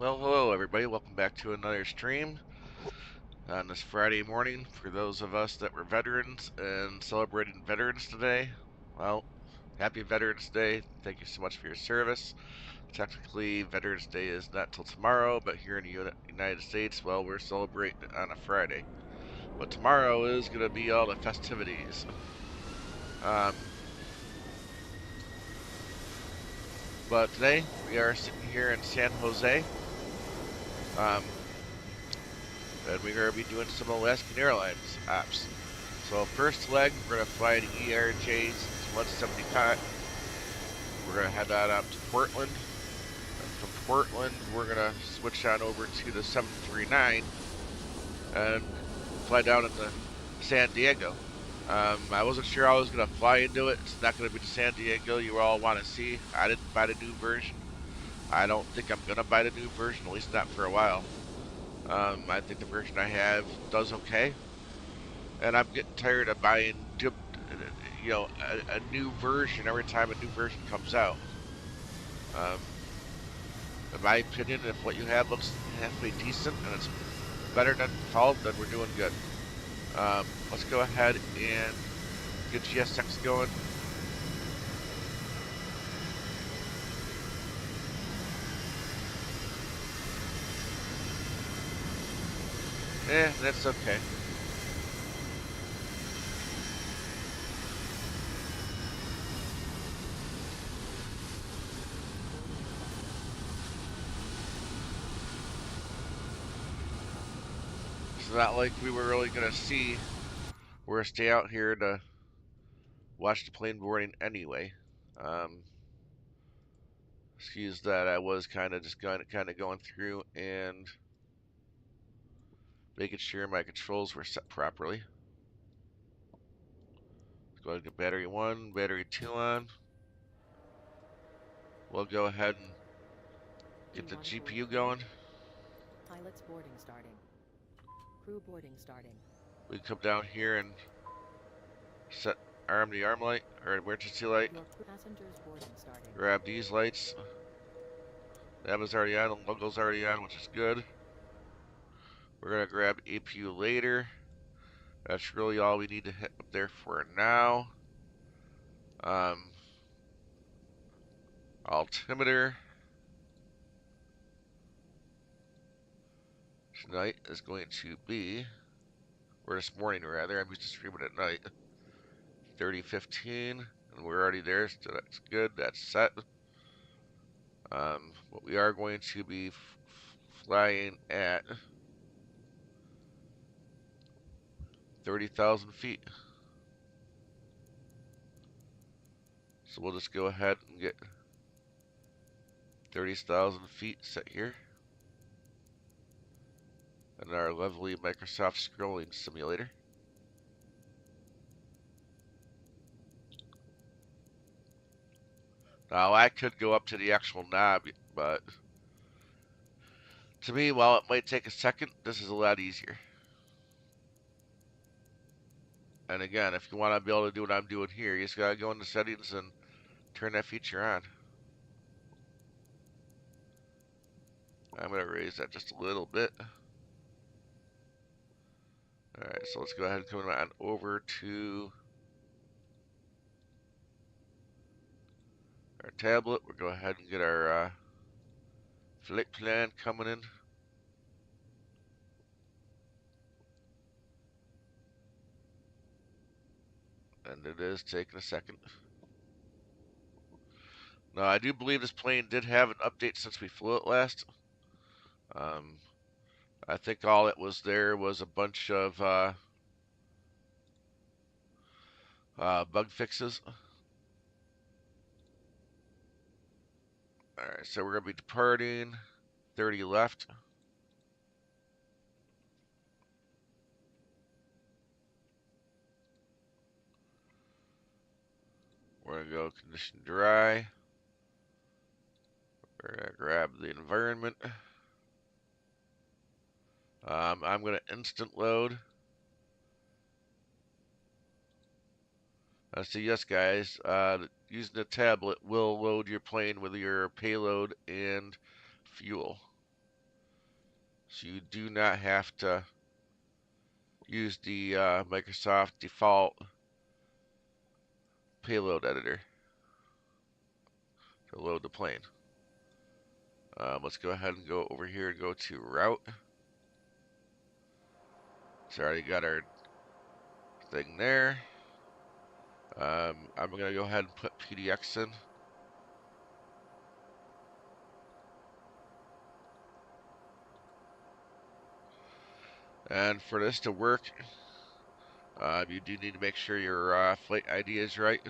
Well, hello everybody. Welcome back to another stream on this Friday morning. For those of us that were veterans and celebrating Veterans Day, well, happy Veterans Day. Thank you so much for your service. Technically, Veterans Day is not till tomorrow, but here in the United States, well, we're celebrating it on a Friday. But tomorrow is going to be all the festivities. But today, we are sitting here in San Jose. And we're going to be doing some Alaskan Airlines ops. So first leg, we're going to fly the ERJ 175. We're going to head that out to Portland. And from Portland, we're going to switch on over to the 739 and fly down into San Diego. I wasn't sure I was going to fly into it. It's not going to be the San Diego you all want to see. I didn't buy the new version. I don't think I'm going to buy the new version, at least not for a while. I think the version I have does okay. And I'm getting tired of buying, a new version every time a new version comes out. In my opinion, if what you have looks halfway decent and it's better than default, then we're doing good. Let's go ahead and get GSX going. That's okay. It's not like we were really going to see or stay out here to watch the plane boarding anyway. Excuse that, I was kind of going through and making sure my controls were set properly. Let's go ahead and get battery 1, battery 2 on. We'll go ahead and get the GPU going. Pilot's boarding starting. Crew boarding starting. We can come down here and set arm the arm light or emergency light. Your passengers boarding starting. Grab these lights. That was already on, the logo's already on, which is good. We're gonna grab APU later. That's really all we need to hit up there for now. Altimeter tonight is going to be, or this morning rather, I'm used to streaming at night, 3015, and we're already there, so that's good, that's set. But we are going to be flying at 30,000 feet. So we'll just go ahead and get 30,000 feet set here. And our lovely Microsoft scrolling simulator. Now I could go up to the actual knob, but to me, while it might take a second, this is a lot easier. And again, if you want to be able to do what I'm doing here, you just gotta go into settings and turn that feature on. I'm gonna raise that just a little bit. Alright, so let's go ahead and come on over to our tablet. We'll go ahead and get our flight plan coming in. And it is taking a second. Now, I do believe this plane did have an update since we flew it last. I think all it was there was a bunch of bug fixes. Alright, so we're going to be departing. 30 left. We're going to go condition dry. We're going to grab the environment. I'm going to instant load. So yes, guys, using the tablet will load your plane with your payload and fuel. So you do not have to use the Microsoft default payload editor to load the plane. Let's go ahead and go over here and go to route. So already got our thing there. I'm going to go ahead and put PDX in. And for this to work, you do need to make sure your flight ID is right.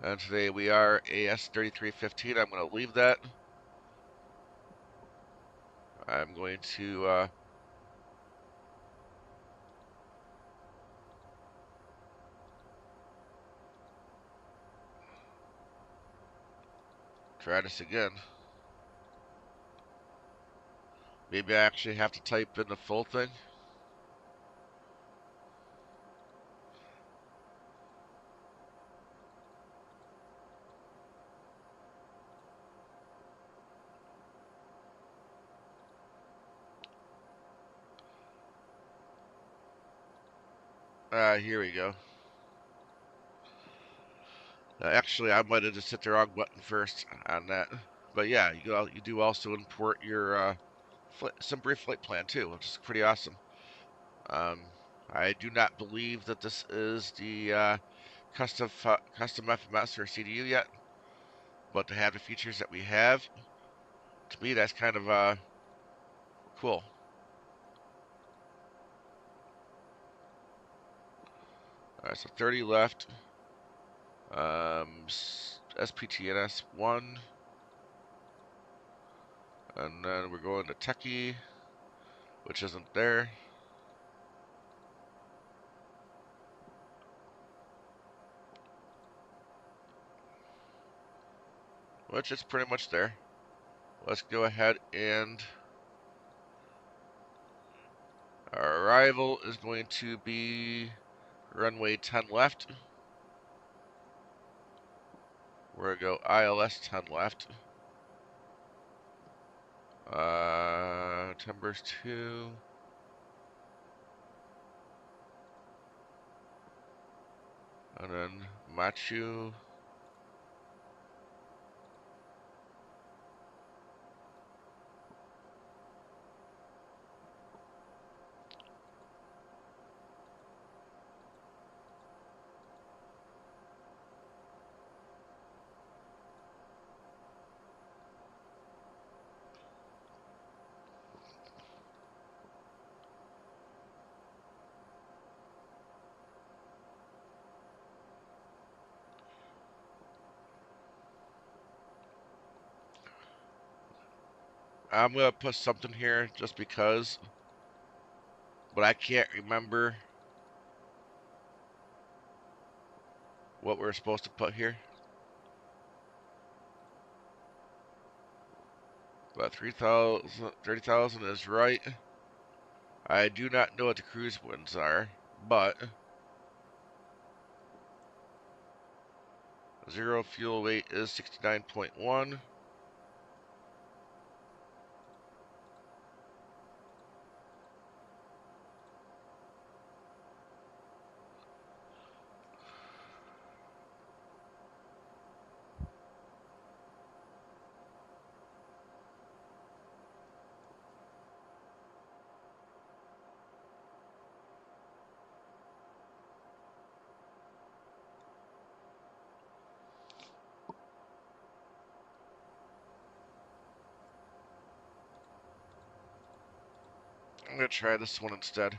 And today we are AS3315. I'm going to leave that. I'm going to try this again. Maybe I actually have to type in the full thing. Here we go. Actually, I might have just hit the wrong button first on that. But yeah, you do also import your some brief flight plan too, which is pretty awesome. I do not believe that this is the custom FMS or CDU yet, but to have the features that we have, to me that's kind of cool. Alright, so 30 left. SPTNS 1. And then we're going to Techie, which isn't there. Which is pretty much there. Let's go ahead and our arrival is going to be runway 10 left. We're going to go ILS 10 left. Timbers 2. And then Machu. I'm going to put something here just because, but I can't remember what we're supposed to put here. But 30,000 is right. I do not know what the cruise winds are, but zero fuel weight is 69.1. I'm going to try this one instead.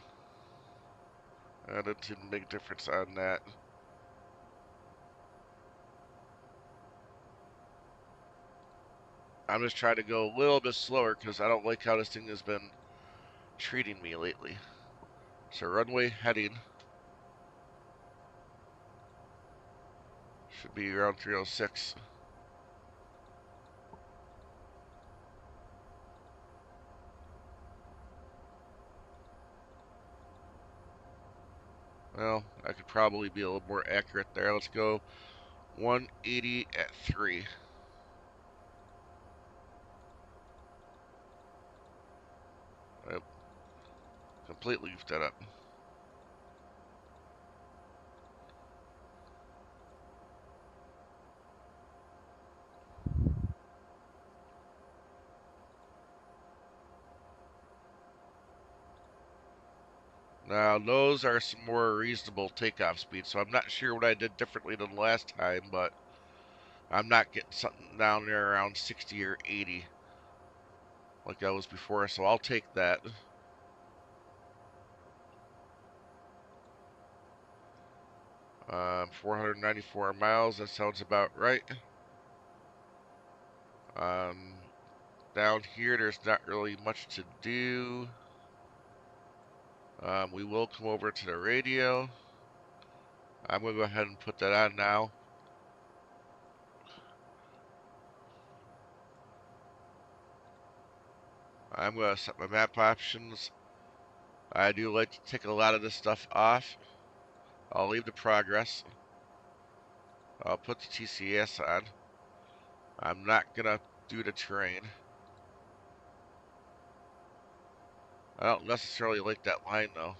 That didn't make a difference on that. I'm just trying to go a little bit slower because I don't like how this thing has been treating me lately. So runway heading should be around 306. Well, I could probably be a little more accurate there. Let's go 180 at 3. completely goofed that up. Now, those are some more reasonable takeoff speeds, so I'm not sure what I did differently than last time, but I'm not getting something down there around 60 or 80 like I was before, so I'll take that. 494 miles, that sounds about right. Down here, there's not really much to do. We will come over to the radio. I'm going to go ahead and put that on now. I'm going to set my map options. I do like to take a lot of this stuff off. I'll leave the progress. I'll put the TCS on. I'm not going to do the terrain. I don't necessarily like that line though.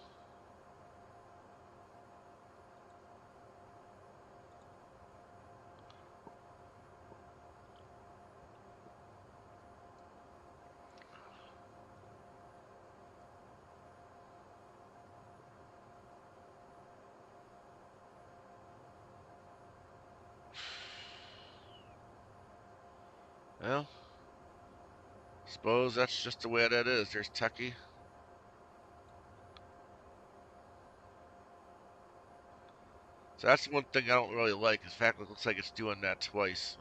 Well, suppose that's just the way that is. There's Techie. So that's the one thing I don't really like. In fact, it looks like it's doing that twice.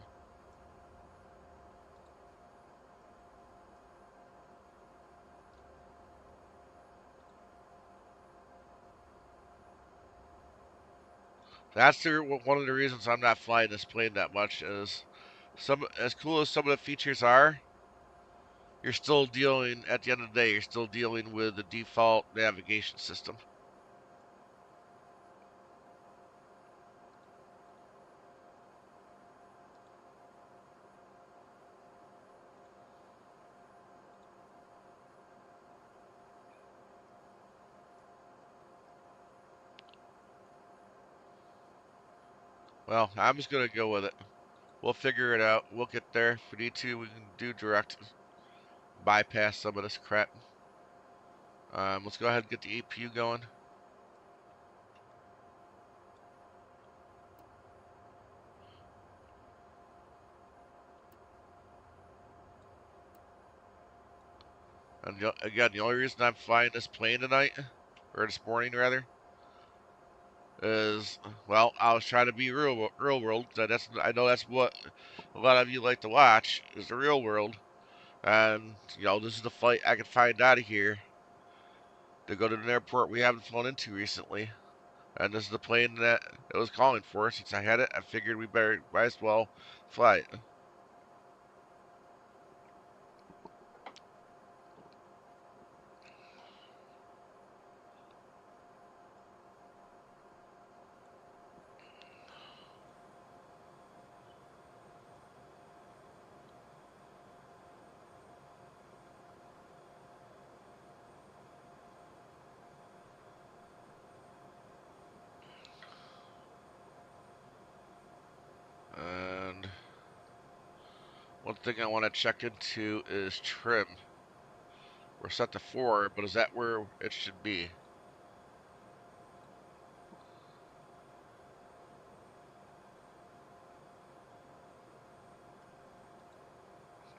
That's one of the reasons I'm not flying this plane that much is as cool as some of the features are, you're still dealing, at the end of the day, you're still dealing with the default navigation system. Well, I'm just going to go with it. We'll figure it out. We'll get there. If we need to, we can do direct. Bypass some of this crap. Let's go ahead and get the APU going. And again, the only reason I'm flying this plane tonight, or this morning rather, is, well, I was trying to be real world. I know that's what a lot of you like to watch, is the real world. And, this is the flight I could find out of here to go to an airport we haven't flown into recently. And this is the plane that it was calling for. Since I had it, I figured we might as well fly it. And one thing I want to check into is trim. We're set to 4, but is that where it should be?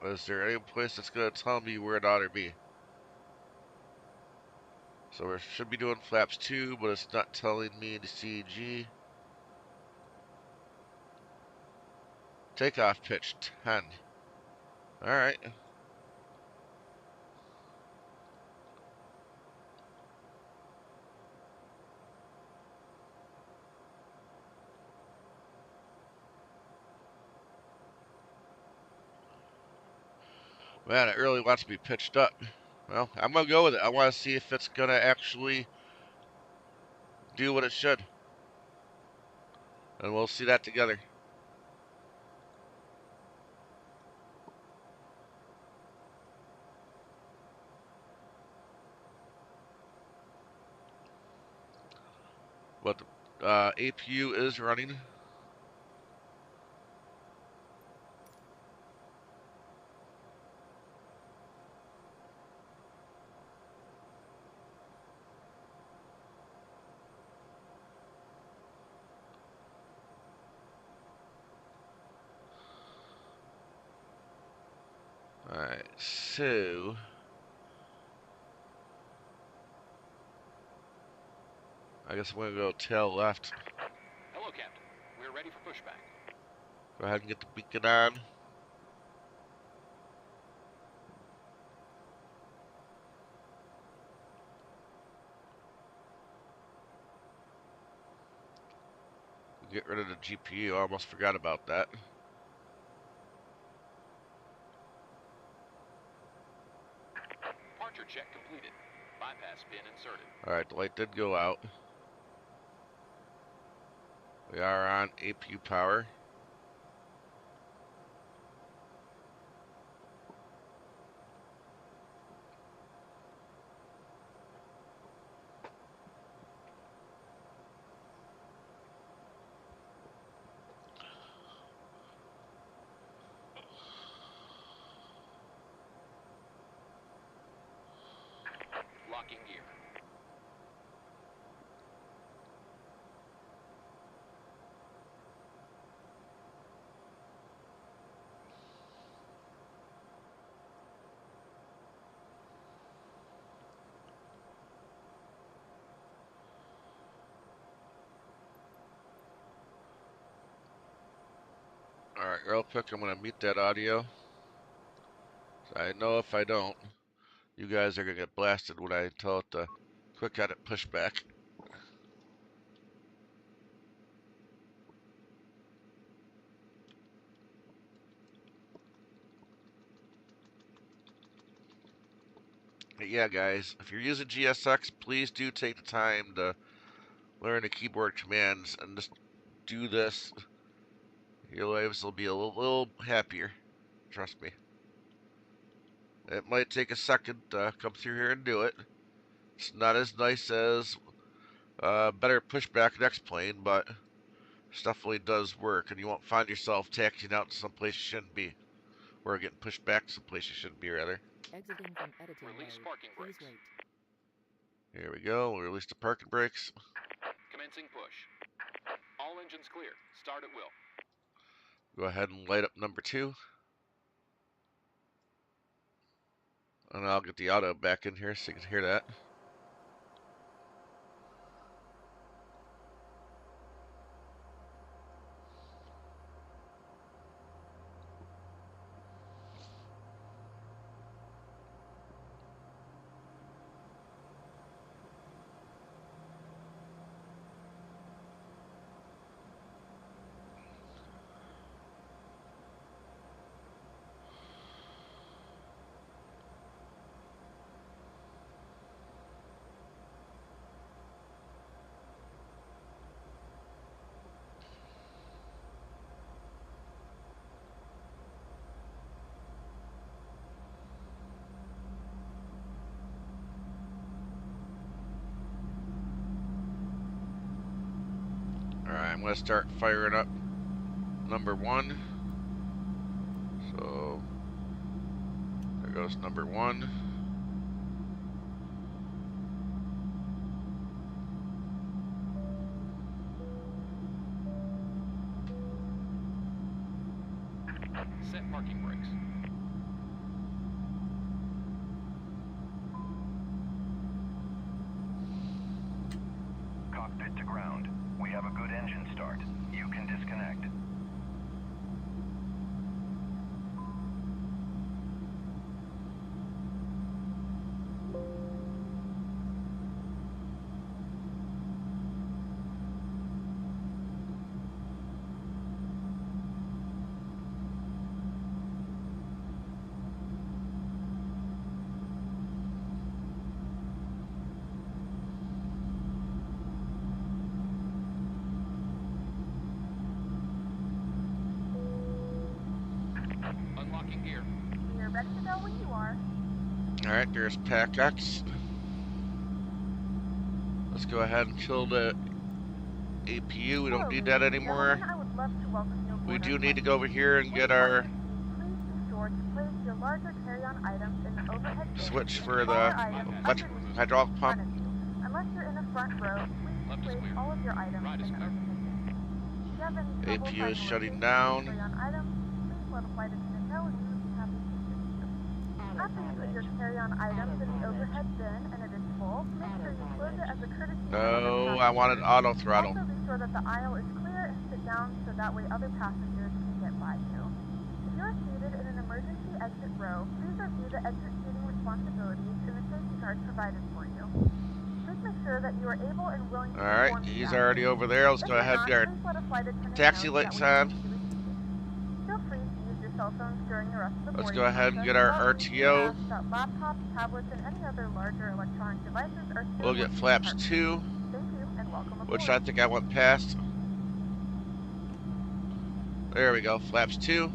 Is there any place that's going to tell me where it ought to be? So we should be doing flaps 2, but it's not telling me the CG. Takeoff pitch 10. Alright. Man, it really wants to be pitched up. Well, I'm going to go with it. I want to see if it's going to actually do what it should. And we'll see that together. But the APU is running. Alright, so I guess I'm gonna go tail left. Hello, Captain. We're ready for pushback. Go ahead and get the beacon on. Get rid of the GPU, I almost forgot about that. Departure check completed. Bypass pin inserted. Alright, the light did go out. We are on APU power. Locking gear. Alright, real quick, I'm gonna mute that audio. I know if I don't, you guys are gonna get blasted when I tell it to quick edit pushback. But yeah, guys, if you're using GSX, please do take the time to learn the keyboard commands and just do this. Your lives will be a little happier. Trust me. It might take a second to come through here and do it. It's not as nice as better pushback next plane, but it definitely does work, and you won't find yourself taxiing out to someplace you shouldn't be. Or getting pushed back to someplace you shouldn't be, rather. Exiting from editing Release mode. parking Please brakes. wait. Here we go. We'll release the parking brakes. Commencing push. All engines clear. Start at will. Go ahead and light up number 2. And I'll get the auto back in here so you can hear that. Alright, I'm going to start firing up number 1. So, there goes number 1. Set parking brakes. Cockpit to ground. We have a good engine start. You can disconnect. Unlocking gear. We are ready to go when you are. Alright, there's PACX. Let's go ahead and kill the APU, we Hello, don't need ladies that and anymore. gentlemen. I would love to welcome you We aboard do our need to flight. go over here and When get you board our your seat, please be sure to place your larger carry-on items in the overhead bin switch and for smaller the items underneath hydraulic in pump. front of you. Unless you're in the front row, please Left is place clear. all of your items Right in is the clear. overhead bin. If you have any trouble APU is finding shutting location down. for carry-on items, please let a flight attendant know and we would be happy to assist you. After you put your carry-on items in the overhead bin and it is full, make sure you close it as a courtesy to other No, I wanted passengers. auto throttle. Also be sure that the aisle is clear and sit down so that way other passengers can get by you. If you are seated in an emergency exit row, please review the exit seating responsibilities and the safety cards provided for you. Please make sure that you are able and willing to Alright, perform he's these already actions. over there. Let's If go you're ahead and not, get our please let a flight attendant taxi know so that lights we can on. get you reseated. Feel free to use your cell phones during the rest of the Let's boarding go ahead and process. get our However, we do RTO. ask that laptops, tablets, and any other larger electronic devices are still We'll get working flaps department. 2, Thank you and welcome aboard. which I think I went past. There we go, flaps 2.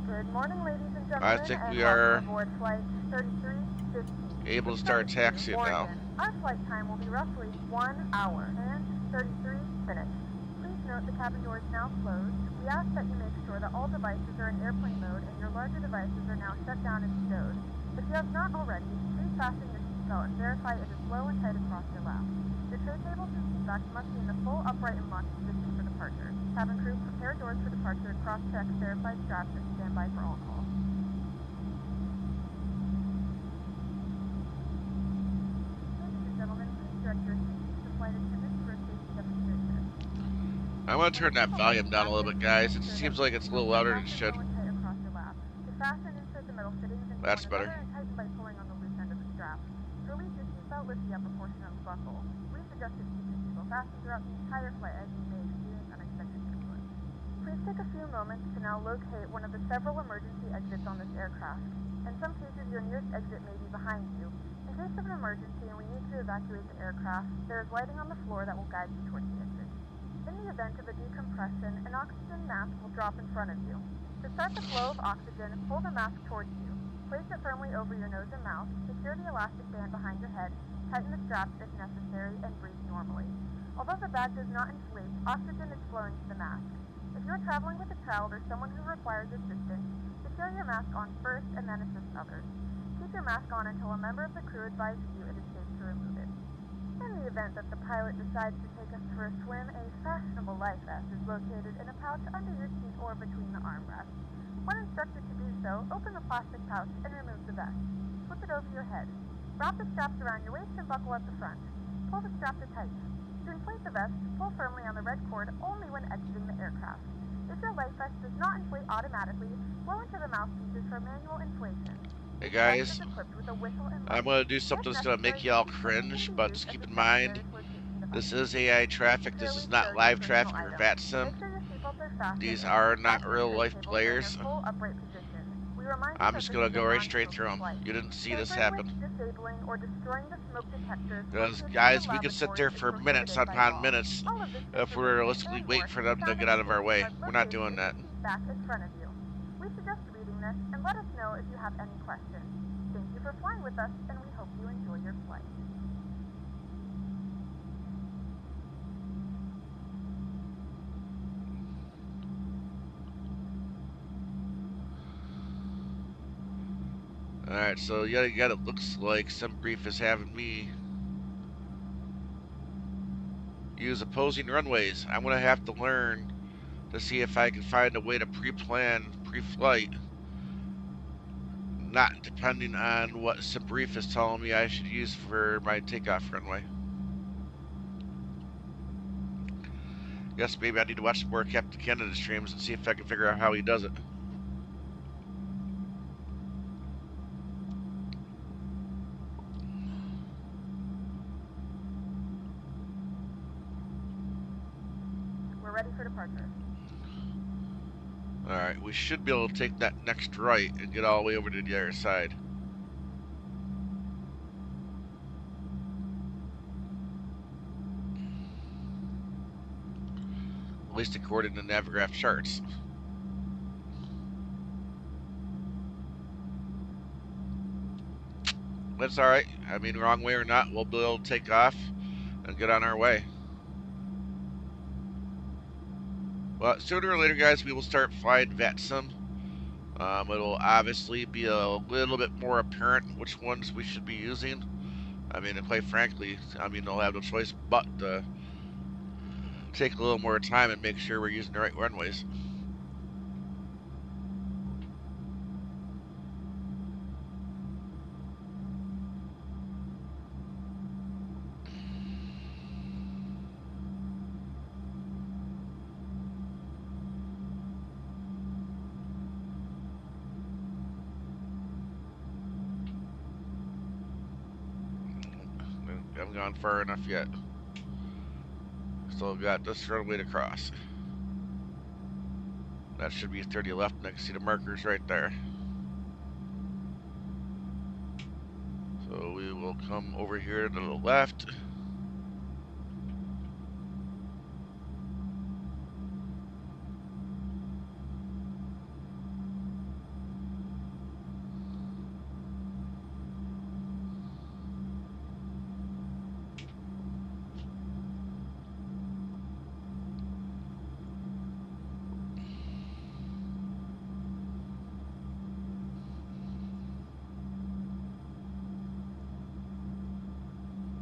Good morning, ladies and gentlemen, I think and we welcome are aboard flight 3315. able to start taxiing now. Oregon. Our flight time will be roughly 1 hour and 33 minutes. Please note the cabin door is now closed. We ask that you make sure that all devices are in airplane mode and your larger devices are now shut down and stowed. If you have not already, please fasten your seatbelt and verify it is low and tight across your lap. Your tray tables and seatbacks must be in the full upright and locked position for departure. Cabin crew, prepare doors for departure, cross-check, verify straps, and stand by for all calls. Ladies and gentlemen, please direct your attention to the flight attendants for a safety demonstration. I'm going to turn that volume down a little bit, guys. It seems like it's a little louder than it should. That's better. And tighten by pulling on the loose end of the strap. To release your seatbelt, lift the upper portion of the buckle. We suggest that you keep your seatbelt fastened throughout the entire flight as you may experience unexpected turbulence. Please take a few moments to now locate one of the several emergency exits on this aircraft. In some cases, your nearest exit may be behind you. In case of an emergency and we need to evacuate the aircraft, there is lighting on the floor that will guide you towards the exit. In the event of a decompression, an oxygen mask will drop in front of you. To start the flow of oxygen, pull the mask towards you. Place it firmly over your nose and mouth, secure the elastic band behind your head, tighten the straps if necessary, and breathe normally. Although the bag does not inflate, oxygen is flowing to the mask. If you are traveling with a child or someone who requires assistance, secure your mask on first and then assist others. Keep your mask on until a member of the crew advises you it is safe to remove it. In the event that the pilot decides to take us for a swim, a fashionable life vest is located in a pouch under your seat or between the armrests. When instructed to do so, open the plastic pouch and remove the vest. Flip it over your head. Wrap the straps around your waist and buckle at the front. Pull the strap to tighten. To inflate the vest, pull firmly on the red cord only when exiting the aircraft. If your life vest does not inflate automatically, blow into the mouthpieces for manual inflation. Hey guys, Vest is equipped with a whistle and I'm going to do something that's going to make y'all cringe, but just keep in mind, this is AI traffic, this is not live traffic or FLIGHTSIM. These are not real life players. I'm just going to go right straight through them. You didn't see this happen. Because guys, we could sit there for minutes upon minutes if we're realistically waiting for them to get out of our way. We're not doing that. We suggest reading this and let us know if you have any questions. Thank you for flying with us, and we hope you enjoy your flight. Alright, so yet again, it looks like some brief is having me use opposing runways. I'm going to have to learn to see if I can find a way to pre-plan, pre-flight, not depending on what some brief is telling me I should use for my takeoff runway. Guess maybe I need to watch some more Captain Canada streams and see if I can figure out how he does it. We're ready for departure. Alright, we should be able to take that next right and get all the way over to the other side. At least according to Navigraph charts. That's alright. I mean, wrong way or not, we'll be able to take off and get on our way. Well, sooner or later, guys, we will start flying FLIGHTSIM. It'll obviously be a little bit more apparent which ones we should be using. I mean, and quite frankly, I mean, they'll have no choice but to take a little more time and make sure we're using the right runways. I haven't gone far enough yet. Still got this runway to cross. That should be 30 left, and I can see the markers right there. So we will come over here to the left.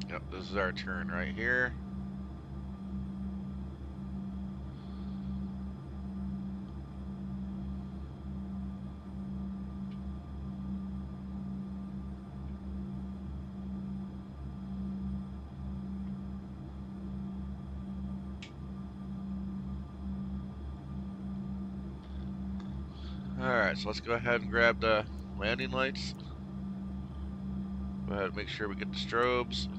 Yep, this is our turn right here. Alright, so let's go ahead and grab the landing lights. Go ahead and make sure we get the strobes.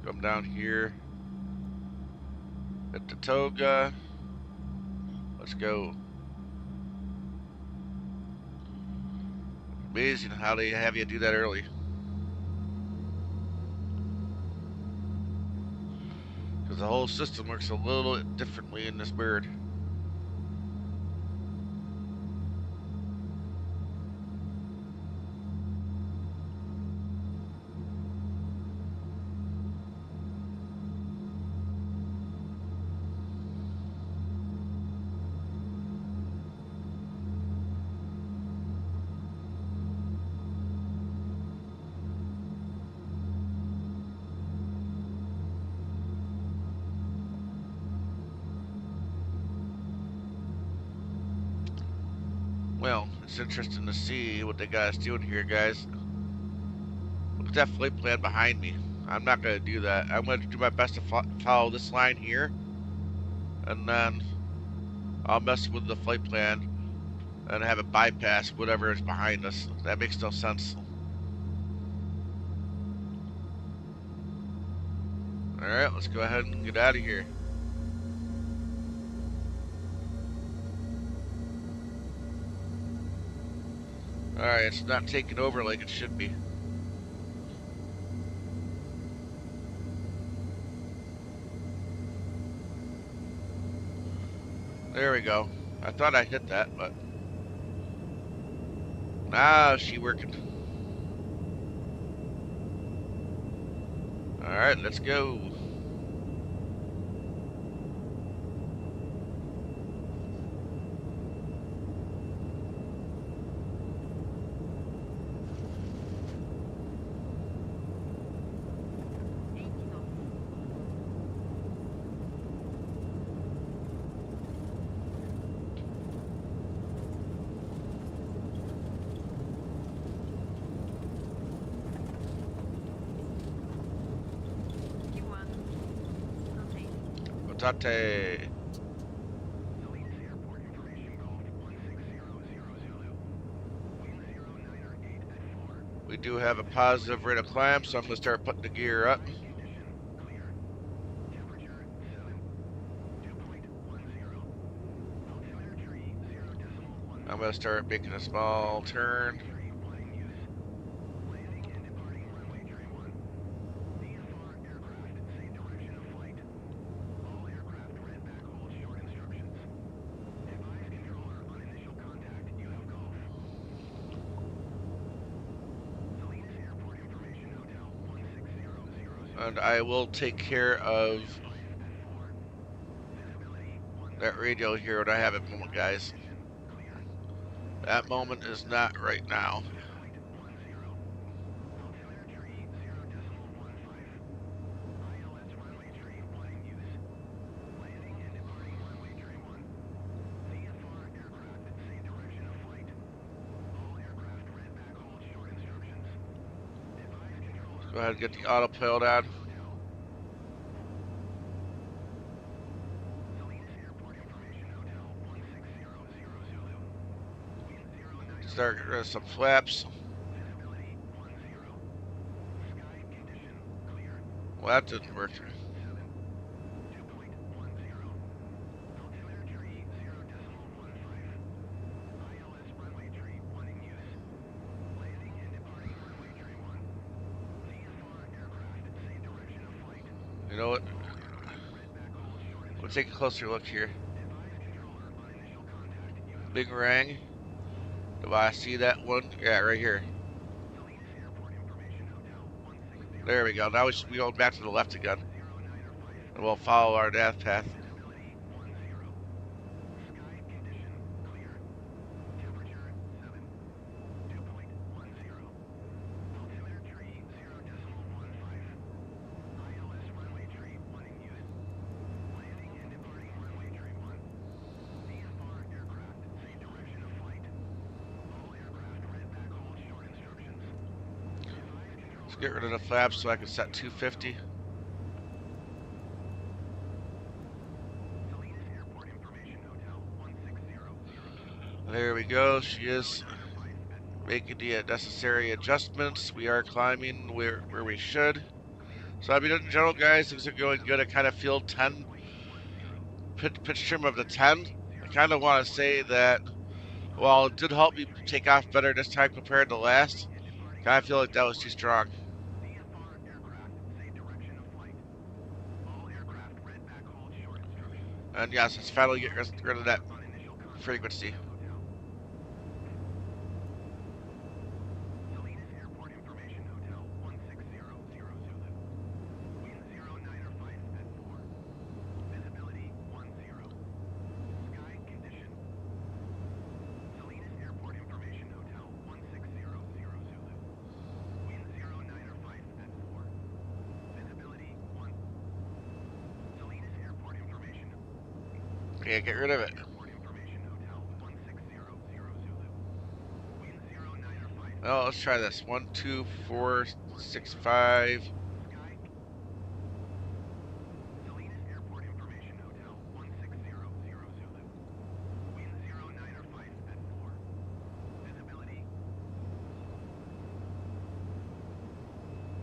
Come down here. Hit the toga. Let's go. Amazing how they have you do that early. Because the whole system works a little bit differently in this bird. Well, it's interesting to see what they got us doing here, guys. Look at that flight plan behind me. I'm not going to do that. I'm going to do my best to follow this line here. And then I'll mess with the flight plan and have it bypass whatever is behind us. That makes no sense. Alright, let's go ahead and get out of here. Alright, it's not taking over like it should be. There we go. I thought I hit that, but now she working. Alright, let's go. Tate. We do have a positive rate of climb, so I'm going to start putting the gear up. I'm going to start making a small turn. And I will take care of that radio here when I have a moment, guys. That moment is not right now. Let's go ahead and get the autopilot on. Start getting rid of some flaps. Well, that didn't work. You know what? We'll take a closer look here. Big rang. Do I see that one? Yeah, right here. There we go. Now we should be going back to the left again. And we'll follow our nav path. Let's get rid of the flaps so I can set 250. There we go. She is making the necessary adjustments. We are climbing where we should. So I mean, in general, guys, things are going good. I kind of feel 10 pitch trim of the 10. I kind of want to say that while it did help me take off better this time compared to last, I kind of feel like that was too strong. And yes, let's finally get rid of that frequency. Okay, get rid of it. Oh, let's try this. 1, 2, 4, 6, 5.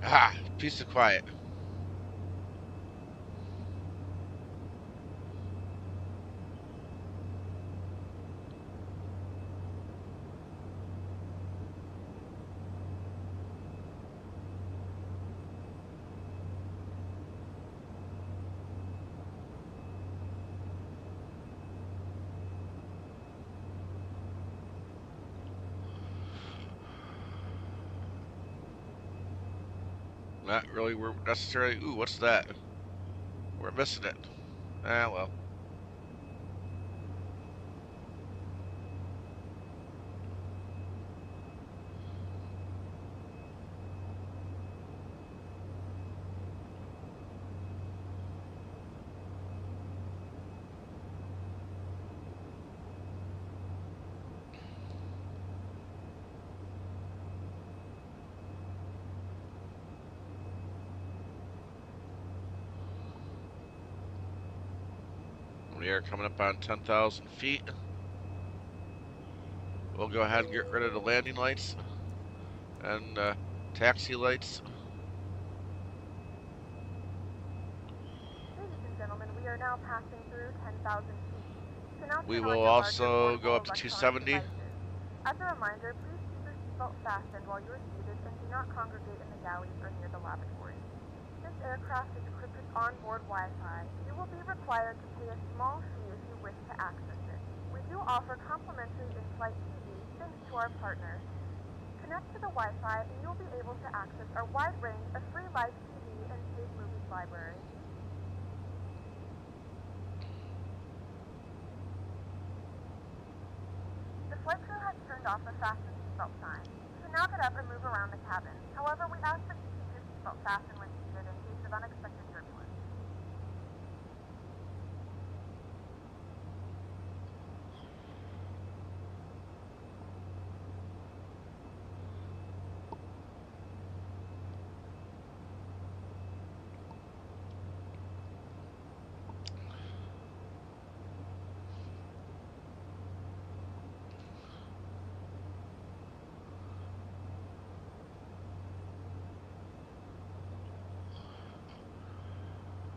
Ah, peace of quiet. Not really necessarily. Ooh, what's that? We're missing it. Ah, well. We are coming up on 10,000 feet. We'll go ahead and get rid of the landing lights and taxi lights. Ladies and gentlemen, we are now passing through 10,000 feet. So now We turn will on your also larger go up to portable 270. electronic devices. As a reminder, please keep your seatbelt fastened while you are seated and do not congregate in the galleys or near the lavatory. This aircraft is equipped with onboard Wi-Fi. You will be required to pay a small fee if you wish to access it. We do offer complimentary in-flight TV thanks to our partners. Connect to the Wi-Fi and you will be able to access our wide range of free live TV and paid movies library. off the fasten seatbelt sign. You can now get up and move around the cabin. However, we ask that you keep your seatbelt fastened when seated in case of unexpected turbulence.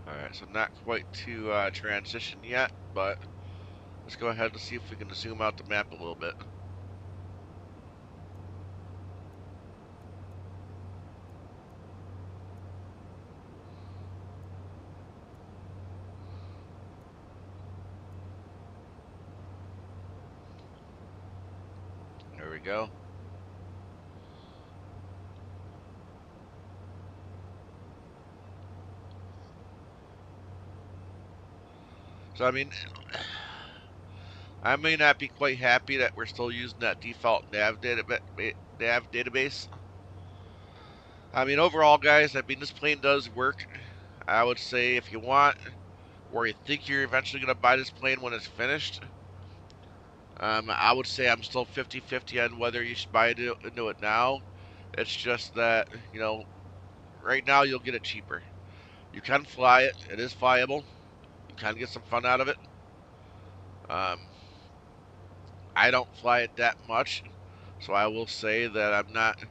Alright, so not quite to transition yet, but let's go ahead and see if we can zoom out the map a little bit. There we go. So, I mean, I may not be quite happy that we're still using that default nav database. I mean, overall, guys, I mean, this plane does work. I would say if you want, or you think you're eventually going to buy this plane when it's finished, I would say I'm still 50-50 on whether you should buy into it now. It's just that, you know, right now you'll get it cheaper. You can fly it. It is flyable. You can get some fun out of it. I don't fly it that much, so I will say that I'm not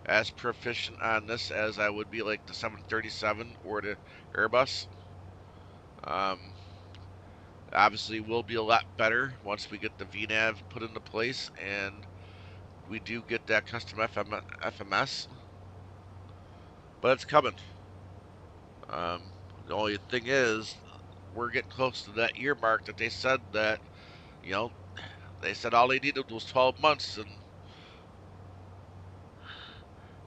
as proficient on this as I would be like the 737 or the Airbus. Um, Obviously, will be a lot better once we get the VNAV put into place and we do get that custom FMS. But it's coming. The only thing is, we're getting close to that year mark that they said that, you know, they said all they needed was 12 months and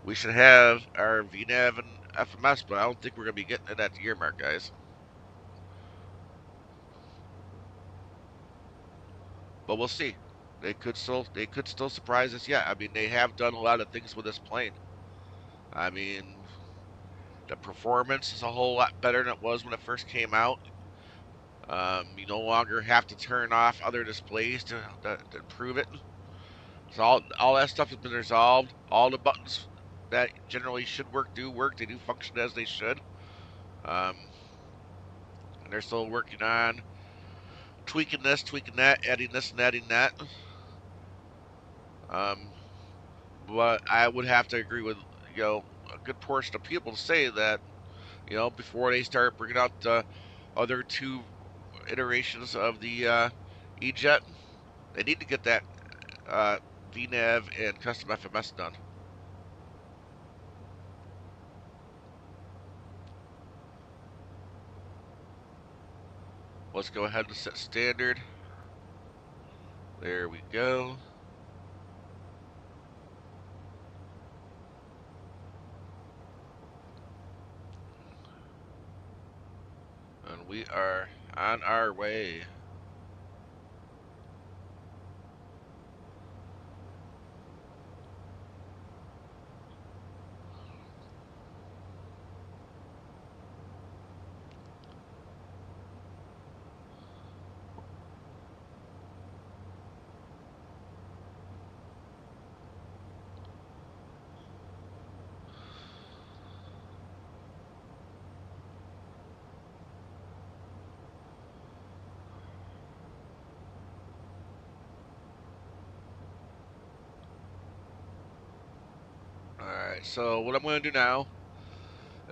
we should have our VNAV and FMS, but I don't think we're going to be getting it at the year mark, guys. But we'll see. They could still surprise us yet. I mean, they have done a lot of things with this plane. I mean, the performance is a whole lot better than it was when it first came out. You no longer have to turn off other displays to improve it. So all that stuff has been resolved. All the buttons that generally should work do work. They do function as they should. Um, and they're still working on tweaking this, tweaking that, adding this and adding that. Um, but I would have to agree with, you know, a good portion of people to say that, you know, before they start bringing out the other two iterations of the EJET, they need to get that VNAV and custom FMS done. Let's go ahead and set standard. There we go. And we are on our way. Alright, so what I'm going to do now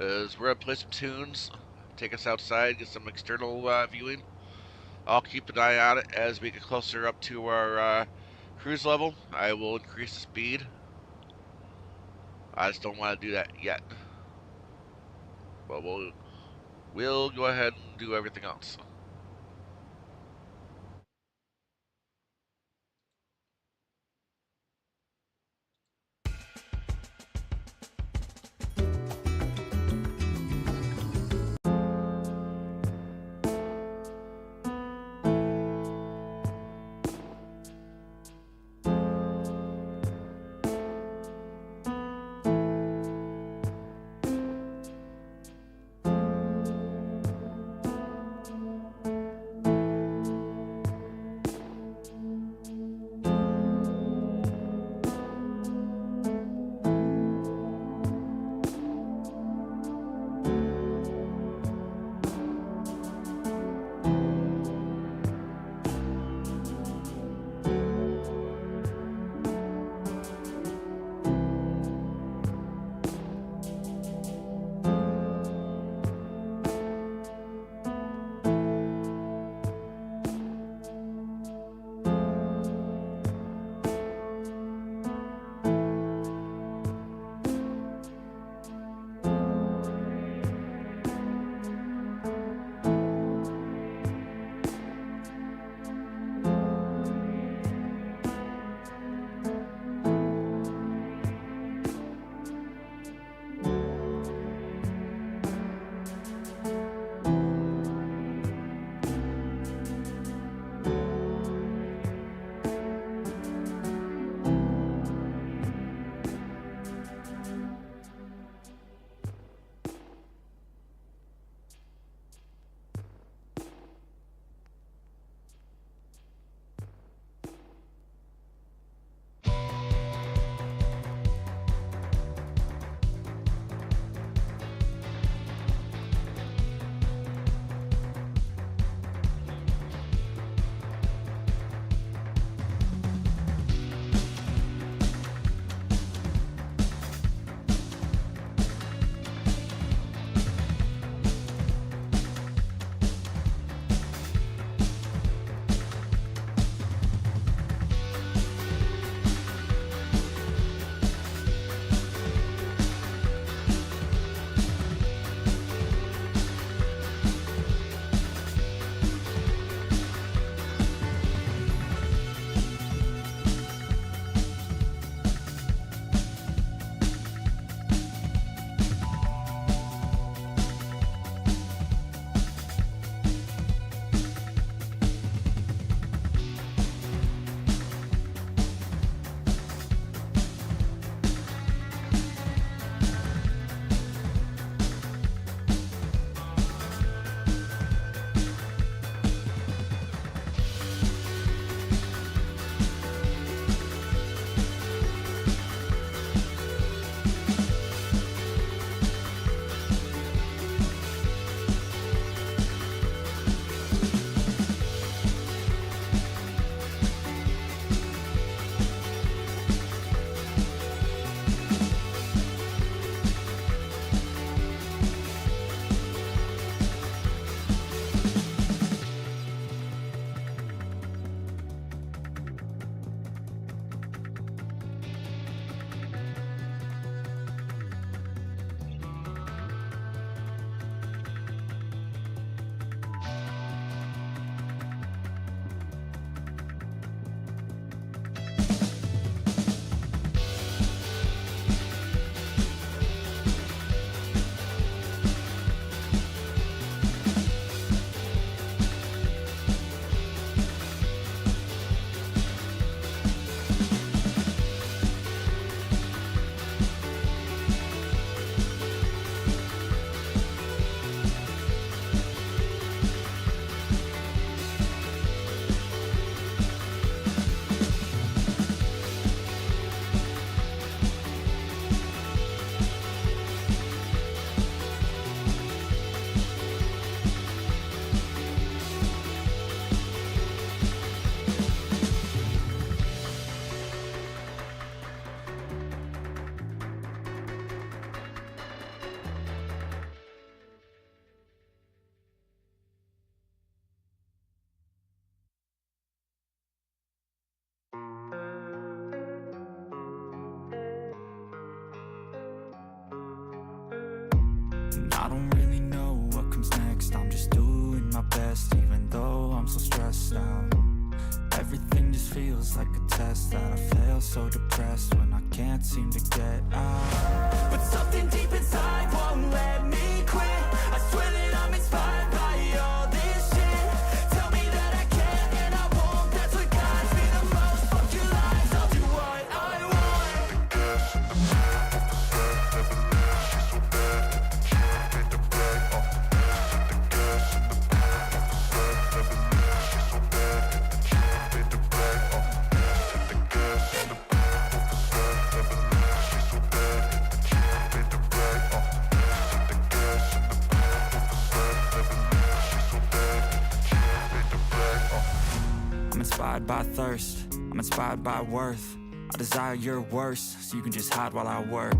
is we're going to play some tunes, take us outside, get some external viewing. I'll keep an eye on it as we get closer up to our cruise level. I will increase the speed. I just don't want to do that yet. But we'll go ahead and do everything else. I don't really know what comes next. I'm just doing my best, even though I'm so stressed out. Everything just feels like a test that I fail, so depressed when I can't seem to get out. But something deep inside won't let me quit. I swear that I'm inspired by all this shit. Tell me that I can and I won't. That's what guides me the most. Fuck your lies, I'll do what I want. Gas in the back of the set, never leave. She's so bad, she made the brag. Set the gas in the back of the set, never leave. She's so bad, she made the brag. Set the gas in the back of the set, never leave. She's so bad, she made the brag. Set the gas in the back of the set, never leave. She's so bad, she made the brag. I'm inspired by thirst, I'm inspired by worth. I desire your worst, so you can just hide while I work.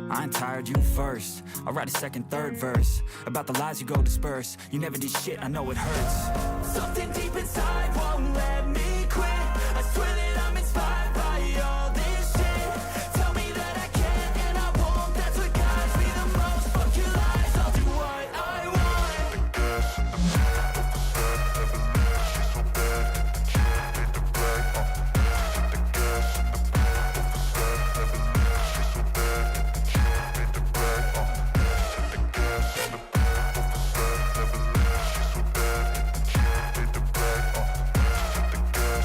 I ain't tired, you first. I'll write a second, third verse about the lies you go disperse. You never did shit, I know it hurts. Something deep inside won't let me quit. I swear that I'm inspired by all this shit. Tell me that I can and I won't. That's what guides me the most. Fuck your lies, I'll do what I want. Gas in the back of the set, never leave. She's so bad, she made the brag. Set the gas in the back of the set, never leave. She's so bad, she made the brag. Set the gas in the back of the set, never leave. She's so bad, she made the brag. Set the gas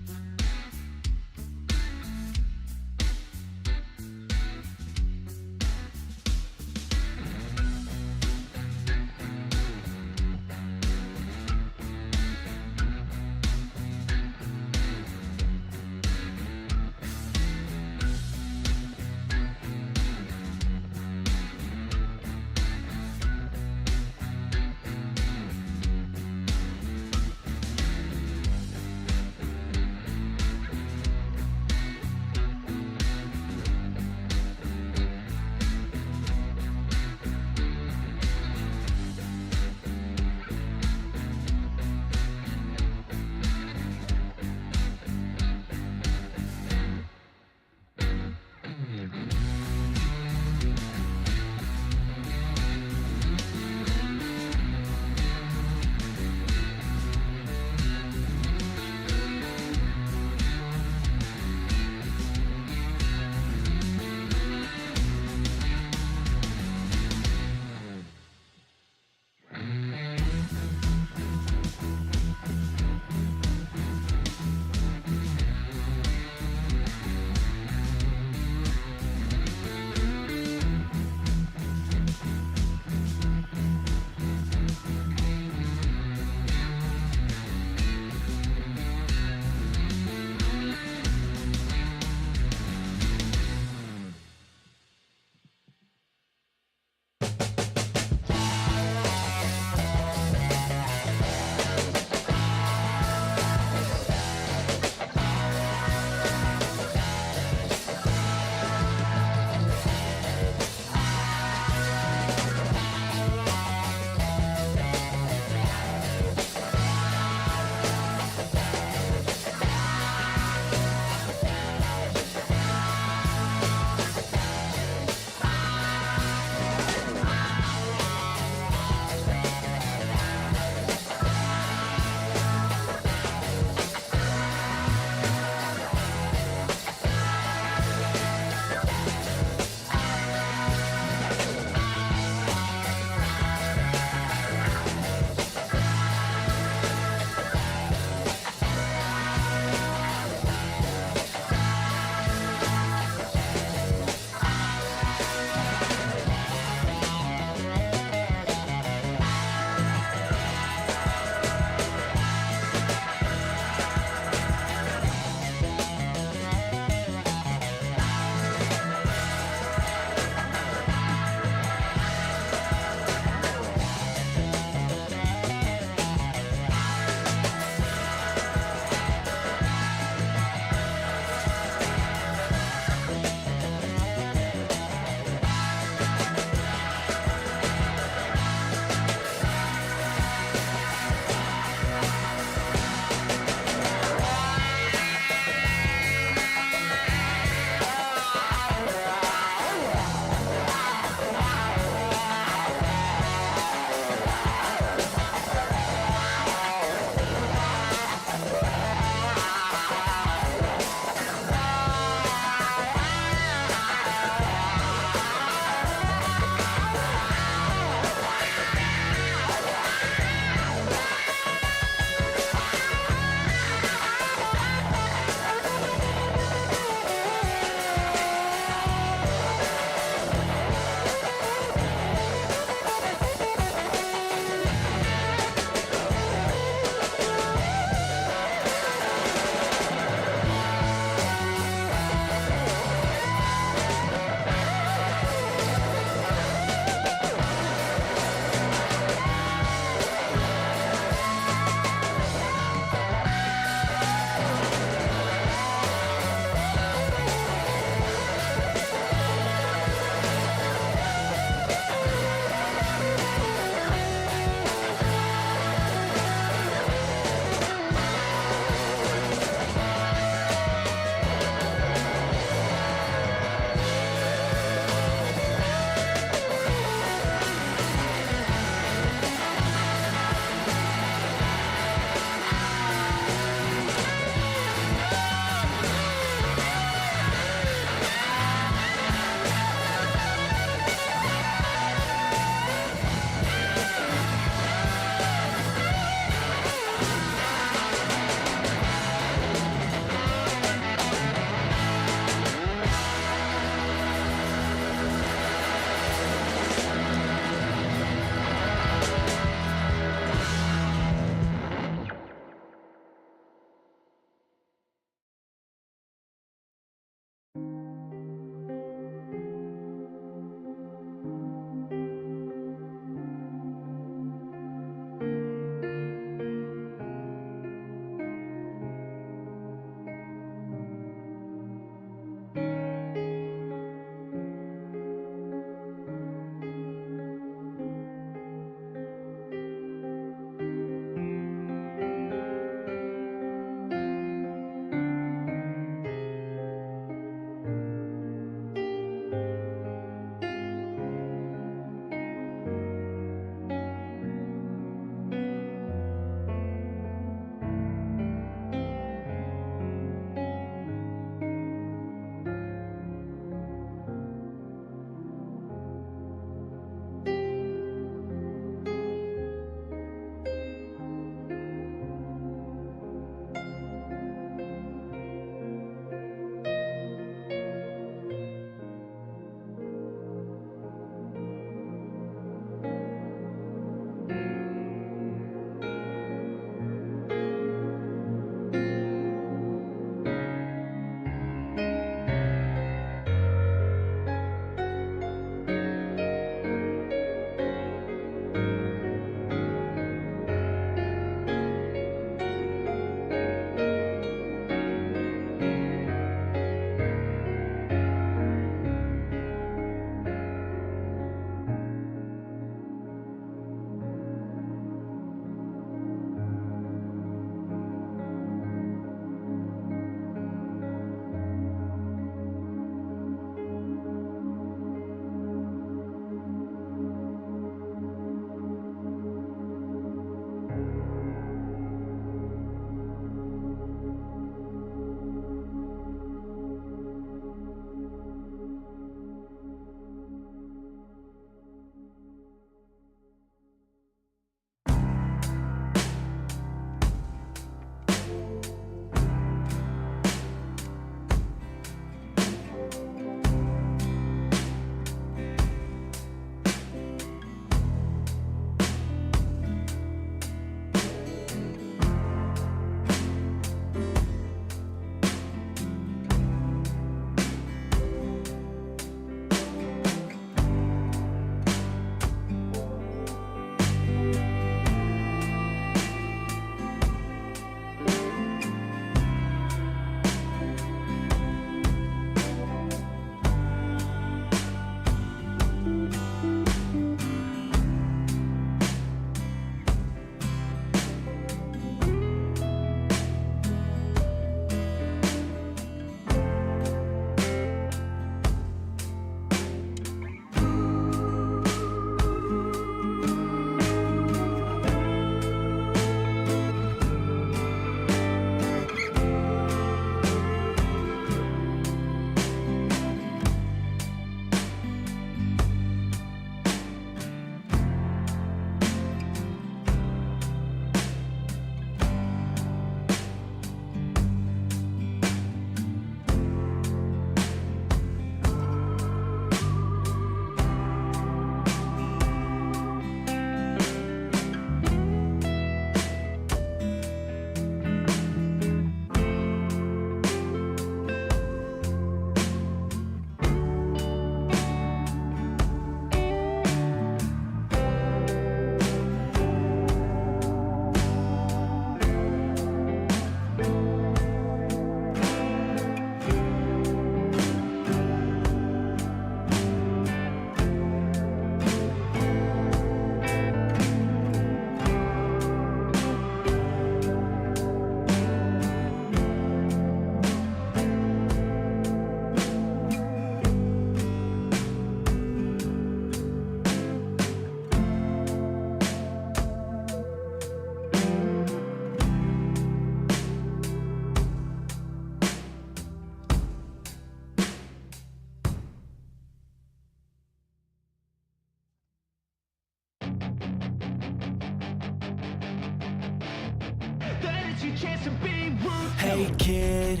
chance to be ruthless. Hey kid,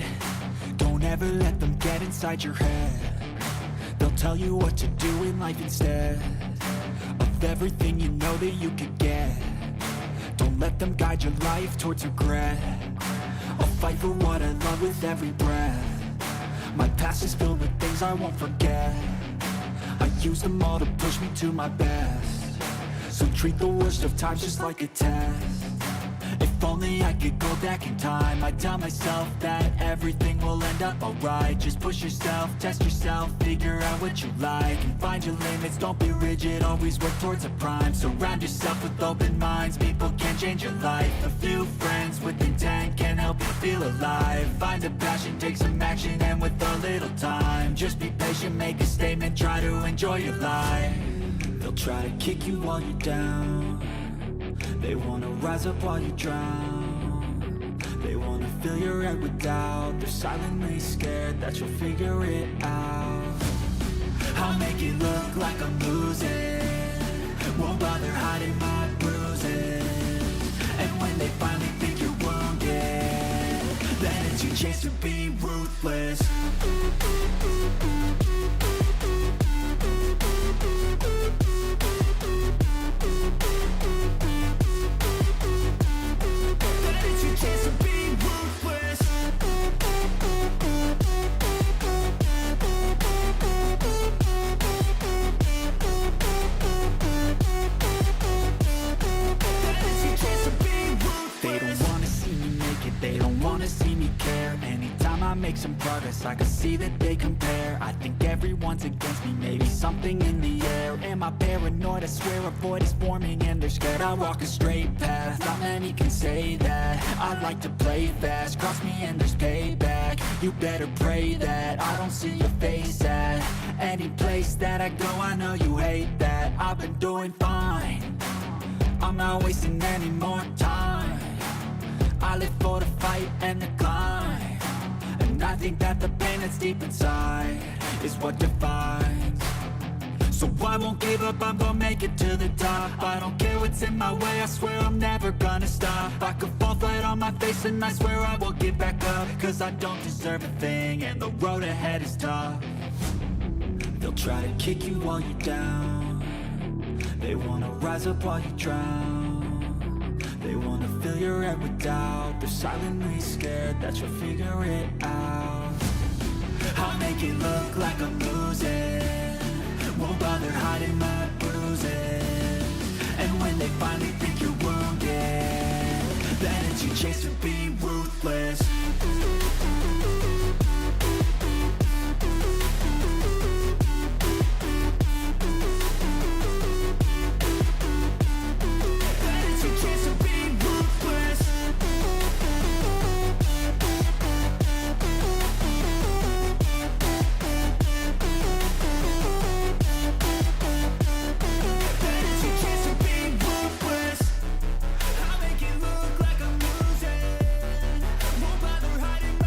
don't ever let them get inside your head. They'll tell you what to do in life instead of everything you know that you could get. Don't let them guide your life towards regret. I'll fight for what I love with every breath. My past is filled with things I won't forget. I use them all to push me to my best. So treat the worst of times just like a test. If only I could go back in time, I'd tell myself that everything will end up alright. Just push yourself, test yourself, figure out what you like, and find your limits, don't be rigid, always work towards a prime. Surround yourself with open minds, people can change your life. A few friends with intent can help you feel alive. Find a passion, take some action, and with a little time, just be patient, make a statement, try to enjoy your life. They'll try to kick you while you're down. They wanna rise up while you drown. They wanna fill your head with doubt. They're silently scared that you'll figure it out. I'll make it look like I'm losing, won't bother hiding my bruises. And when they finally think you're wounded, then it's your chance to be ruthless. Make some progress, I can see that they compare. I think everyone's against me, maybe something in the air. Am I paranoid? I swear a void is forming and they're scared. I walk a straight path, not many can say that. I like to play fast, cross me and there's payback. You better pray that I don't see your face at any place that I go. I know you hate that. I've been doing fine, I'm not wasting any more time. I live for the fight and the climb. And I think that the pain that's deep inside is what defines. So I won't give up, I'm gonna make it to the top. I don't care what's in my way, I swear I'm never gonna stop. I could fall flat on my face and I swear I will get back up. Cause I don't deserve a thing and the road ahead is tough. They'll try to kick you while you're down. They wanna rise up while you drown. They wanna fill your head with doubt. They're silently scared that you'll figure it out. I'll make it look like I'm losing, won't bother hiding my bruises. And when they finally think you're wounded, then it's your chance to be ruthless. Hiding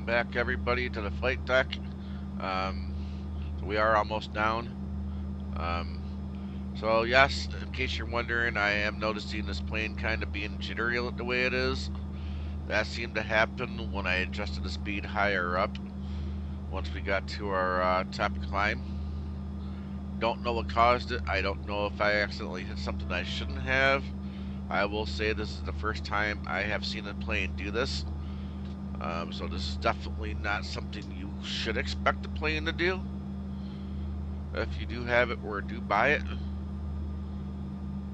Welcome back, everybody, to the flight deck. So we are almost down. So yes, in case you're wondering, I am noticing this plane kind of being jittery the way it is. That seemed to happen when I adjusted the speed higher up. Once we got to our top climb. Don't know what caused it. I don't know if I accidentally hit something I shouldn't have. I will say this is the first time I have seen a plane do this. So this is definitely not something you should expect a plane to do. If you do have it or do buy it,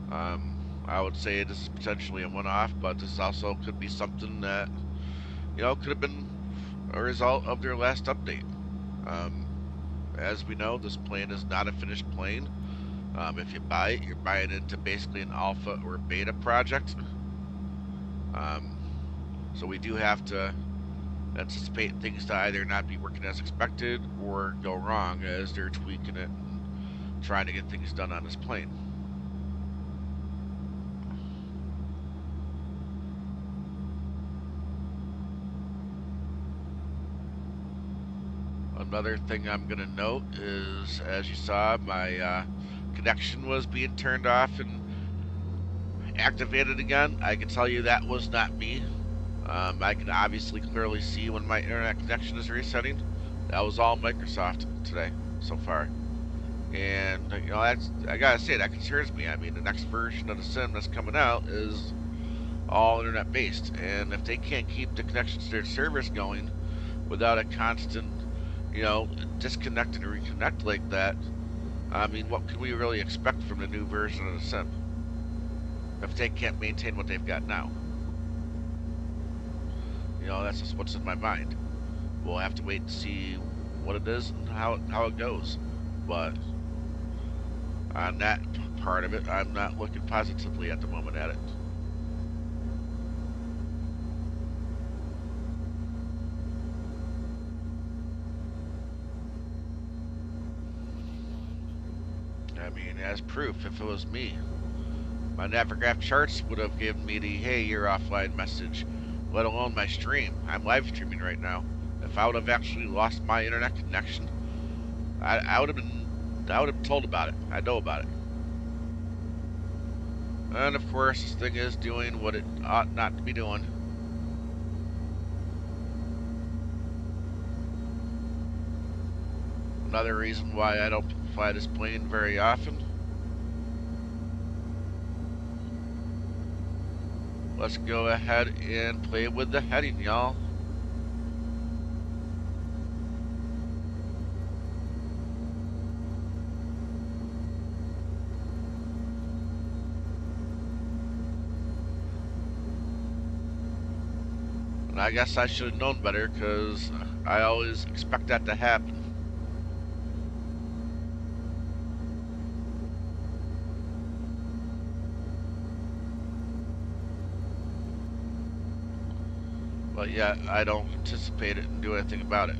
I would say this is potentially a one-off, but this also could be something that, you know, could have been a result of their last update. As we know, this plane is not a finished plane. If you buy it, you're buying into basically an alpha or beta project. So we do have to anticipate things to either not be working as expected or go wrong as they're tweaking it and trying to get things done on this plane. Another thing I'm going to note is, as you saw, my connection was being turned off and activated again. I can tell you that was not me. I can obviously clearly see when my internet connection is resetting. That was all Microsoft today so far. And, you know, that's, I gotta say, that concerns me. I mean, the next version of the sim that's coming out is all internet based. And if they can't keep the connections to their servers going without a constant, you know, disconnect and reconnect like that, I mean, what can we really expect from the new version of the sim if they can't maintain what they've got now? You know, that's just what's in my mind. We'll have to wait and see what it is and how it goes. But on that part of it, I'm not looking positively at the moment at it. I mean, as proof, if it was me, my Navigraph charts would have given me the "Hey, you're offline" message, let alone my stream. I'm live streaming right now. If I would have actually lost my internet connection, I would have told about it. I know about it. And of course, this thing is doing what it ought not to be doing. Another reason why I don't fly this plane very often. Let's go ahead and play with the heading, y'all. And I guess I should have known better, because I always expect that to happen. But yeah, I don't anticipate it and do anything about it.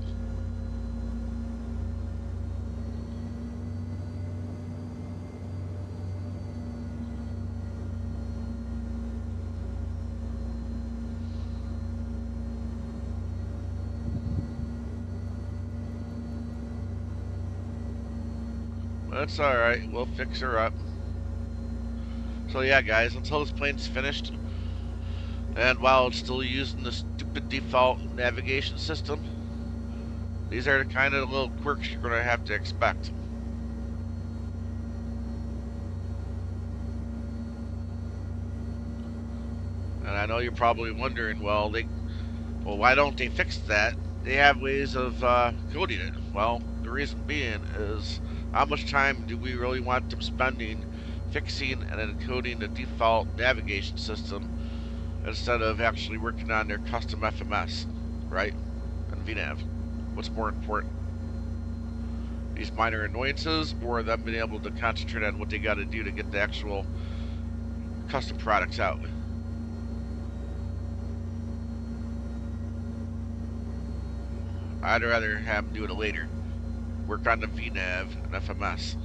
That's alright, we'll fix her up. So yeah, guys, until this plane's finished, and while it's still using the stupid default navigation system, these are the kind of little quirks you're going to have to expect. And I know you're probably wondering, well, why don't they fix that? They have ways of coding it. Well, the reason being is, how much time do we really want them spending fixing and encoding the default navigation system instead of actually working on their custom FMS, right? And VNav. What's more important? These minor annoyances, or them being able to concentrate on what they got to do to get the actual custom products out? I'd rather have them do it later. Work on the VNav and FMS.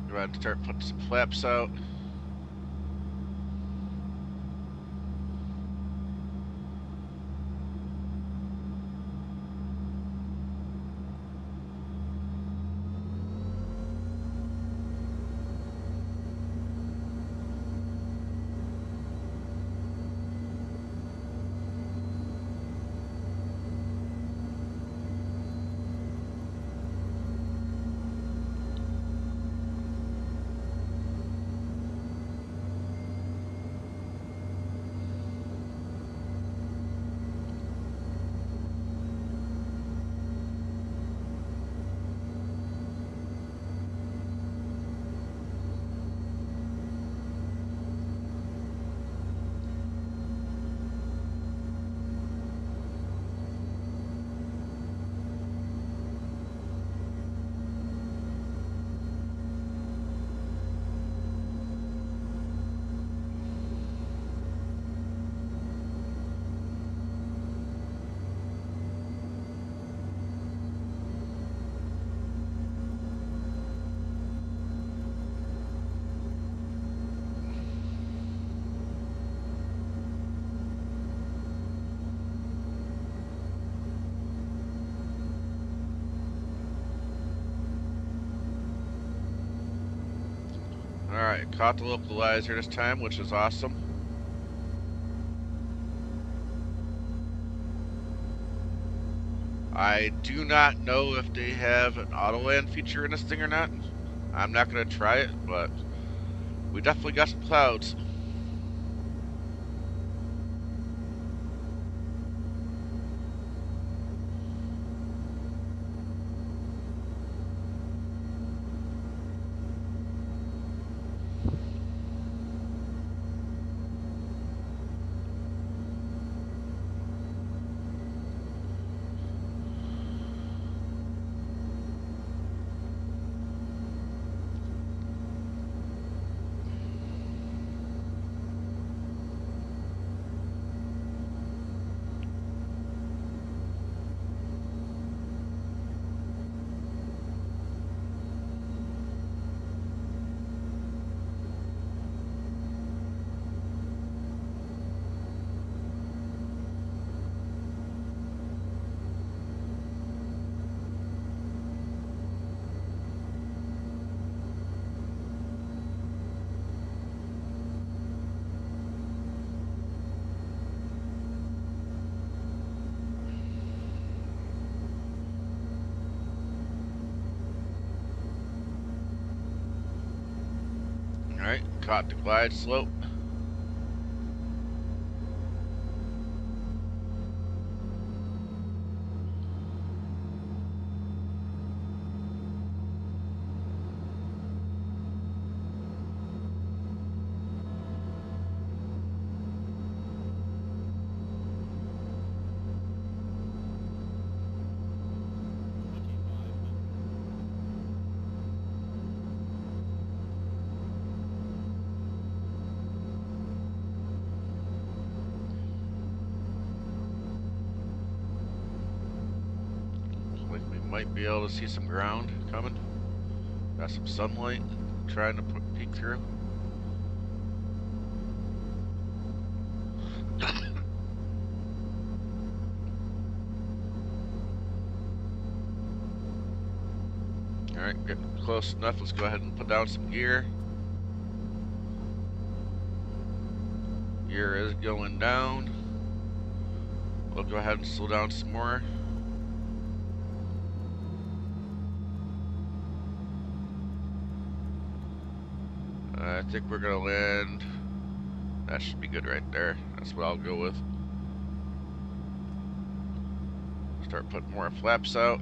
Go ahead and start putting some flaps out. Alright, caught the localizer this time, which is awesome. I do not know if they have an auto land feature in this thing or not. I'm not going to try it, but we definitely got some clouds. Alright, caught the glide slope. Might be able to see some ground coming. Got some sunlight trying to peek through. Alright, getting close enough. Let's go ahead and put down some gear. Gear is going down. We'll go ahead and slow down some more. I think we're gonna land. That should be good right there. That's what I'll go with. Start putting more flaps out.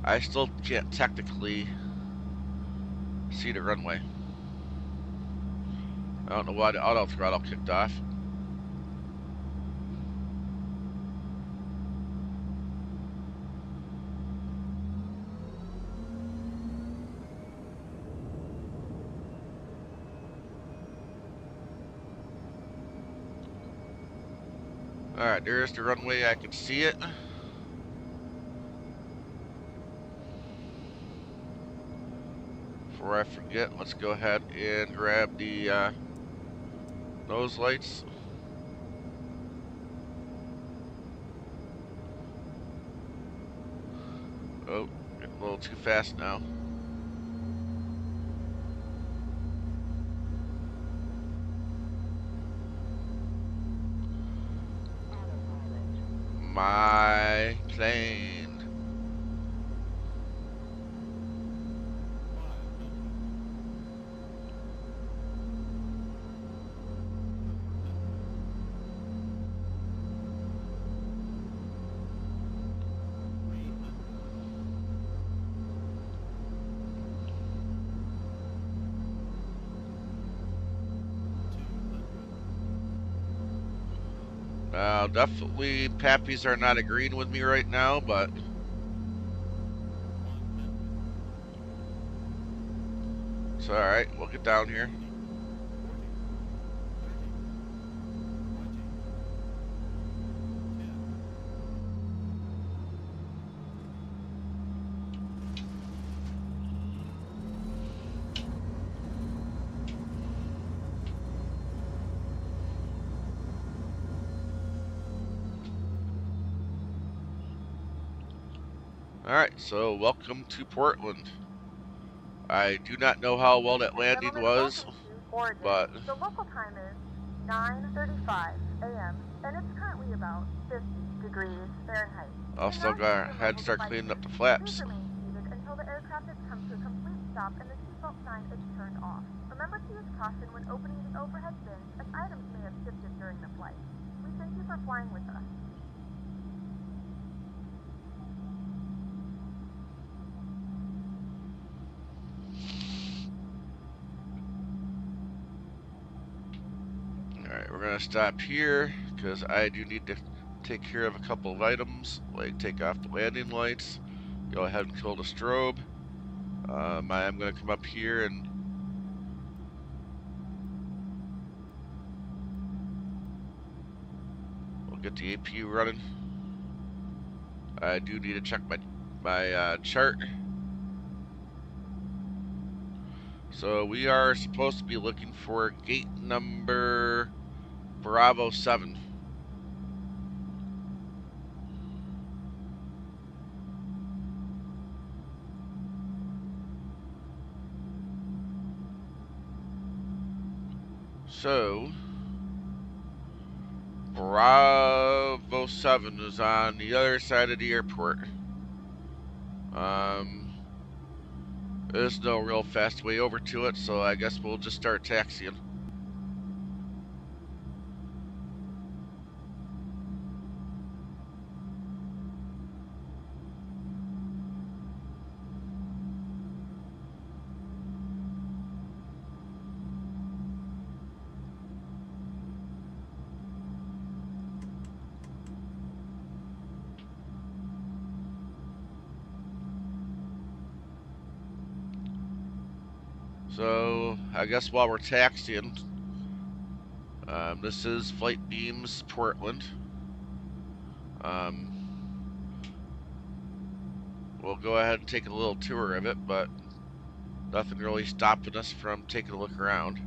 I still can't technically see the runway. I don't know why the auto throttle kicked off. Alright, there's the runway. I can see it. Before I forget, let's go ahead and grab the nose lights. Oh, getting a little too fast now. My plane. Definitely Pappies are not agreeing with me right now, but it's alright. We'll get down here. Alright, so welcome to Portland. I do not know how well that landing was, but the local time is 9:35 a.m. and it's currently about 50 degrees Fahrenheit. I'll still go ahead and start cleaning up the flaps. Please remain seated until the aircraft has come to a complete stop and the seatbelt sign is turned off. Remember to use caution when opening the overhead bins as items may have shifted during the flight. We thank you for flying with us. Alright, we're going to stop here because I do need to take care of a couple of items, like take off the landing lights, go ahead and kill the strobe. I am going to come up here and we'll get the APU running. I do need to check my chart. So we are supposed to be looking for gate number Bravo 7. So Bravo 7 is on the other side of the airport. There's no real fast way over to it, so I guess we'll just start taxiing. So, I guess while we're taxiing, this is FLIGHTBEAM's Portland. We'll go ahead and take a little tour of it, but nothing really stopping us from taking a look around.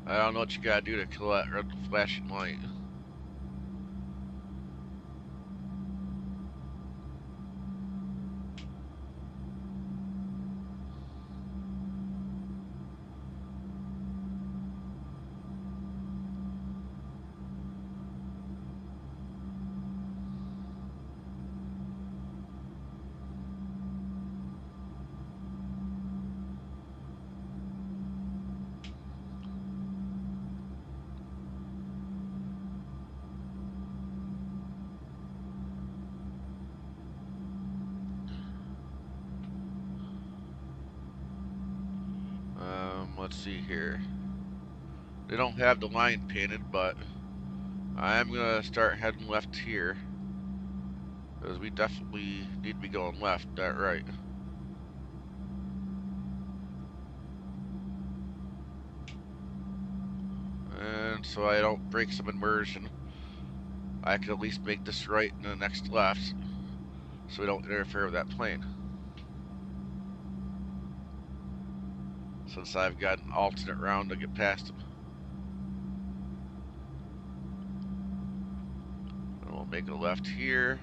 I don't know what you gotta do to kill that red flashing light. let's see here. They don't have the line painted, but I'm gonna start heading left here. Because we definitely need to be going left, not right. And so I don't break some immersion, I can at least make this right and the next left, so we don't interfere with that plane. Since I've got an alternate round to get past them. And we'll make a left here.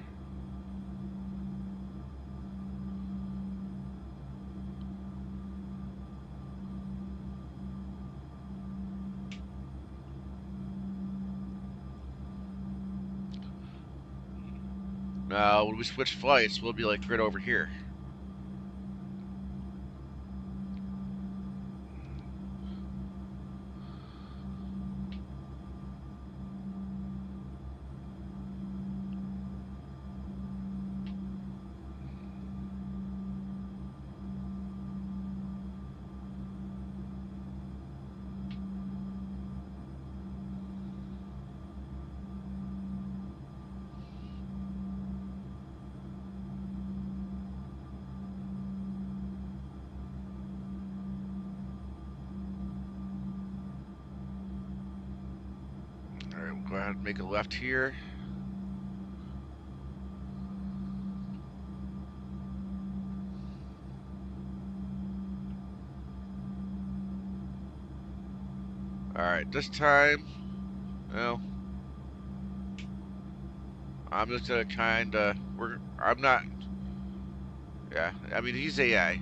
Now, when we switch flights, we'll be like right over here. Alright, we'll go ahead and make a left here. Alright, this time, well, I'm just gonna kinda, I'm not, yeah, I mean, he's AI.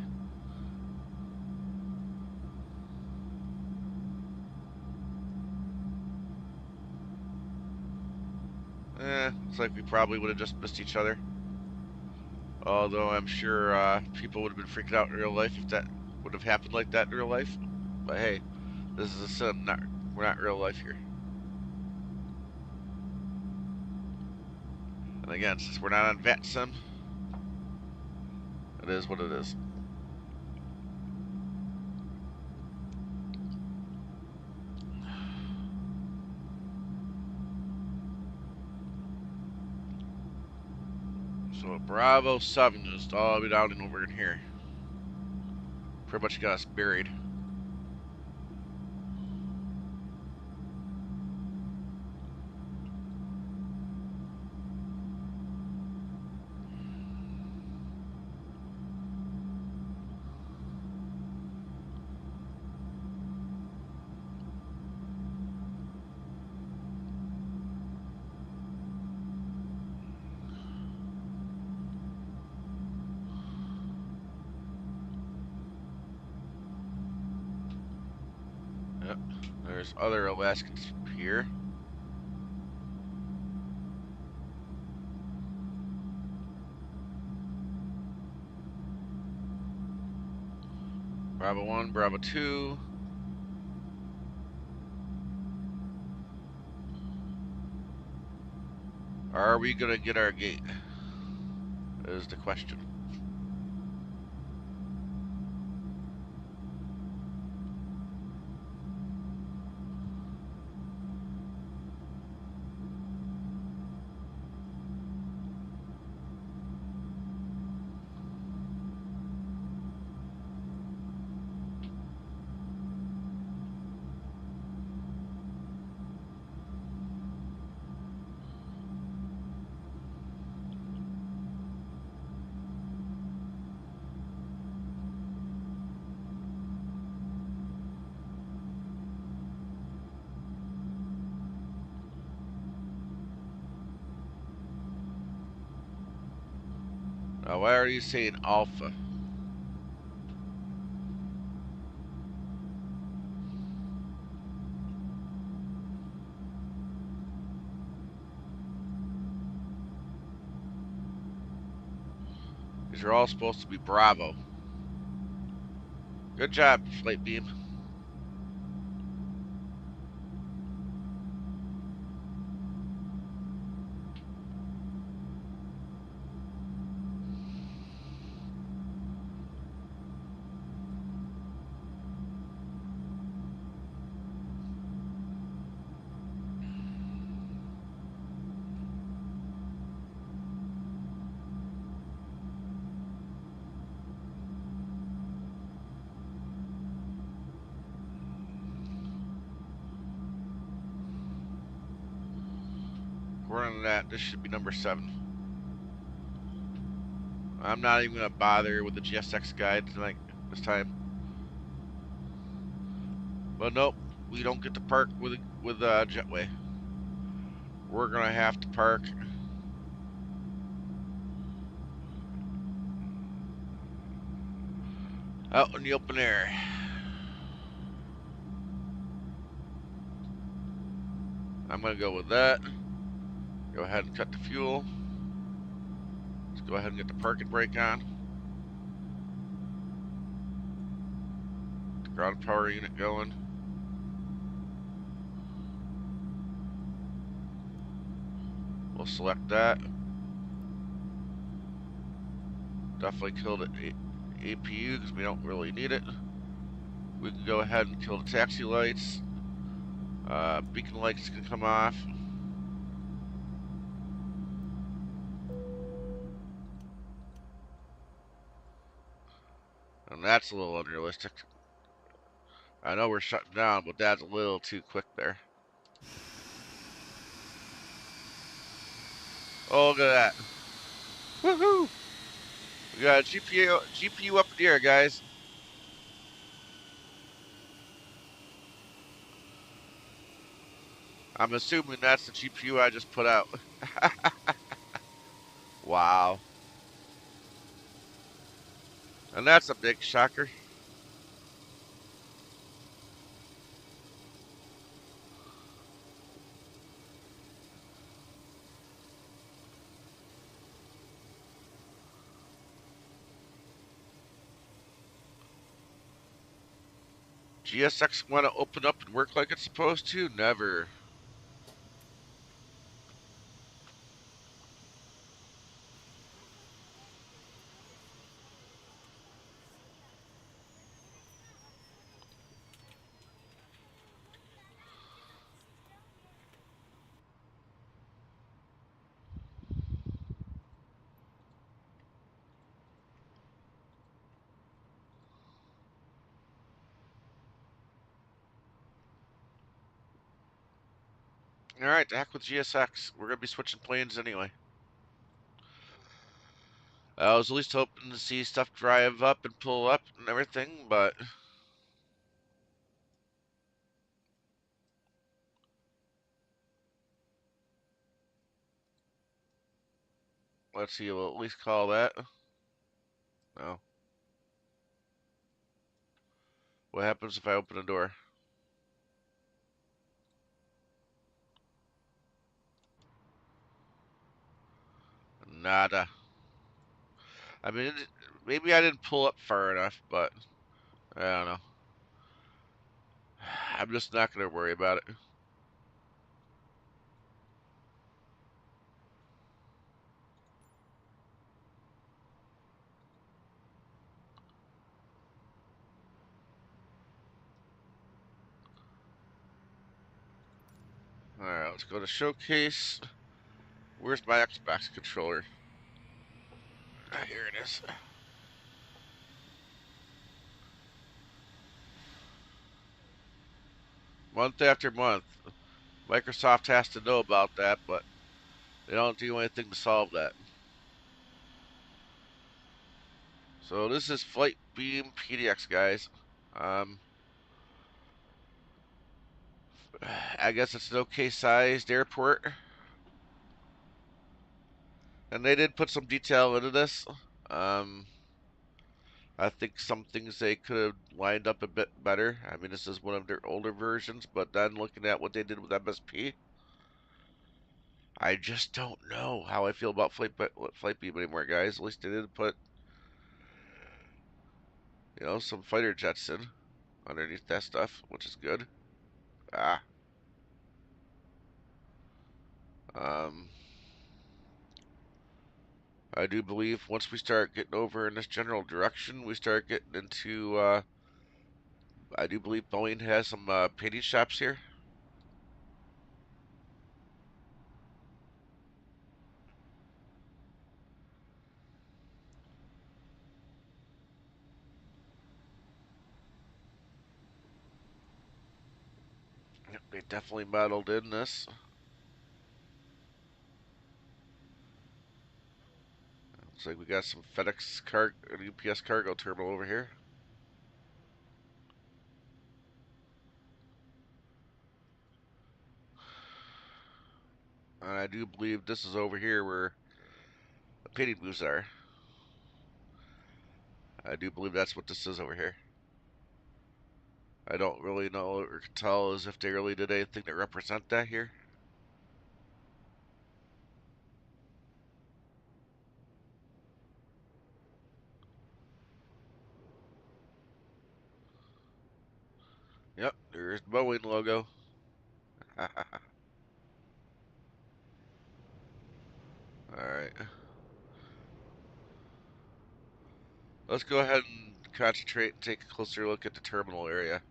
Looks like we probably would have just missed each other. Although I'm sure people would have been freaking out in real life if that would have happened like that in real life. But hey, this is a sim, we're not in real life here. And again, since we're not on FLIGHTSIM, it is what it is. So Bravo 7 is all the way down and over in here. Pretty much got us buried. Yep, there's other Alaskans here. Bravo 1, Bravo 2. Are we gonna get our gate? Is the question. Now, why are you saying Alpha? These are all supposed to be Bravo. Good job, FLIGHTBEAM. According to that, this should be number 7. I'm not even gonna bother with the GSX guide tonight, this time. But nope, we don't get to park with Jetway. We're gonna have to park out in the open air. I'm gonna go with that. Go ahead and cut the fuel. Let's go ahead and get the parking brake on. The ground power unit going. We'll select that. Definitely kill the APU because we don't really need it. We can go ahead and kill the taxi lights. Beacon lights can come off. And that's a little unrealistic. I know we're shutting down, but that's a little too quick there. Oh, look at that. Woohoo! We got a GPU up in the air, guys. I'm assuming that's the GPU I just put out. Wow. And that's a big shocker. GSX want to open up and work like it's supposed to? Never. Alright, to heck with GSX. We're going to be switching planes anyway. I was at least hoping to see stuff drive up and pull up and everything, but let's see, we'll at least call that. No. What happens if I open a door? Nada. I mean, maybe I didn't pull up far enough, but I don't know. I'm just not going to worry about it. Alright, let's go to showcase. Where's my Xbox controller? Ah, here it is. Month after month, Microsoft has to know about that, but they don't do anything to solve that. So this is FLIGHTBEAM Pdx, guys. I guess it's an okay sized airport. And they did put some detail into this. I think some things they could have lined up a bit better. I mean, this is one of their older versions, but then looking at what they did with MSP, I just don't know how I feel about FLIGHTBEAM anymore, guys. At least they did put, some fighter jets in underneath that stuff, which is good. Ah. Um, I do believe once we start getting over in this general direction, we start getting into, I do believe Boeing has some painting shops here. Yep, they definitely modeled in this. like we got some FedEx car, UPS cargo terminal over here. And I do believe this is over here where the painting booths are. I do believe that's what this is over here. I don't really know or can tell as if they really did anything to represent that here. Yep, there's the Boeing logo. Alright. Let's go ahead and concentrate and take a closer look at the terminal area.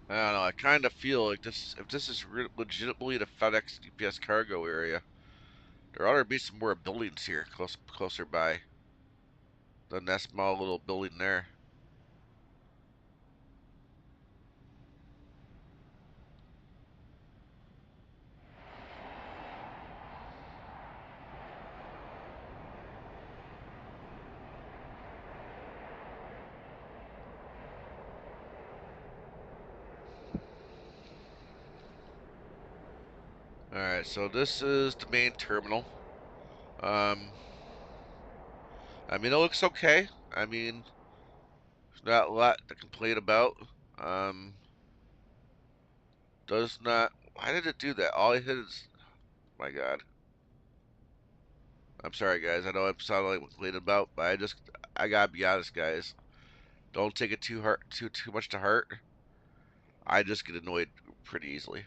I don't know, I kind of feel like this, if this is legitimately the FedEx UPS cargo area, there ought to be some more buildings here closer by than that small little building there. Alright, so this is the main terminal. I mean, it looks okay. I mean, there's not a lot to complain about. Does not... Why did it do that? All I hit is... My God. I'm sorry, guys. I know I'm sounding like I'm complaining about, but I gotta be honest, guys. Don't take it too much to heart. I just get annoyed pretty easily.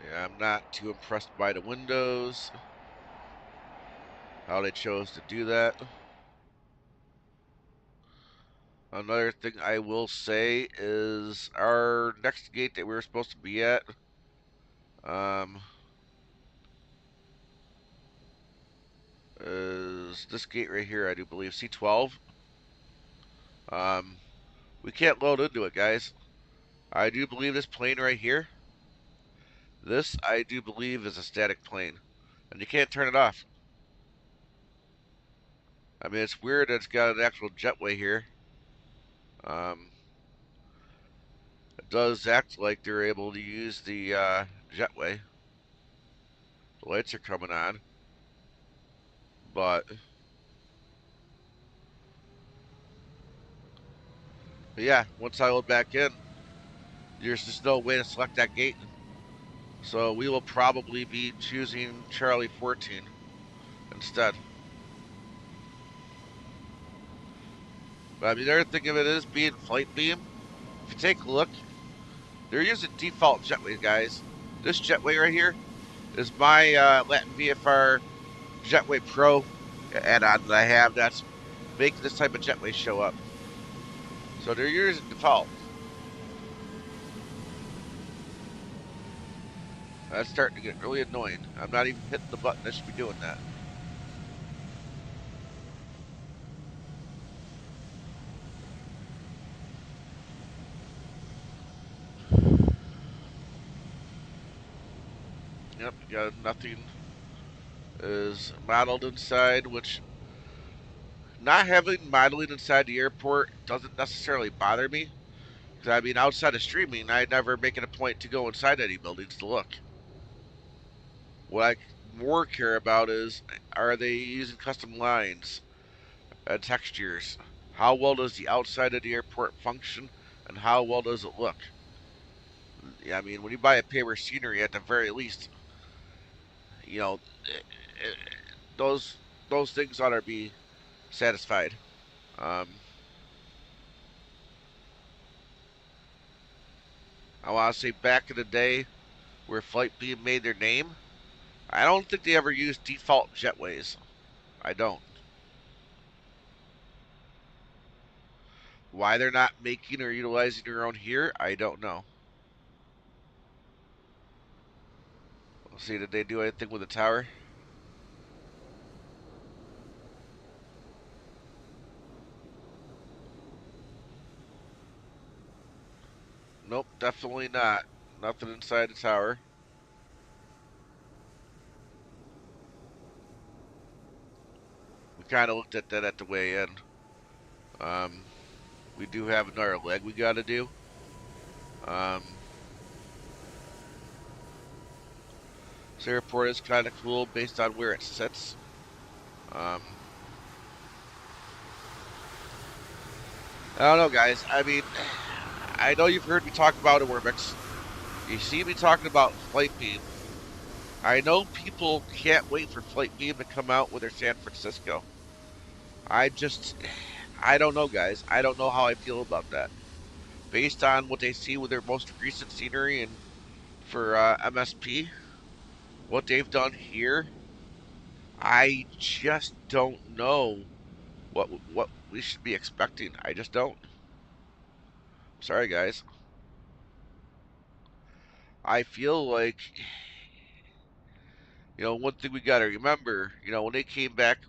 Yeah, I'm not too impressed by the windows. How they chose to do that. Another thing I will say is our next gate that we were supposed to be at, is this gate right here, I do believe, C12. We can't load into it, guys. I do believe this plane right here, this I do believe is a static plane, and you can't turn it off. I mean, it's weird that it's got an actual jetway here. It does act like they're able to use the jetway. The lights are coming on, but yeah, once I load back in, there's just no way to select that gate. So we will probably be choosing Charlie 14 instead. But I mean, the other thing of it is being FLIGHTBEAM. If you take a look, they're using default jetways, guys. This jetway right here is my LVFR Jetway Pro add-on that I have that's making this type of jetway show up. So they're using default. That's starting to get really annoying. I'm not even hitting the button that should be doing that. Yep, you got nothing is modeled inside, which not having modeling inside the airport doesn't necessarily bother me. Because I mean, outside of streaming, I never make it a point to go inside any buildings to look. What I more care about is, are they using custom lines and textures? How well does the outside of the airport function, and how well does it look? I mean, when you buy a paper scenery, at the very least, you know, those those things ought to be satisfied. I want to say back in the day, where FLIGHTBEAM made their name, I don't think they ever used default jetways. I don't. Why they're not making or utilizing their own here, I don't know. Let's see, did they do anything with the tower? Nope, definitely not. Nothing inside the tower. We kind of looked at that at the way in. Um, we do have another leg we got to do. This airport is kind of cool based on where it sits. I don't know, guys. I mean, I know you've heard me talk about ORBX. You see me talking about FLIGHTBEAM. I know people can't wait for FLIGHTBEAM to come out with their San Francisco. I don't know, guys. I don't know how I feel about that. Based on what they see with their most recent scenery and for MSP, what they've done here, I just don't know what we should be expecting. I just don't. Sorry, guys. I feel like, one thing we got to remember, when they came back,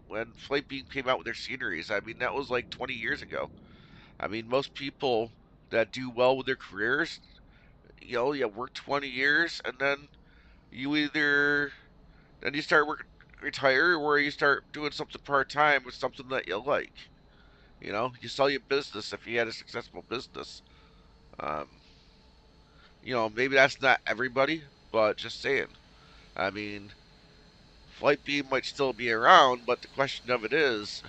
when FLIGHTBEAM came out with their sceneries, I mean, that was like 20 years ago. I mean, most people that do well with their careers, you work 20 years and then you either, then you start working, retire, or you start doing something part time with something that you like. You sell your business if you had a successful business. Um, maybe that's not everybody, but just saying. I mean, FLIGHTBEAM might still be around, but the question of it is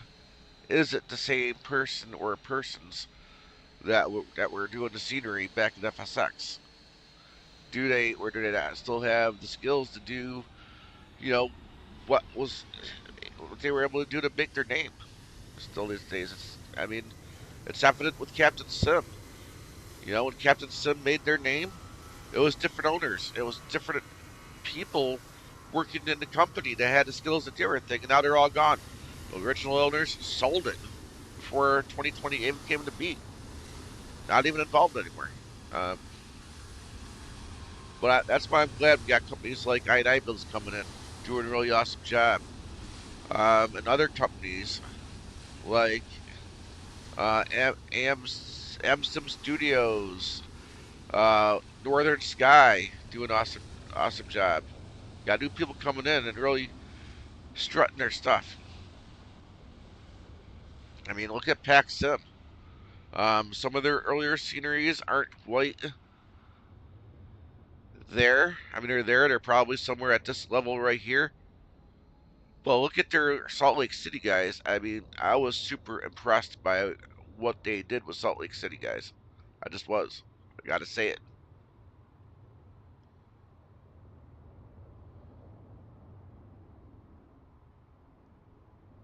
it the same person or persons that were doing the scenery back in FSX? Do they or do they not still have the skills to do, you know, what was what they were able to do to make their name? Still these days, I mean, it's evident with Captain Sim. When Captain Sim made their name, it was different owners. It was different people working in the company that had the skills to do everything, and now they're all gone. The original owners sold it before 2020 even came to be. Not even involved anymore. Um, but that's why I'm glad we got companies like I Builds coming in, doing a really awesome job. And other companies like Msfs Studios, Northern Sky, doing awesome job. Got new people coming in and really strutting their stuff. I mean, look at PACX. Some of their earlier sceneries aren't quite there. I mean, they're there. They're probably somewhere at this level right here. But look at their Salt Lake City guys. I mean, I was super impressed by what they did with Salt Lake City guys. I just was. I gotta say it.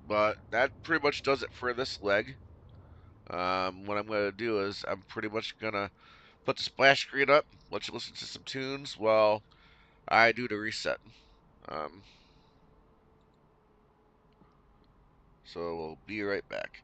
But that pretty much does it for this leg. What I'm gonna do is I'm pretty much gonna put the splash screen up, let you listen to some tunes while I do the reset. Um, so we'll be right back.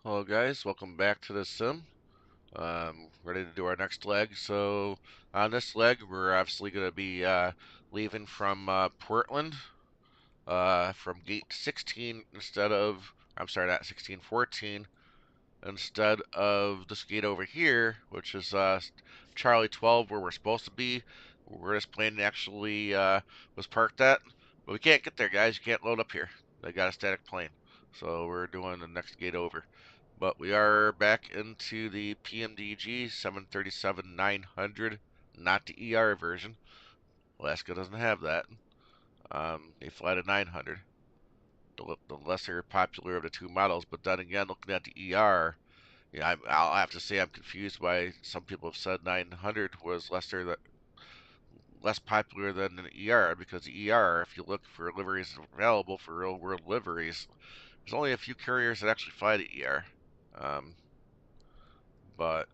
Hello guys, welcome back to the sim. Ready to do our next leg. So on this leg, we're obviously going to be leaving from Portland from gate 16 instead of, I'm sorry, not 16, 14, instead of this gate over here, which is Charlie 12, where we're supposed to be. Where this plane actually was parked at. But we can't get there, guys. You can't load up here. They got a static plane. So we're doing the next gate over. But we are back into the Pmdg 737-900, not the ER version. Alaska doesn't have that. They fly the 900, the lesser popular of the two models. But then again, looking at the ER, yeah, I'll have to say I'm confused why some people have said 900 was less popular than an ER, because the ER, if you look for liveries available for real world liveries, there's only a few carriers that actually fly the ER. But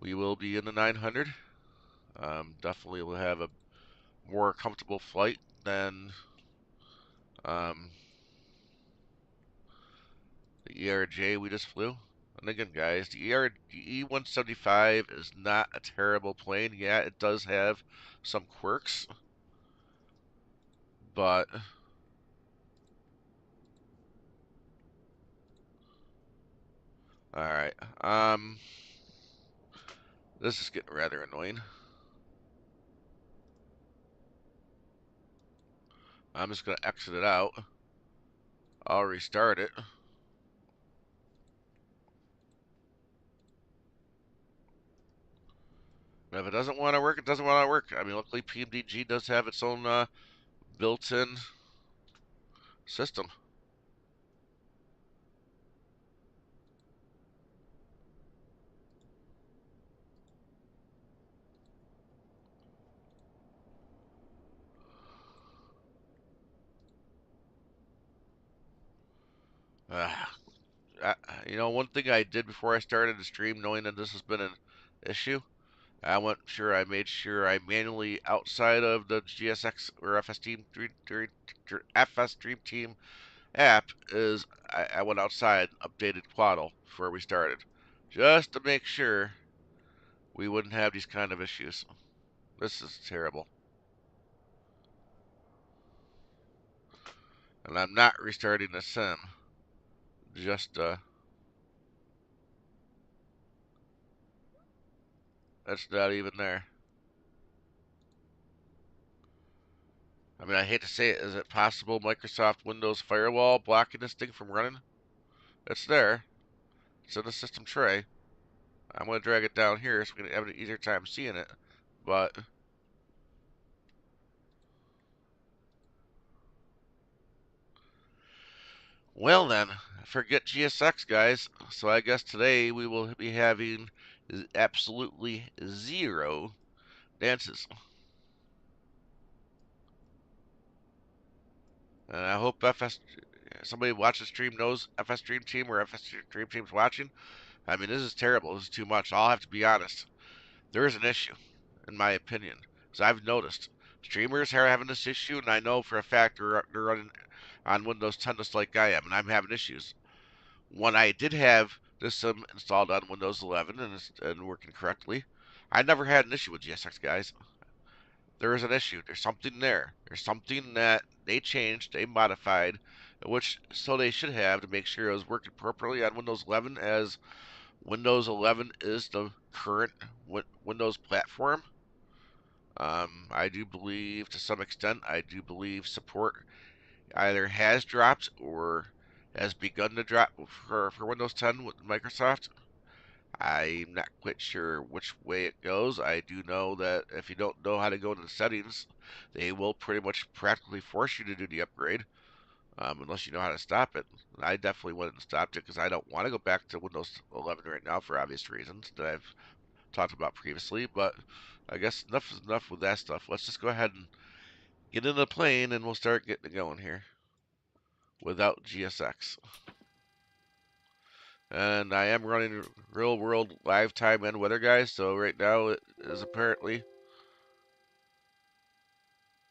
we will be in the 900. Definitely will have a more comfortable flight than the ERJ we just flew. And again, guys, the E175 is not a terrible plane. Yeah, it does have some quirks, but all right. This is getting rather annoying. I'm just gonna exit it out. I'll restart it. And if it doesn't want to work, it doesn't want to work. I mean, luckily Pmdg does have its own built-in system. You know, one thing I did before I started the stream, knowing that this has been an issue, I made sure I manually, outside of the GSX or FS Stream Team app, I went outside and updated QUADRANT before we started, just to make sure we wouldn't have these kind of issues. This is terrible. And I'm not restarting the sim. Just, that's not even there. I mean, I hate to say it. Is it possible Microsoft Windows Firewall blocking this thing from running? It's there. It's in the system tray. I'm going to drag it down here so we can have an easier time seeing it. But well then, forget GSX, guys. So I guess today we will be having absolutely zero dances. And I hope somebody watching the stream knows FS Stream Team or FS Stream Team's watching. I mean, this is terrible. This is too much. I'll have to be honest. There is an issue, in my opinion, because I've noticed streamers are having this issue, and I know for a fact they're running on Windows 10 just like I am, and I'm having issues. When I did have this installed on Windows 11 and working correctly, I never had an issue with GSX, guys. There is an issue. There's something there. There's something that they changed, they modified, which so they should have to make sure it was working properly on Windows 11, as Windows 11 is the current Windows platform. I do believe, to some extent, support either has dropped or has begun to drop for Windows 10 with Microsoft. I'm not quite sure which way it goes. I do know that if you don't know how to go into the settings, they will pretty much practically force you to do the upgrade, unless you know how to stop it. I definitely went and stopped it because I don't want to go back to Windows 11 right now for obvious reasons that I've talked about previously. But I guess enough is enough with that stuff. Let's just go ahead and get in the plane and we'll start getting it going here without GSX. And I am running real world live time and weather, guys, so right now it is apparently.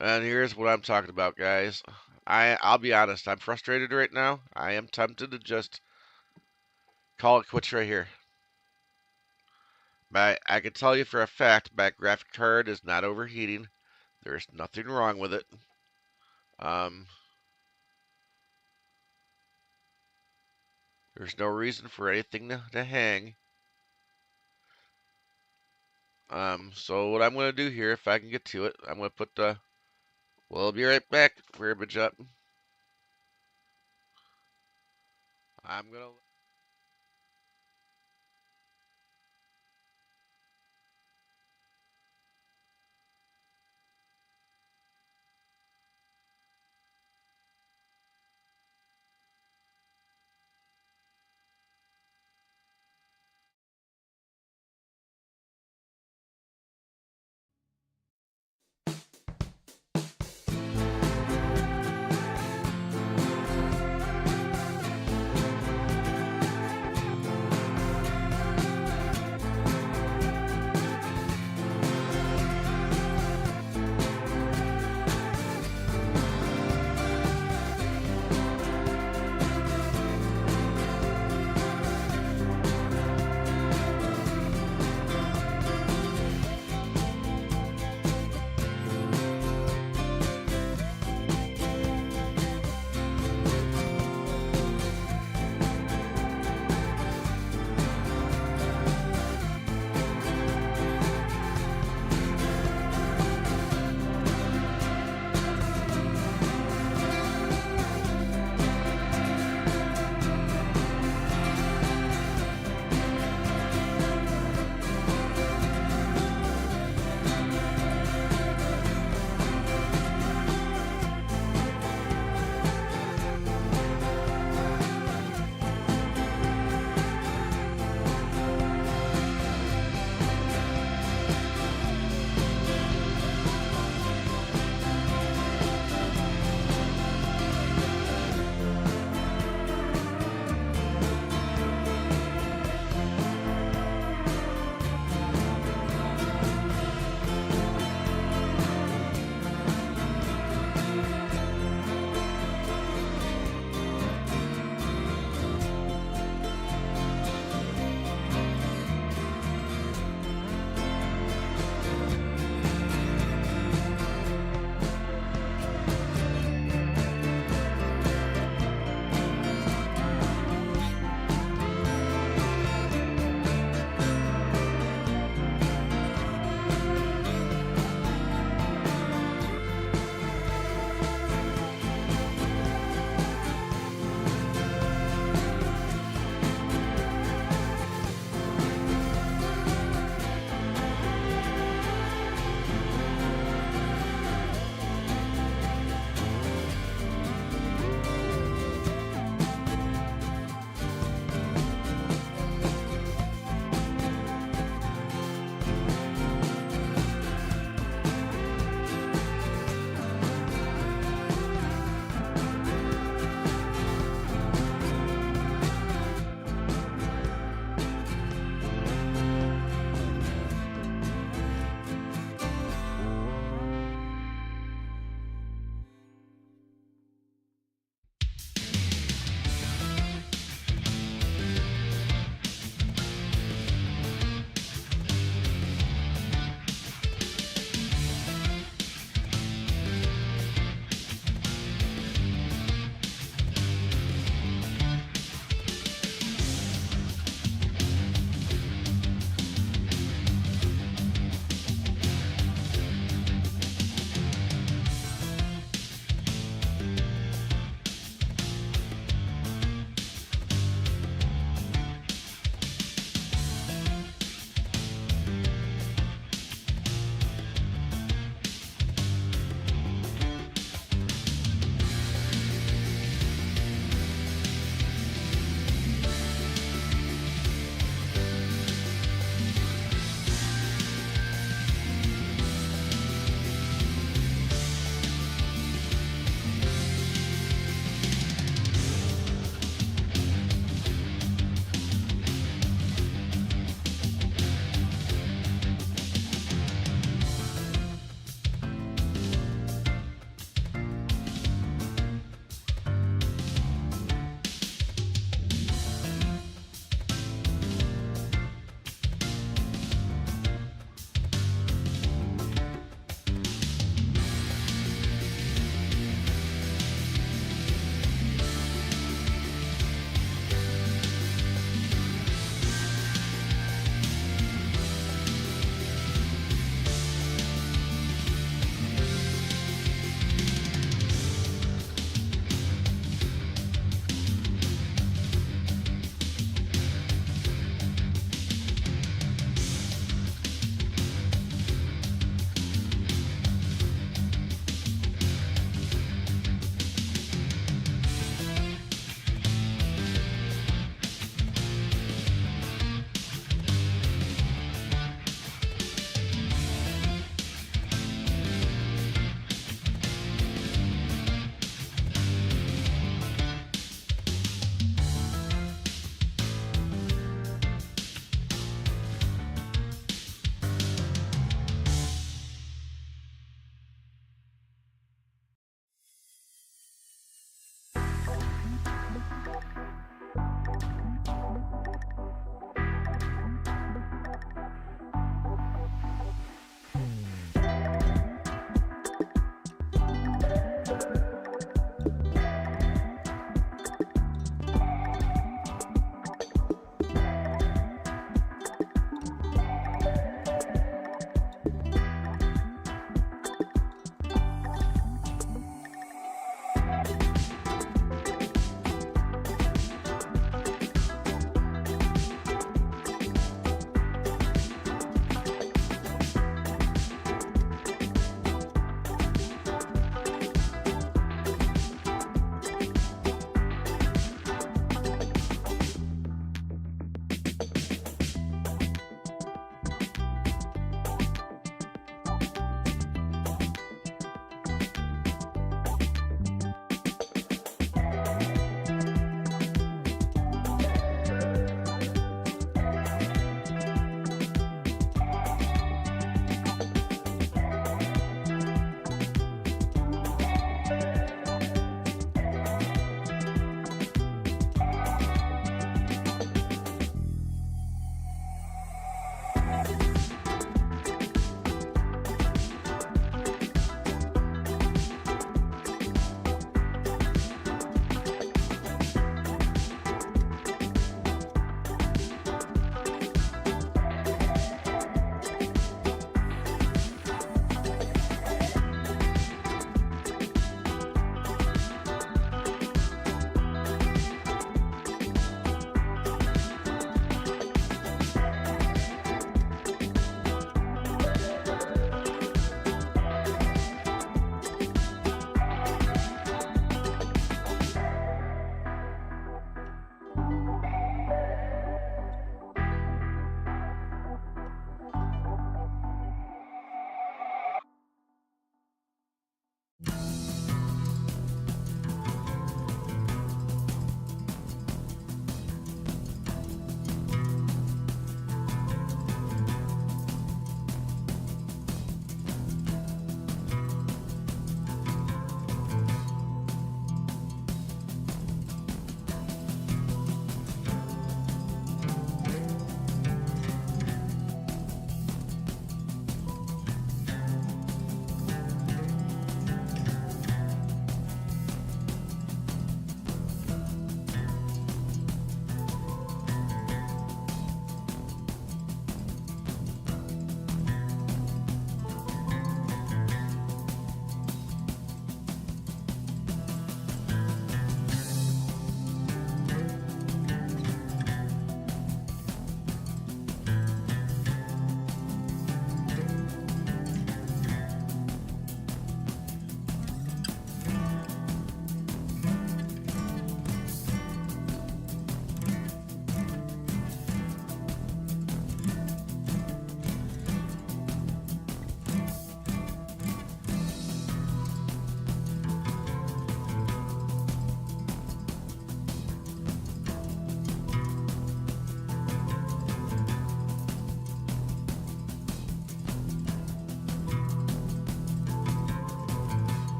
And here's what I'm talking about, guys. I'll be honest, I'm frustrated right now. I am tempted to just call it quits right here. But I can tell you for a fact my graphic card is not overheating. There's nothing wrong with it. There's no reason for anything to hang. So what I'm going to do here, if I can get to it, I'm going to put the, we'll be right back, verbiage up. I'm going to...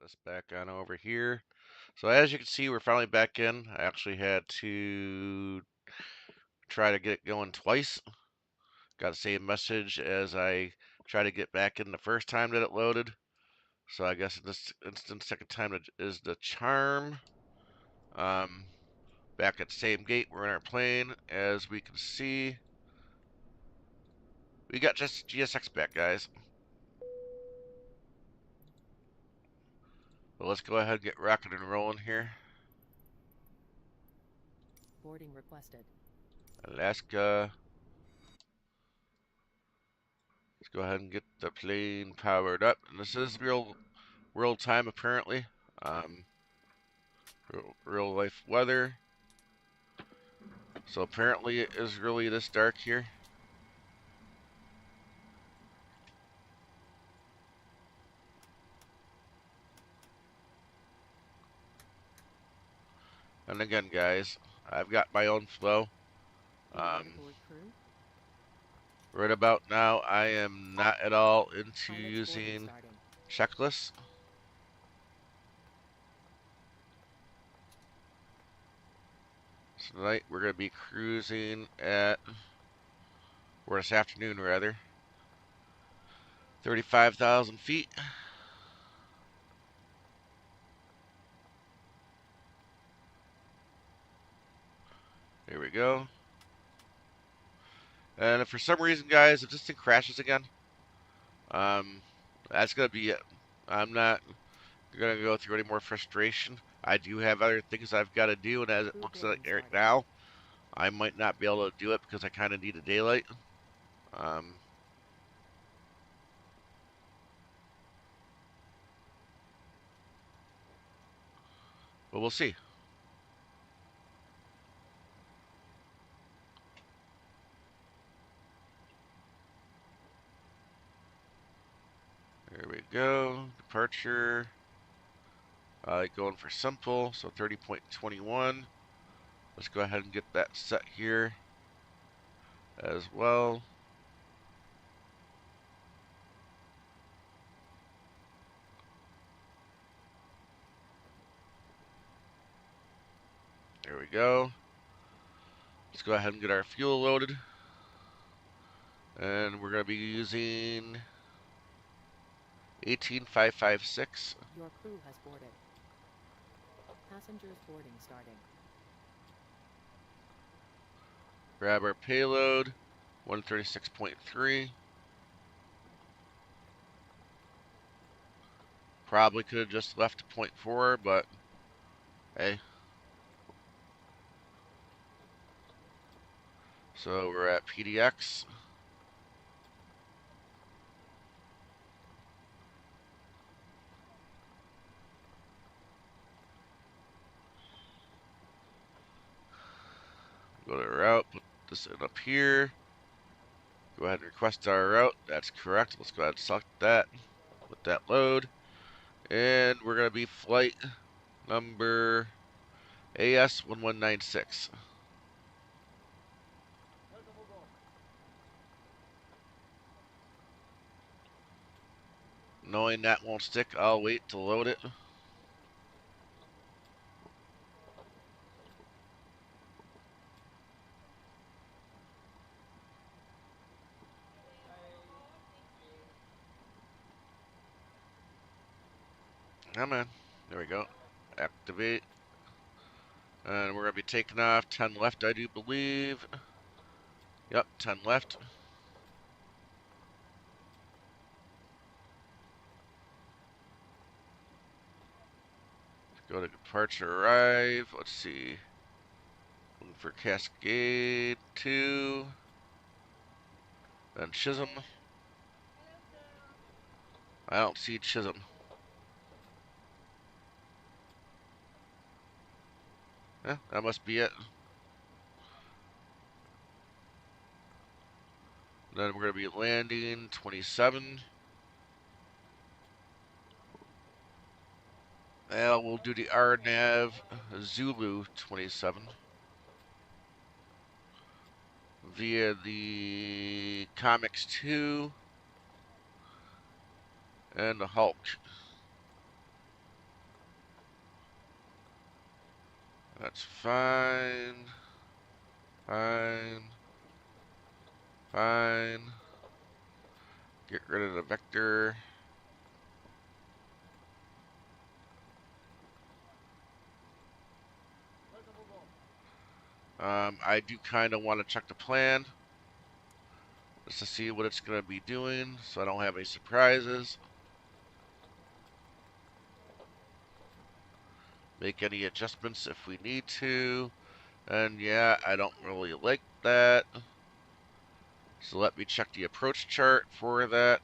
this back on over here. So as you can see, we're finally back in. I actually had to try to get it going twice. Got the same message as I tried to get back in the first time that it loaded. So I guess in this instance, second time is the charm. Back at the same gate, we're in our plane. As we can see, we got just GSX back, guys. But let's go ahead and get rocking and rolling here. Boarding requested. Alaska. Let's go ahead and get the plane powered up. And this is real time, apparently. Real life weather. So apparently it is really this dark here. And again, guys, I've got my own flow. Board crew. Right about now, I am not at all into Pilot boarding using starting. checklists. So tonight we're going to be cruising at, or this afternoon rather, 35,000 feet. There we go. And if for some reason, guys, if this thing crashes again, that's going to be it. I'm not going to go through any more frustration. I do have other things I've got to do, and as it looks like right now, I might not be able to do it because I kind of need a daylight. But we'll see. There we go. Departure. I like going for simple, so 30.21. Let's go ahead and get that set here as well. There we go. Let's go ahead and get our fuel loaded. And we're going to be using 18556. Your crew has boarded. Passengers boarding starting. Grab our payload, 136.3. Probably could have just left to 0.4, but hey. So we're at PDX. Go to route, put this in up here. Go ahead and request our route. That's correct. Let's go ahead and select that. Let that load. And we're going to be flight number AS1196. Knowing that won't stick, I'll wait to load it. Come on. There we go. Activate. And we're going to be taking off. 10 left, I do believe. Yep, 10 left. Go to departure arrive. Let's see. Looking for Cascade 2. Then Chisholm. I don't see Chisholm. Yeah, that must be it. Then we're going to be landing 27. And we'll do the RNAV Zulu 27 via the Comics 2 and the Hulk. That's fine. Fine. Fine. Get rid of the vector. I do kind of want to check the plan just to see what it's going to be doing so I don't have any surprises. Make any adjustments if we need to. And yeah, I don't really like that. So let me check the approach chart for that.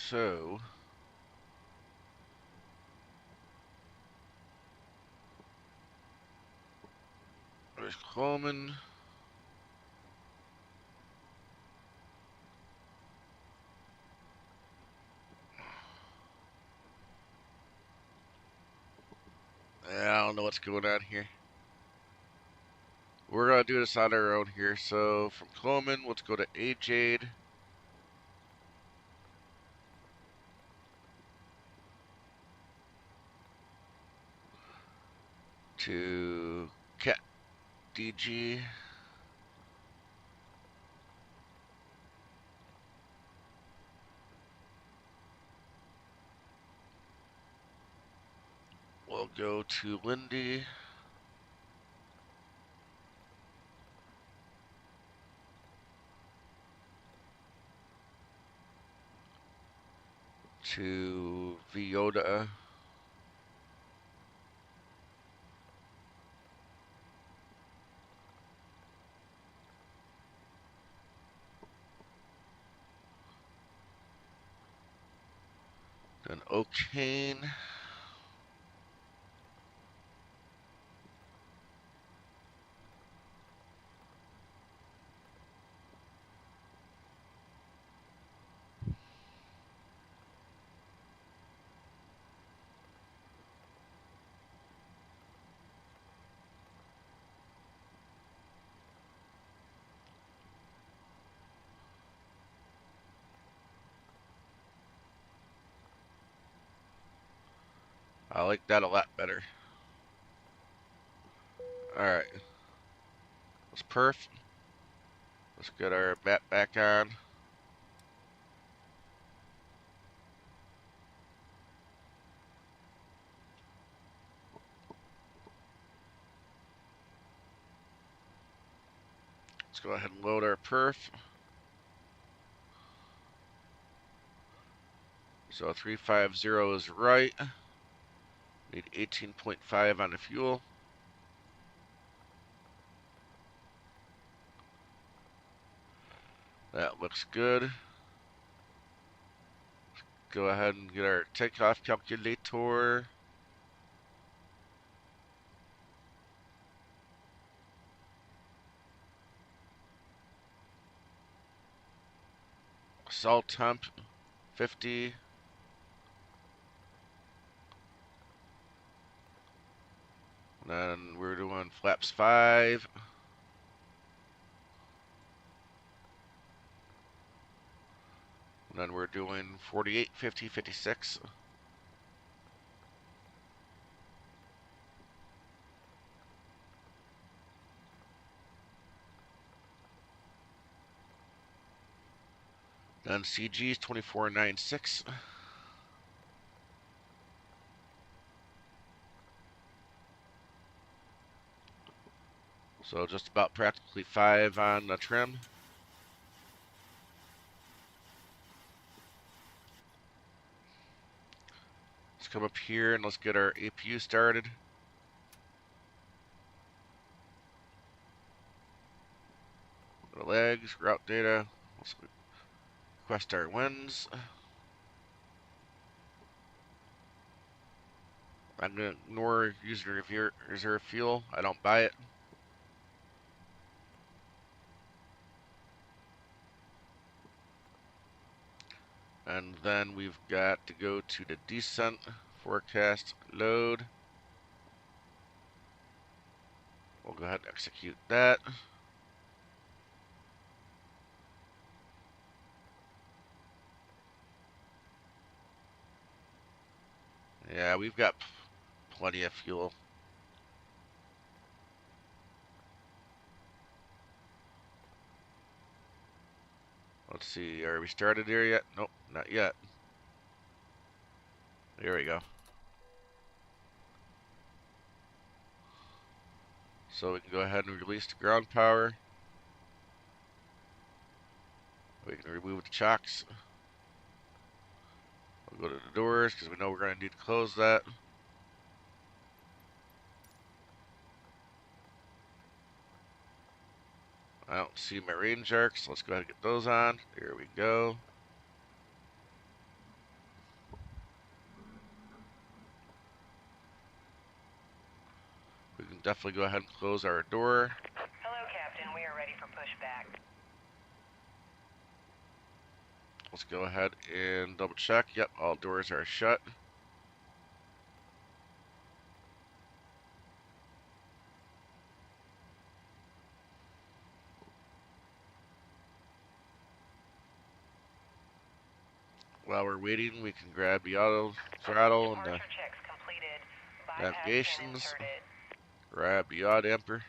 So there's Coleman. I don't know what's going on here. We're going to do this on our own here. So from Coleman, let's go to EJET. To Kpdg. We'll go to Lindy. To Viota. Then O'Kane. I like that a lot better. Alright. Let's perf. Let's get our bat back on. Let's go ahead and load our perf. So 350 is right. Need 18.5 on the fuel. That looks good. Go ahead and get our takeoff calculator. Salt temp 50. And then we're doing flaps 5. And then we're doing 48, 50, 56. Then CG is 24.96. So just about practically 5 on the trim. Let's come up here and let's get our APU started. Go to legs, route data. Let's request our wins. I'm going to ignore user reserve fuel. I don't buy it. And then we've got to go to the descent forecast load. We'll go ahead and execute that. Yeah, we've got plenty of fuel. Let's see, are we started here yet? Nope, not yet. There we go. So we can go ahead and release the ground power. We can remove the chocks. We'll go to the doors because we know we're going to need to close that. I don't see my range arcs. Let's go ahead and get those on. There we go. We can definitely go ahead and close our door. Hello, Captain. We are ready for pushback. Let's go ahead and double check. Yep, all doors are shut. While we're waiting, we can grab the auto throttle and the Departure checks completed. Bypass pin navigations. inserted. Grab the yaw damper.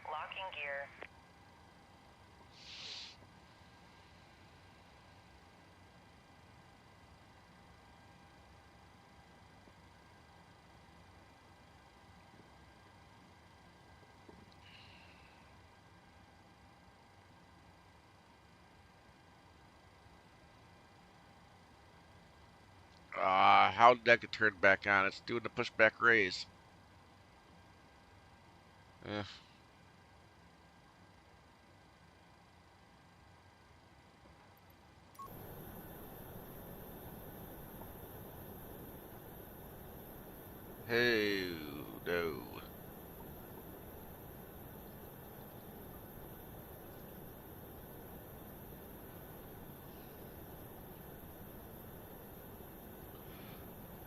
Locking gear. How did that get turned back on? It's doing the pushback raise. Eh. Hey, no.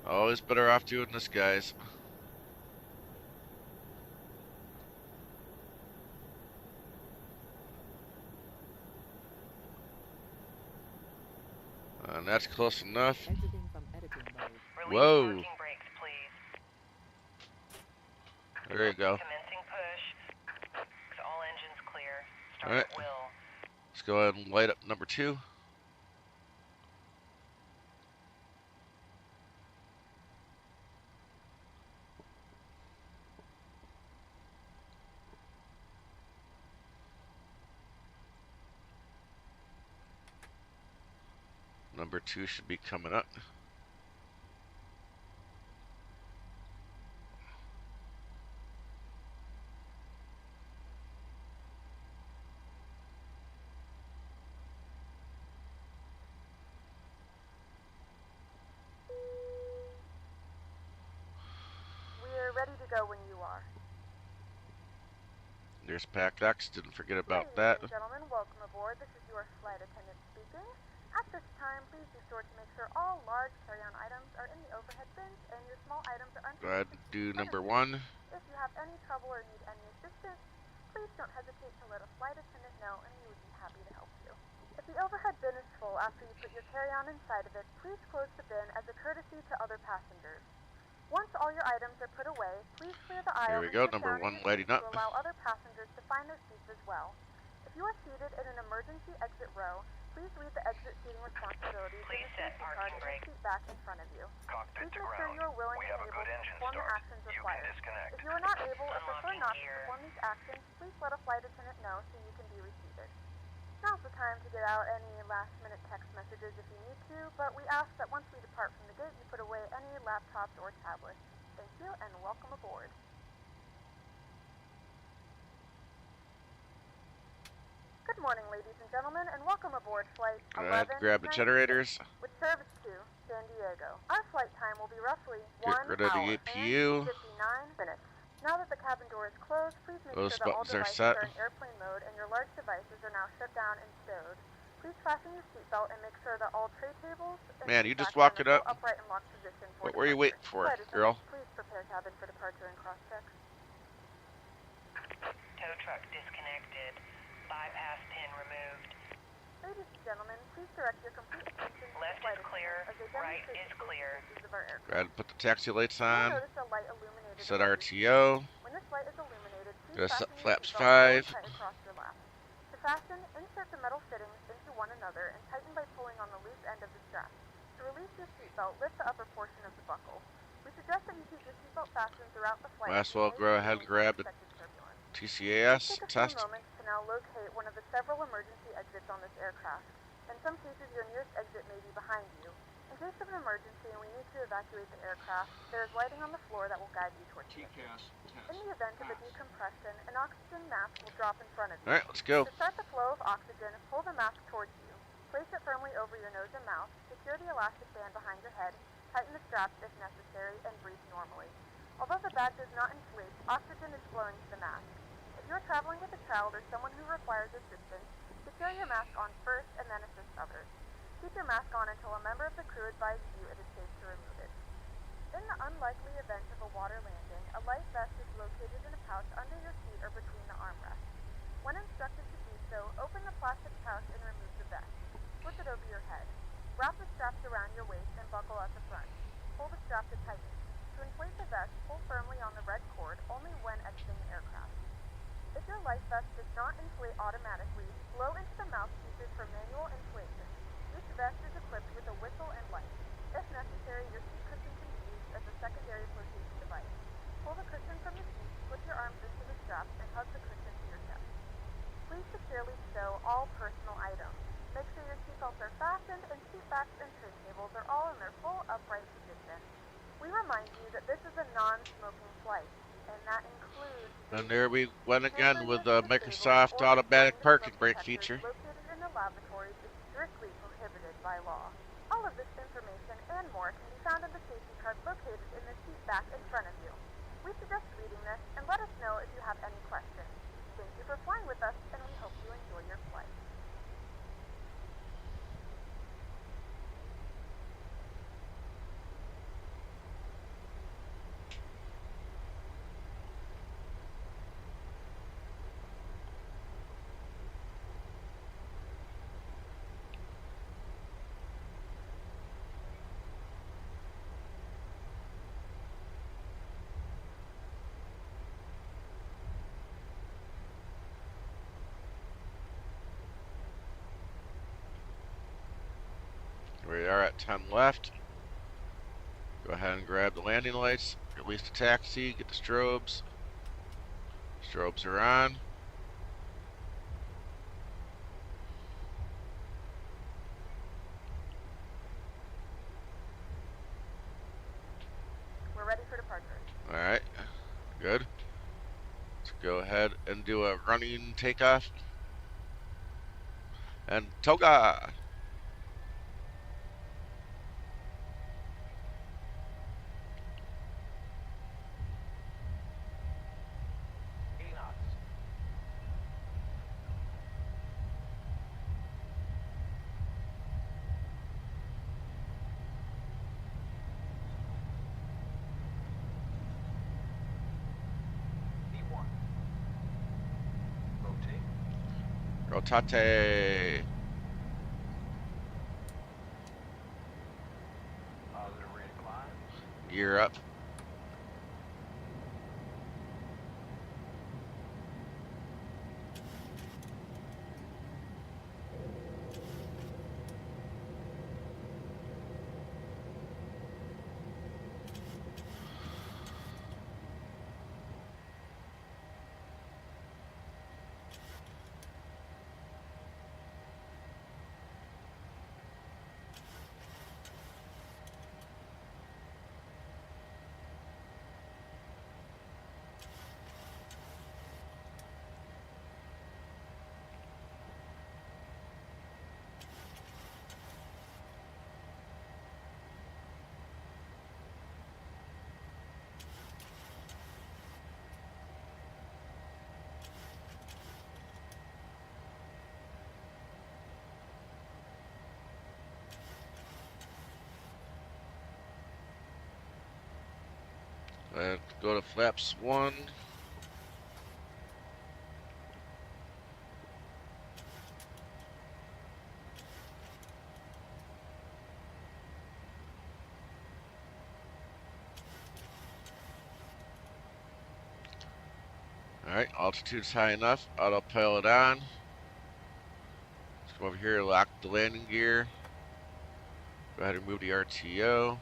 Always better off doing this, guys. And that's close enough. Exiting from editing mode. Release Whoa. parking brakes, please. There you go. Commencing push. All engines clear. Start Alright. at will. Let's go ahead and light up number 2. Number 2 should be coming up. We're ready to go when you are. There's PACX. Didn't forget about Ladies that. and gentlemen, welcome aboard. This is your flight attendant speaking. At this time, please be sure to make sure all large carry-on items are in the overhead bins and your small items are Go ahead and do number 1. If you have any trouble or need any assistance, please don't hesitate to let a flight attendant know and we would be happy to help you. If the overhead bin is full after you put your carry-on inside of it, please close the bin as a courtesy to other passengers. Once all your items are put away, please clear the Here aisle we and go, sit number down in one your lighting seat up. to allow other passengers to find their seats as well. If you are seated in an emergency exit row, please read the exit seating responsibilities in Please the set safety card parking in brake. your seat back in front of you. Cockpit Please to make sure ground. you are willing We and have a able good to engine perform the start. actions You can required. disconnect. If you are not able or prefer Unlocking not to gear. perform these actions, please let a flight attendant know so you can be reseated. Now's the time to get out any last-minute text messages if you need to, but we ask that once we depart from the gate, you put away any laptops or tablets. Thank you, and welcome aboard. Good morning, ladies and gentlemen, and welcome aboard Flight Go ahead, grab the 1196, generators. with service to San Diego. Our flight time will be roughly Get 1 rid of the hour APU. and 59 minutes. Now that the cabin door is closed, please make Those sure that all buttons are devices set. are in airplane mode and your large devices are now shut down and stowed. Please fasten your seatbelt and make sure that all tray tables and Man, you seat just backs are walked in it a full up. upright and locked position for What were you waiting for, Flight girl? attendants, please prepare cabin for departure and cross-check. Tow truck disconnected. Bypass pin removed. Ladies and gentlemen, please direct your complete attention to Left the flight is clear, attendants as they right demonstrate is the clear. safety features of our aircraft. Go ahead and put the taxi lights You will on. notice a light illuminated Set above your seat. RTO. When this light is illuminated, please Gonna set fasten your flaps seatbelt really 5. tight across your lap. To fasten, insert the metal fittings into one another and tighten by pulling on the loose end of the strap. To release your seatbelt, lift the upper portion of the buckle. We suggest that you keep your seatbelt fastened throughout the flight. Might as well go ahead and grab the TCAS Take a test. few moments to now locate one of the several emergency exits on this aircraft. In some cases, your nearest exit may be behind you. In case of an emergency and we need to evacuate the aircraft, there is lighting on the floor that will guide you towards it. In the event of a decompression, an oxygen mask will drop in front of you. Alright, let's go. To start the flow of oxygen, pull the mask towards you. Place it firmly over your nose and mouth, secure the elastic band behind your head, tighten the straps if necessary, and breathe normally. Although the bag does not inflate, oxygen is flowing to the mask. If you are traveling with a child or someone who requires assistance, secure your mask on first and then assist others. Keep your mask on until a member of the crew advises you it is safe to remove it. In the unlikely event of a water landing, a life vest is located in a pouch under your seat or between the armrests. When instructed to do so, open the plastic pouch and remove the vest. Flip it over your head. Wrap the straps around your waist and buckle at the front. Pull the strap to tighten. To inflate the vest, pull firmly on the red cord only when exiting the aircraft. If your life vest does not inflate automatically, blow into the mouthpieces for manual inflation. Each vest is equipped with a whistle and light. If necessary, your seat cushion can be used as a secondary flotation device. Pull the cushion from the seat, slip your arms into the straps, and hug the cushion to your chest. Please securely stow all personal items. Make sure your seatbelts are fastened and seat backs and tray tables are all in their full upright position. We remind you that this is a non-smoking flight, and that includes... And there we went again with the Tampering Microsoft disabled or automatic running parking smoke brake detectors feature. located in the lavatories is strictly prohibited by law. All of this information and more can be found in the safety card located in the seat back in front of you. We suggest reading this and let us know if you have any questions. Thank you for flying with us, and we hope you enjoy your flight. We are at 10 left. Go ahead and grab the landing lights, release the taxi, get the strobes. Strobes are on. We're ready for departure. Alright, good. Let's go ahead and do a running takeoff. And toga! Rotate. Gear up. And go to flaps 1. Alright, altitude's high enough. Autopilot on. Let's go over here, lock the landing gear. Go ahead and move the RTO.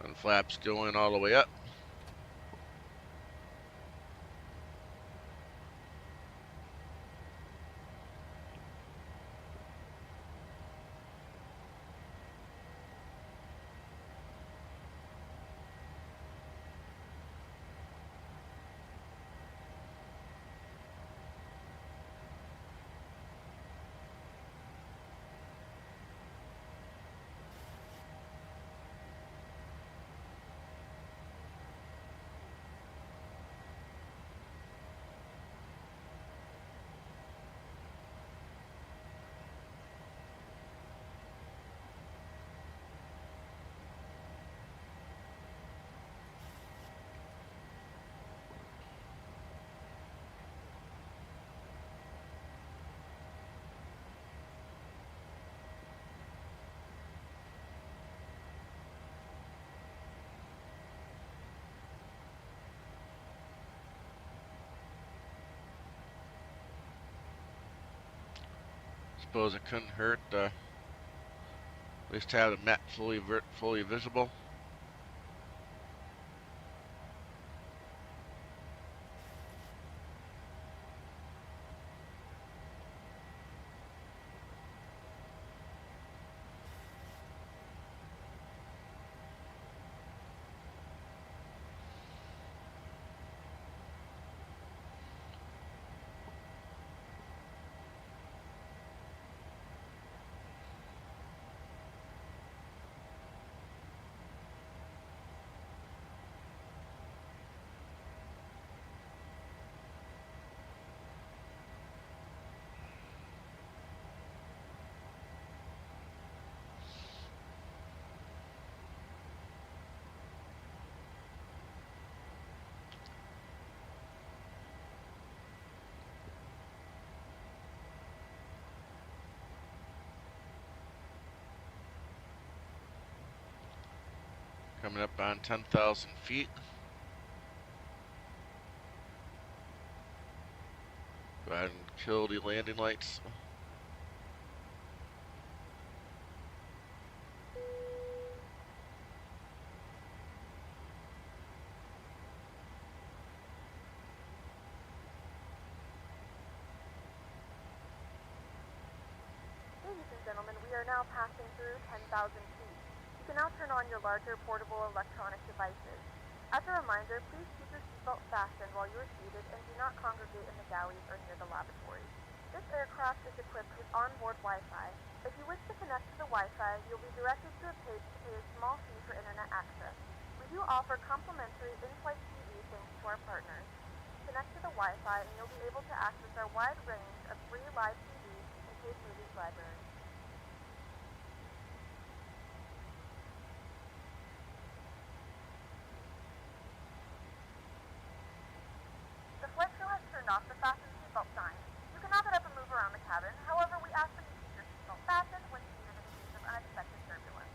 And flaps going all the way up. Suppose it couldn't hurt at least to have the map fully visible. Coming up on 10,000 feet. Go ahead and kill the landing lights. Ladies and gentlemen, we are now passing through 10,000 feet. You can now turn on your larger portable electronic devices. As a reminder, please keep your seatbelt fastened while you are seated and do not congregate in the galleys or near the lavatories. This aircraft is equipped with onboard Wi-Fi. If you wish to connect to the Wi-Fi, you'll be directed to a page to pay a small fee for internet access. We do offer complimentary in-flight TV thanks to our partners. Connect to the Wi-Fi and you'll be able to access our wide range of free live TV and paid movies library. The flight crew has turned off the fasten seatbelt sign. You can now get up and move around the cabin. However, we ask that you keep your seatbelt fastened when seated in case of unexpected turbulence.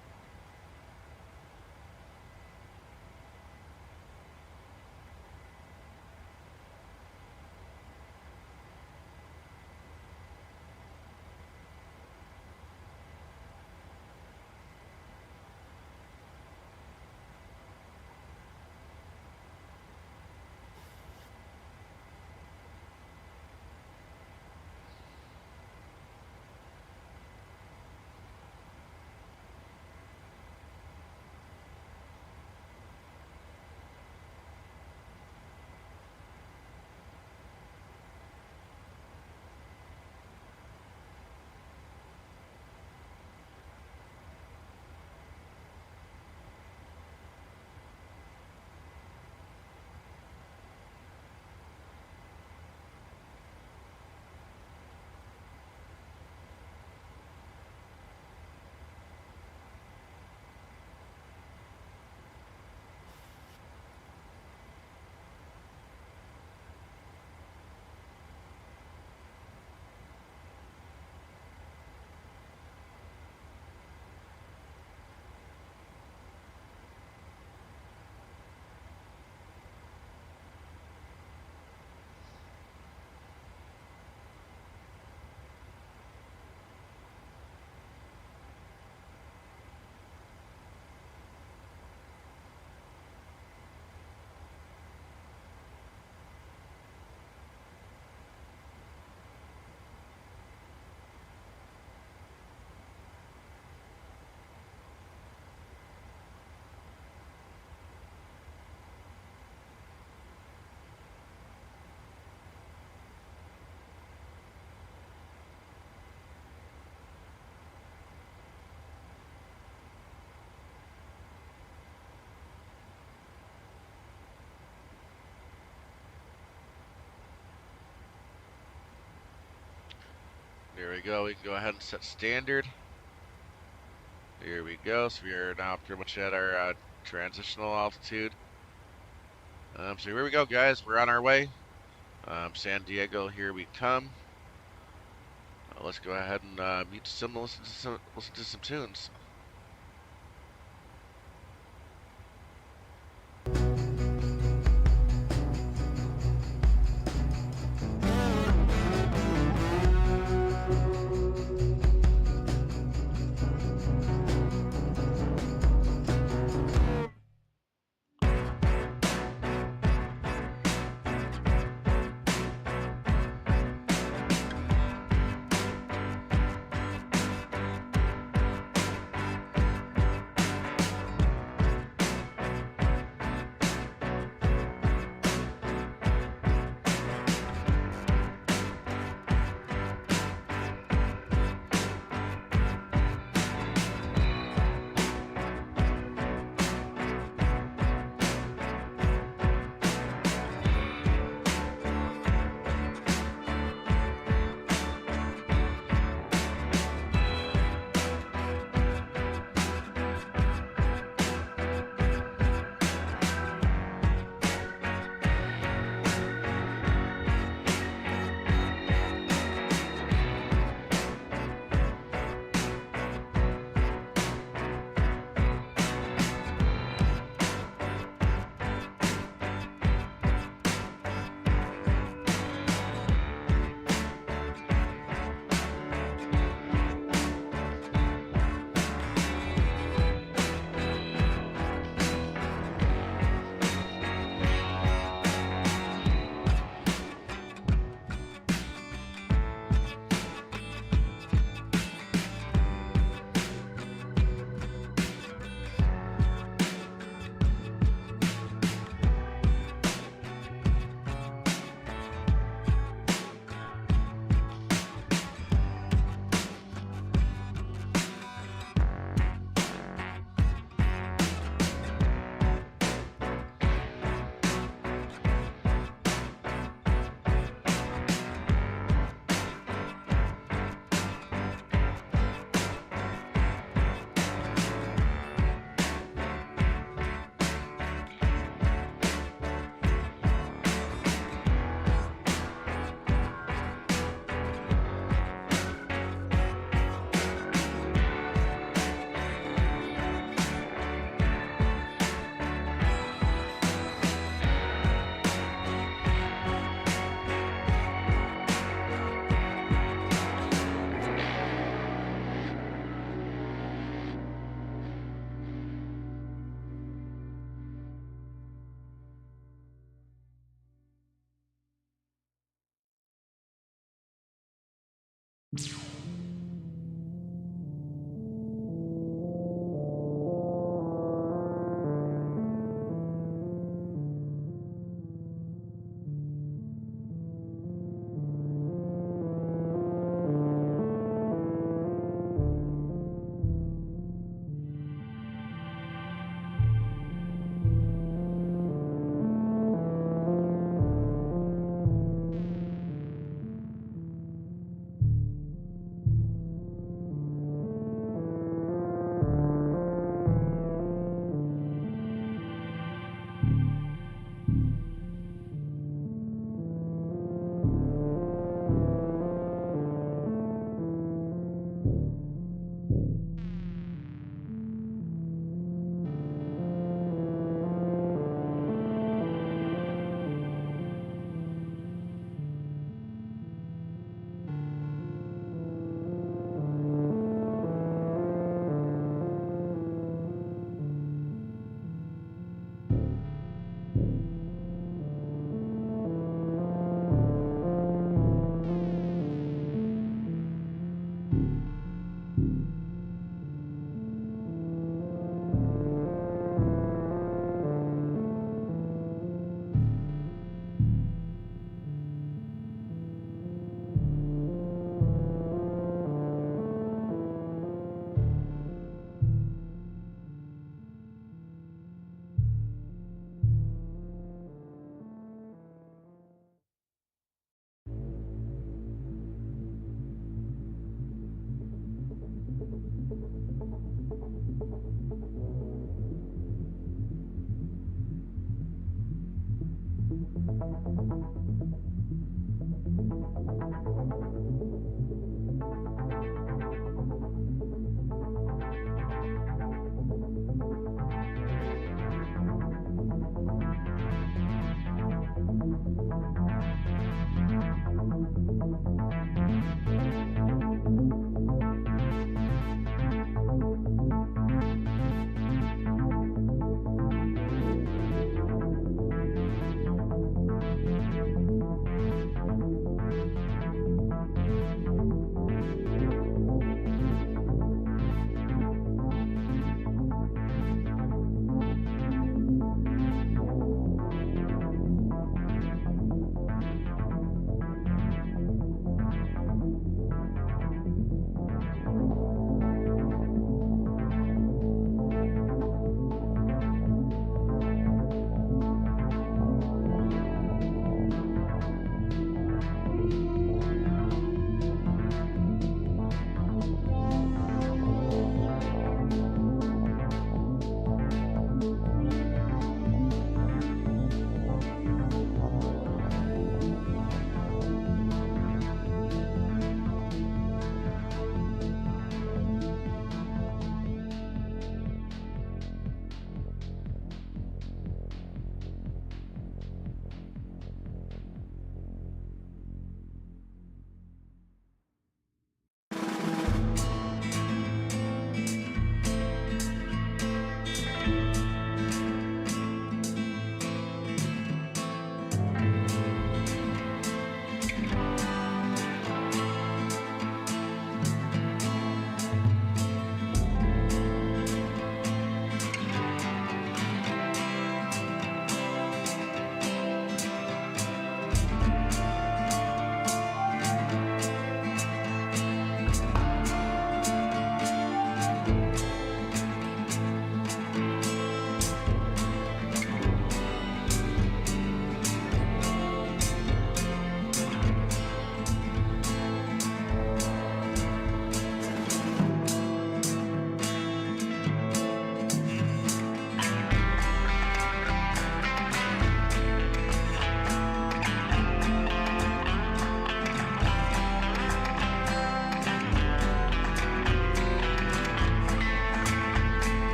we go. We can go ahead and set standard. Here we go. So we are now pretty much at our transitional altitude. So here we go, guys. We're on our way. San Diego, here we come. Let's go ahead and mute some, listen to some tunes.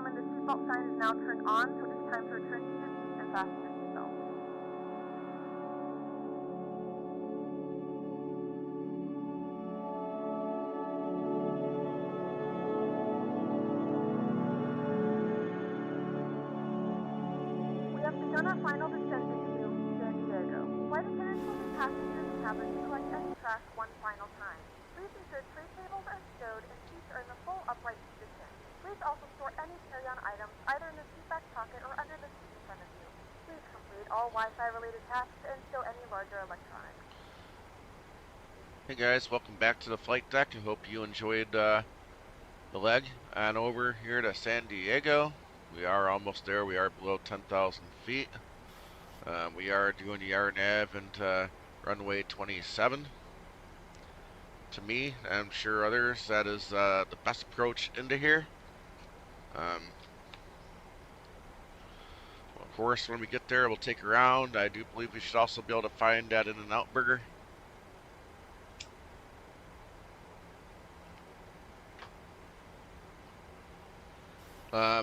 gentlemen, the seatbelt sign is now turned on, so it is time to return to your seats and fasten your seatbelts. We have begun our final descent into San Diego. Flight attendants will be passengers and cabin to collect any trash one final time. Please ensure tray tables are stowed and seats are in the full upright position. Please also store any carry-on items either in the seat back pocket or under the seat in front of you. Please complete all Wi-Fi related tasks and stow any larger electronics. Hey guys, welcome back to the flight deck. I hope you enjoyed the leg on over here to San Diego. We are almost there. We are below 10,000 feet. We are doing the RNAV into runway 27. To me, I'm sure others, that is the best approach into here. Of course, when we get there, we'll take a round. I do believe we should also be able to find that In-N-Out burger.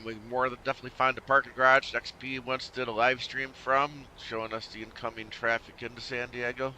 We can more than definitely find the parking garage XP once did a live stream from, showing us the incoming traffic into San Diego.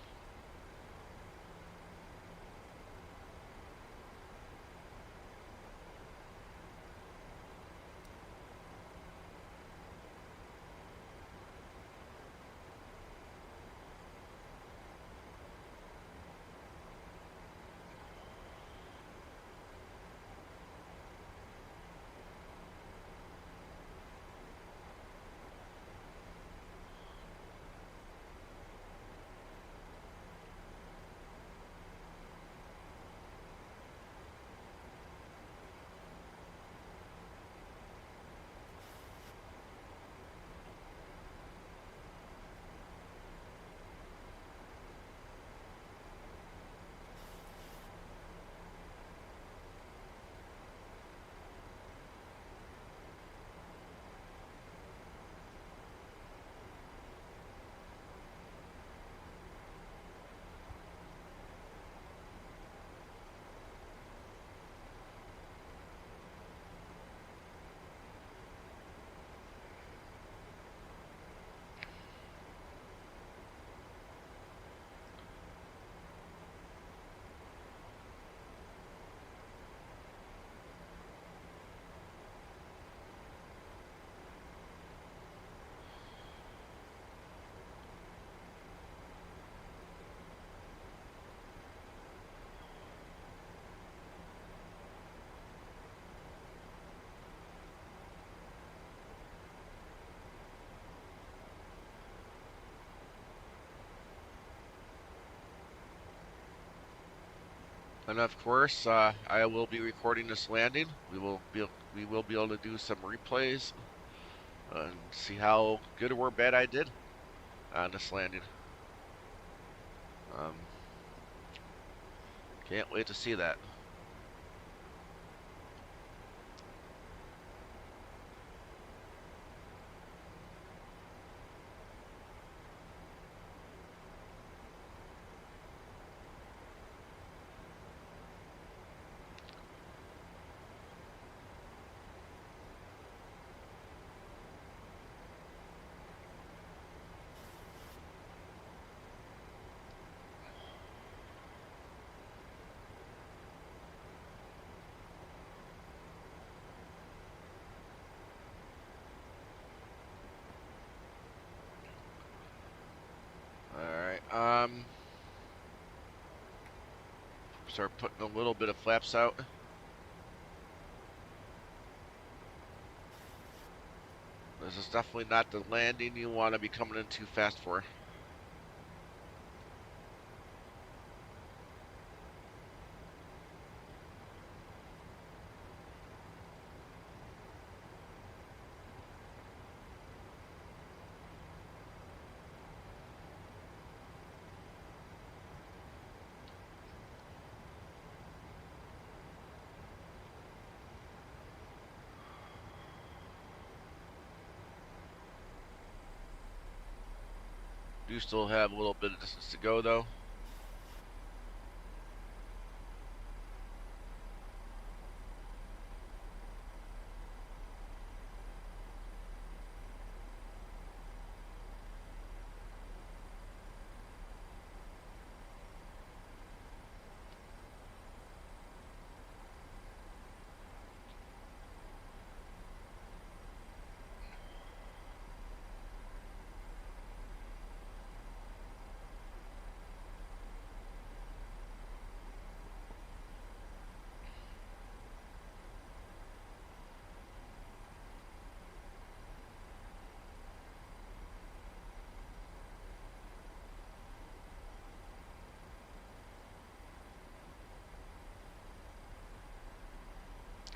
And of course, I will be recording this landing. We will be able to do some replays and see how good or bad I did on this landing. Can't wait to see that. Start putting a little bit of flaps out. This is definitely not the landing you want to be coming in too fast for. Do still have a little bit of distance to go though.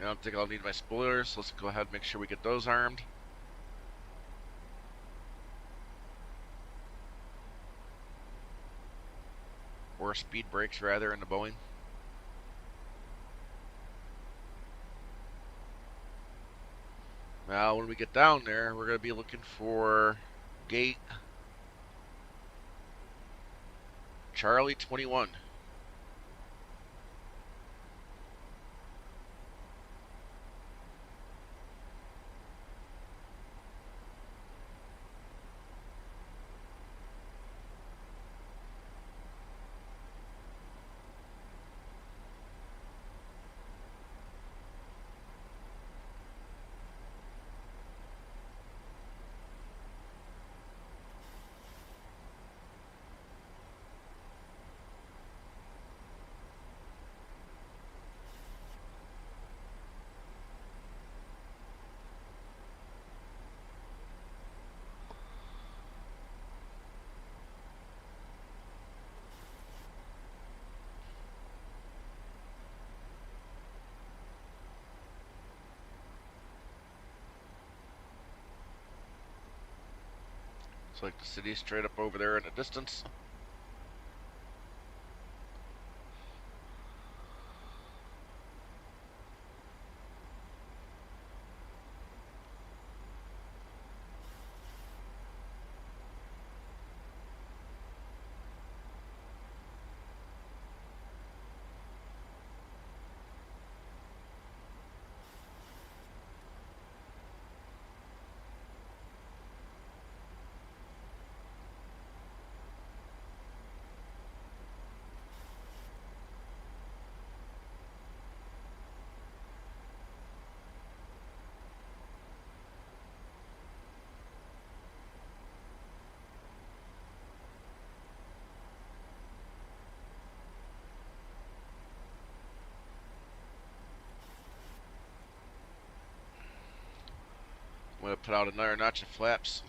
don't think I'll need my spoilers, so let's go ahead and make sure we get those armed. Or speed brakes, rather, in the Boeing. Now, when we get down there, we're going to be looking for gate Charlie 21. Looks like the city's straight up over there in the distance. I'm going to put out another notch of flaps.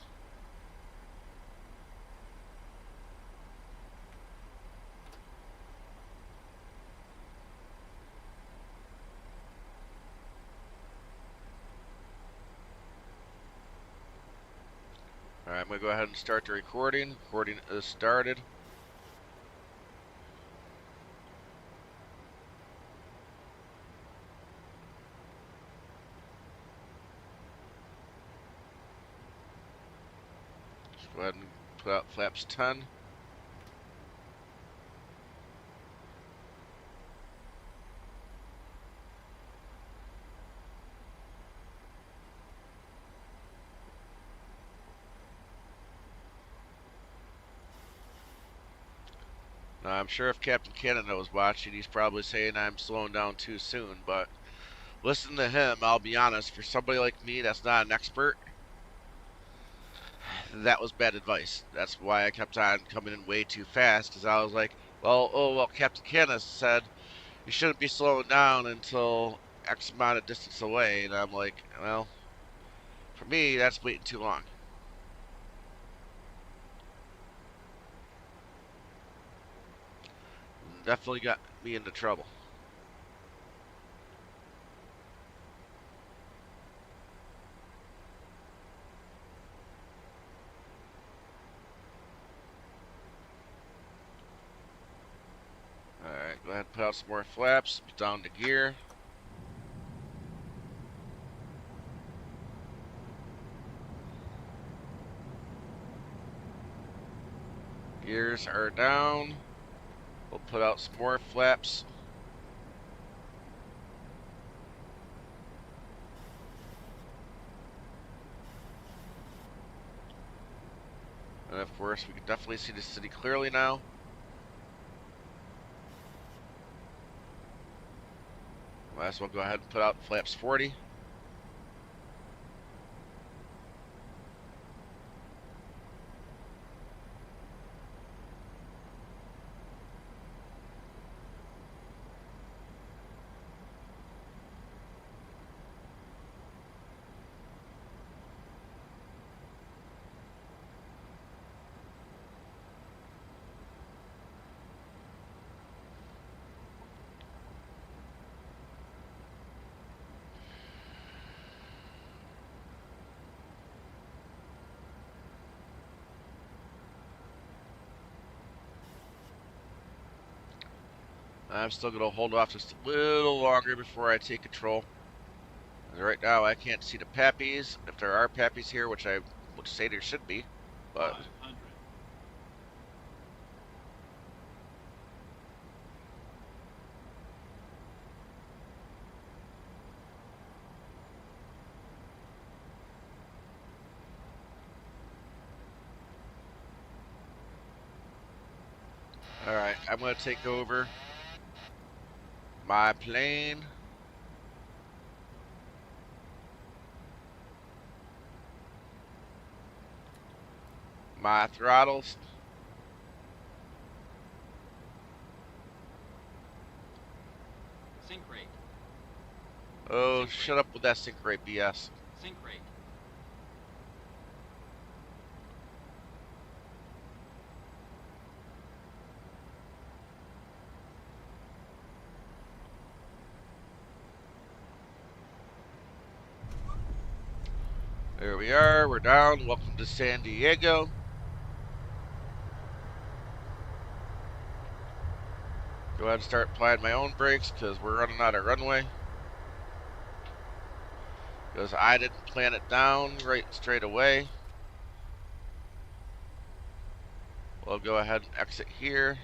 Alright, I'm going to go ahead and start the recording. Recording is started. Just go ahead and put out flaps 10. Now, I'm sure if Captain Canada was watching, he's probably saying I'm slowing down too soon, but listen to him, I'll be honest, for somebody like me that's not an expert, that was bad advice. That's why I kept on coming in way too fast, because I was like, well, Captain Canada said you shouldn't be slowing down until X amount of distance away, and I'm like, well, for me, that's waiting too long. Definitely got me into trouble. Alright, go ahead and put out some more flaps, down to gear. Gears are down. We'll put out some more flaps. And of course, we can definitely see the city clearly now. Might as well go ahead and put out flaps 40. I'm still going to hold off just a little longer before I take control. Right now, I can't see the pappies. If there are pappies here, which I would say there should be, but 500. all right, I'm going to take over my plane. My throttles. Sync rate. Oh, shut up with that sync rate BS. Sync rate. There we are. We're down. Welcome to San Diego. Go ahead and start applying my own brakes because we're running out of runway. Because I didn't plan it down right straight away. We'll go ahead and exit here.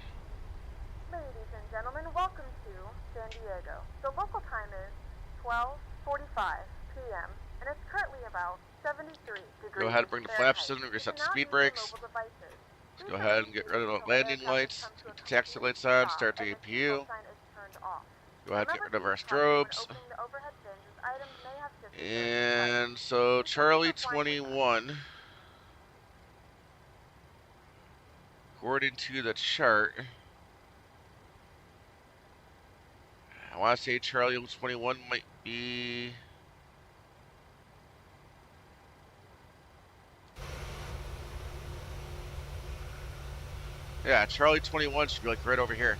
Ladies and gentlemen, welcome to San Diego. The local time is 12:45 p.m. and it's currently about 73 degrees. Go ahead and bring the flaps in and reset the speed brakes. Let's go ahead and get rid of the landing lights, get the taxi lights on, start the APU. Go ahead and get rid of our strobes. And so Charlie 21, according to the chart, I want to say Charlie 21 might be... Yeah, Charlie 21 should be like right over here.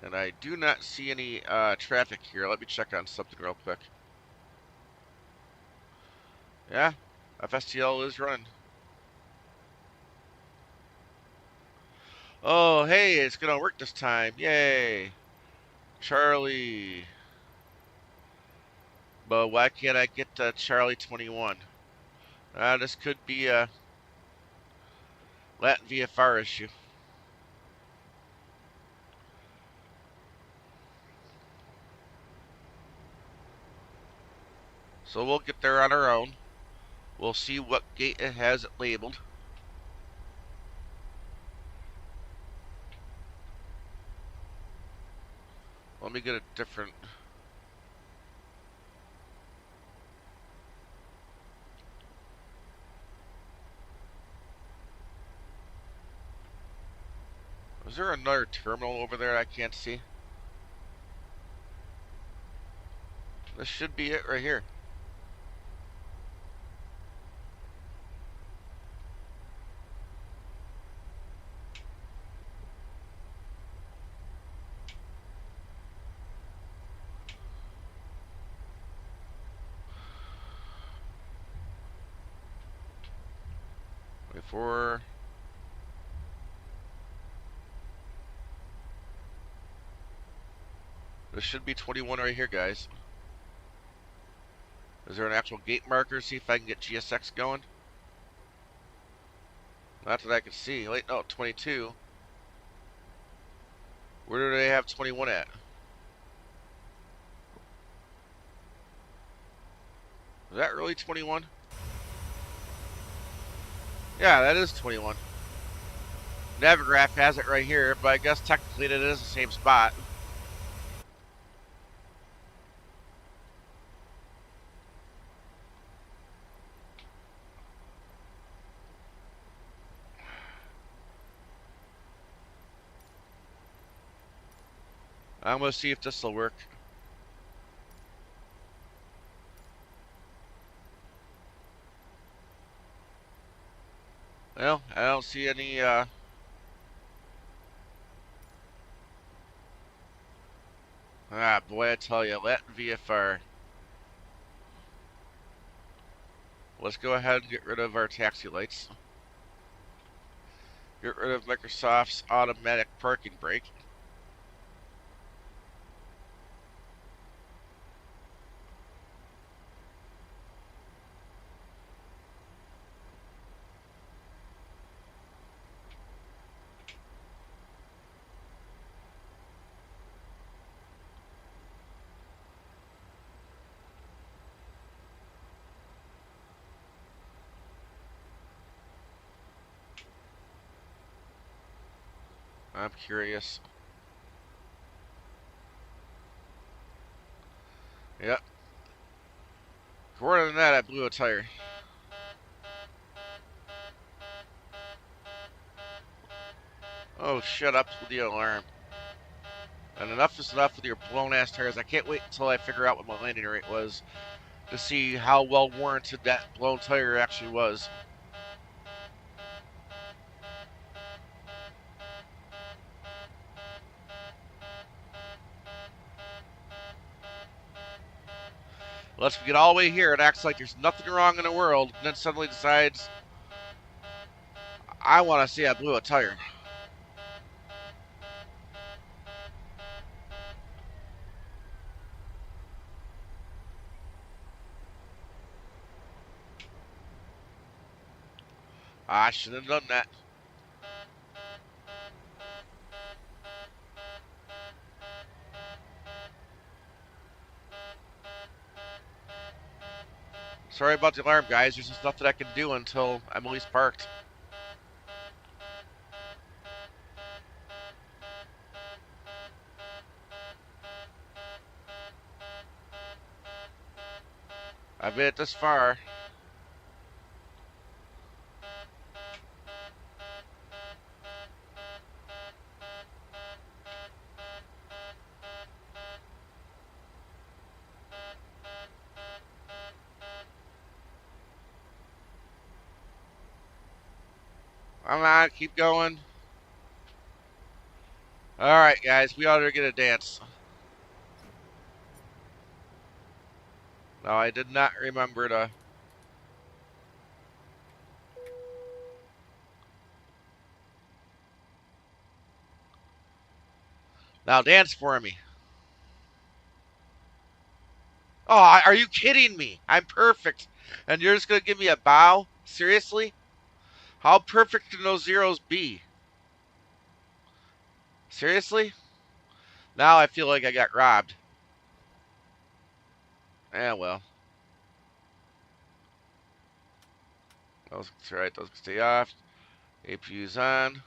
And I do not see any traffic here. Let me check on something real quick. Yeah, FSTL is running. Oh, hey, it's gonna work this time. Yay. Charlie. But why can't I get Charlie 21? This could be a Latin VFR issue. So we'll get there on our own. We'll see what gate it has it labeled. Let me get a different... Is there another terminal over there I can't see? This should be it right here. Before... This should be 21 right here, guys. Is there an actual gate marker? See if I can get GSX going. Not that I can see. Wait, no, 22. Where do they have 21 at? Is that really 21? Yeah, that is 21. Navigraph has it right here, but I guess technically it is the same spot. I'm going to see if this will work. Well, I don't see any, Ah, boy, I tell you, Latin VFR. let's go ahead and get rid of our taxi lights. Get rid of Microsoft's automatic parking brake. I'm curious. Yep. More than that, I blew a tire. Oh, shut up with the alarm. And enough is enough with your blown ass tires. I can't wait until I figure out what my landing rate was to see how well warranted that blown tire actually was. Let's get all the way here. It acts like there's nothing wrong in the world, and then suddenly decides, I want to see I blew a tire. I shouldn't have done that. Sorry about the alarm, guys. There's just nothing I can do until I'm at least parked. I've made it this far. Come on, keep going. Alright, guys, we ought to get a dance. No, I did not remember to... Now dance for me. Oh, are you kidding me? I'm perfect. And you're just going to give me a bow? Seriously? How perfect can those zeros be? Seriously? Now I feel like I got robbed. Yeah, well. Those, that's right, those can stay off. APU's on.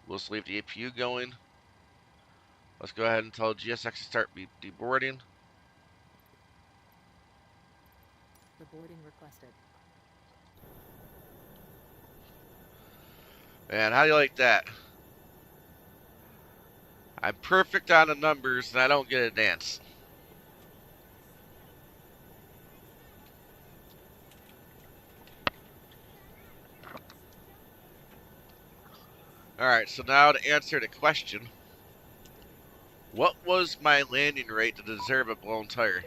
We'll just leave the APU going. Let's go ahead and tell GSX to start deboarding. The boarding requested. Man, how do you like that? I'm perfect on the numbers and I don't get a dance. Alright, so now to answer the question. What was my landing rate to deserve a blown tire?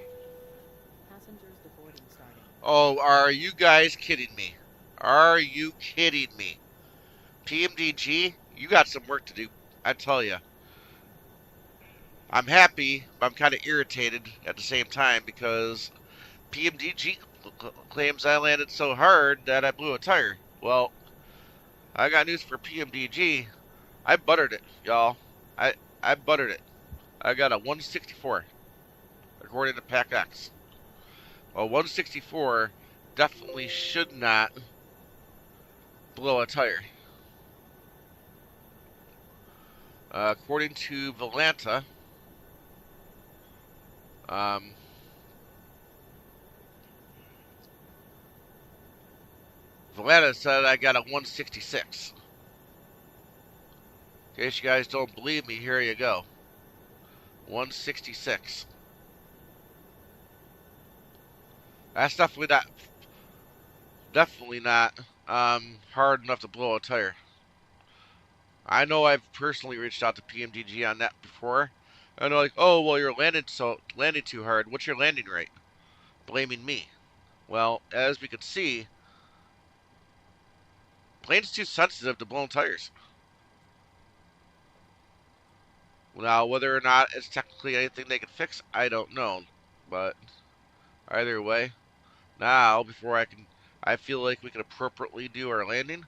Passengers deboarding starting. Oh, are you guys kidding me? Are you kidding me? Pmdg, you got some work to do, I tell you. I'm happy, but I'm kind of irritated at the same time because Pmdg claims I landed so hard that I blew a tire. Well, I got news for Pmdg. I buttered it, y'all. I buttered it. I got a 164, according to PACX. Well, 164 definitely should not blow a tire. According to Volanta, Volanta said I got a 166. In case you guys don't believe me, here you go. 166. That's definitely not hard enough to blow a tire. I know I've personally reached out to Pmdg on that before. And they're like, oh, well, you're landing too hard. What's your landing rate? Blaming me. Well, as we can see, plane's too sensitive to blown tires. Now, whether or not it's technically anything they can fix, I don't know. But either way, now before I feel like we can appropriately do our landing.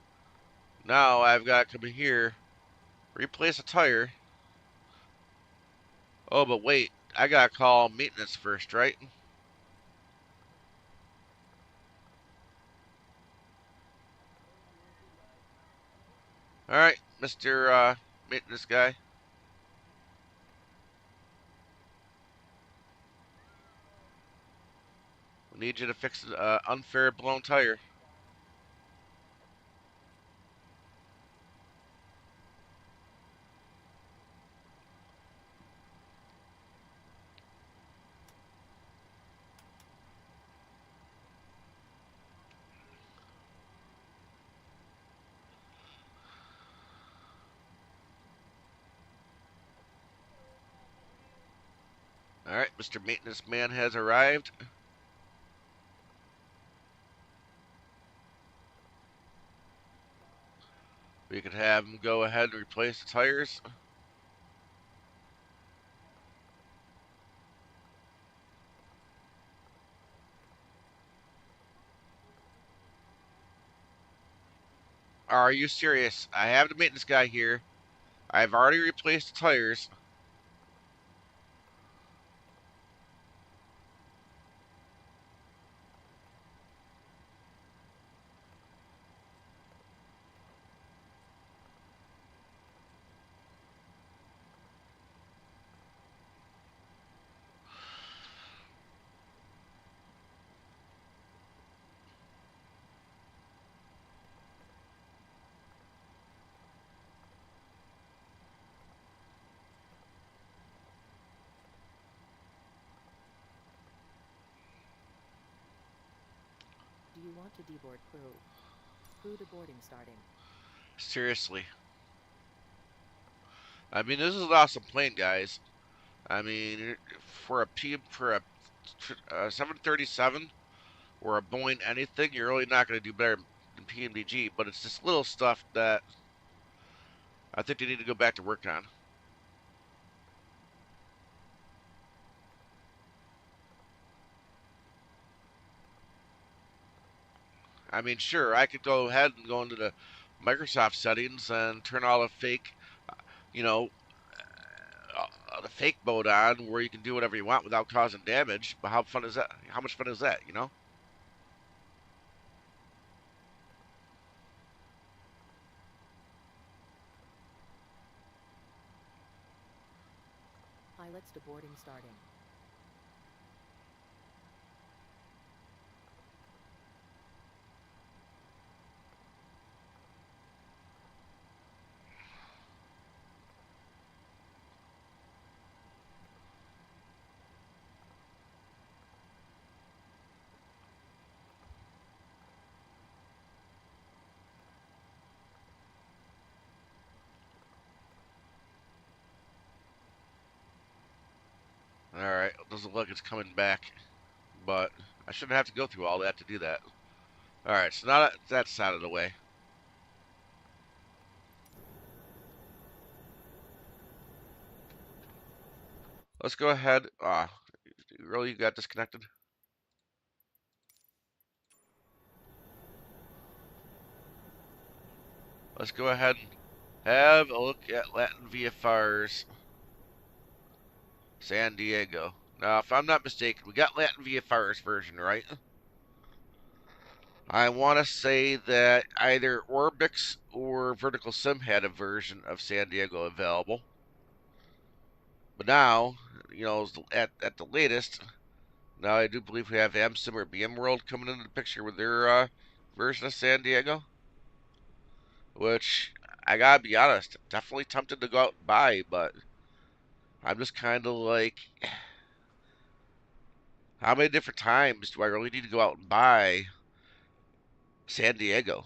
Now I've got to come in here, replace a tire. Oh, but wait, I gotta call maintenance first, right? All right, Mr. Maintenance guy. We need you to fix an unfair blown tire. All right, Mr. Maintenance Man has arrived. We could have him go ahead and replace the tires. Are you serious? I have the maintenance guy here. I've already replaced the tires. Do you want to deboard crew? Crew deboarding starting. Seriously. I mean, this is an awesome plane, guys. I mean, for a 737 or a Boeing anything, you're really not going to do better than Pmdg. But it's this little stuff that I think they need to go back to work on. I mean, sure, I could go ahead and go into the Microsoft settings and turn all the fake, you know, the fake mode on where you can do whatever you want without causing damage. But how fun is that? How much fun is that, you know? Pilots deboarding starting. All right, doesn't look like it's coming back, but I shouldn't have to go through all that to do that. All right, so now that's out of the way. Let's go ahead. Really, you got disconnected? Let's go ahead and have a look at Latin VFR's San Diego. Now, if I'm not mistaken, we got Latin VFR's version, right? I want to say that either ORBX or Vertical Sim had a version of San Diego available. But now, you know, at the latest, now I do believe we have AmSim or VMworld coming into the picture with their version of San Diego. Which, I gotta be honest, definitely tempted to go out and buy, but I'm just kind of like, how many different times do I really need to go out and buy San Diego?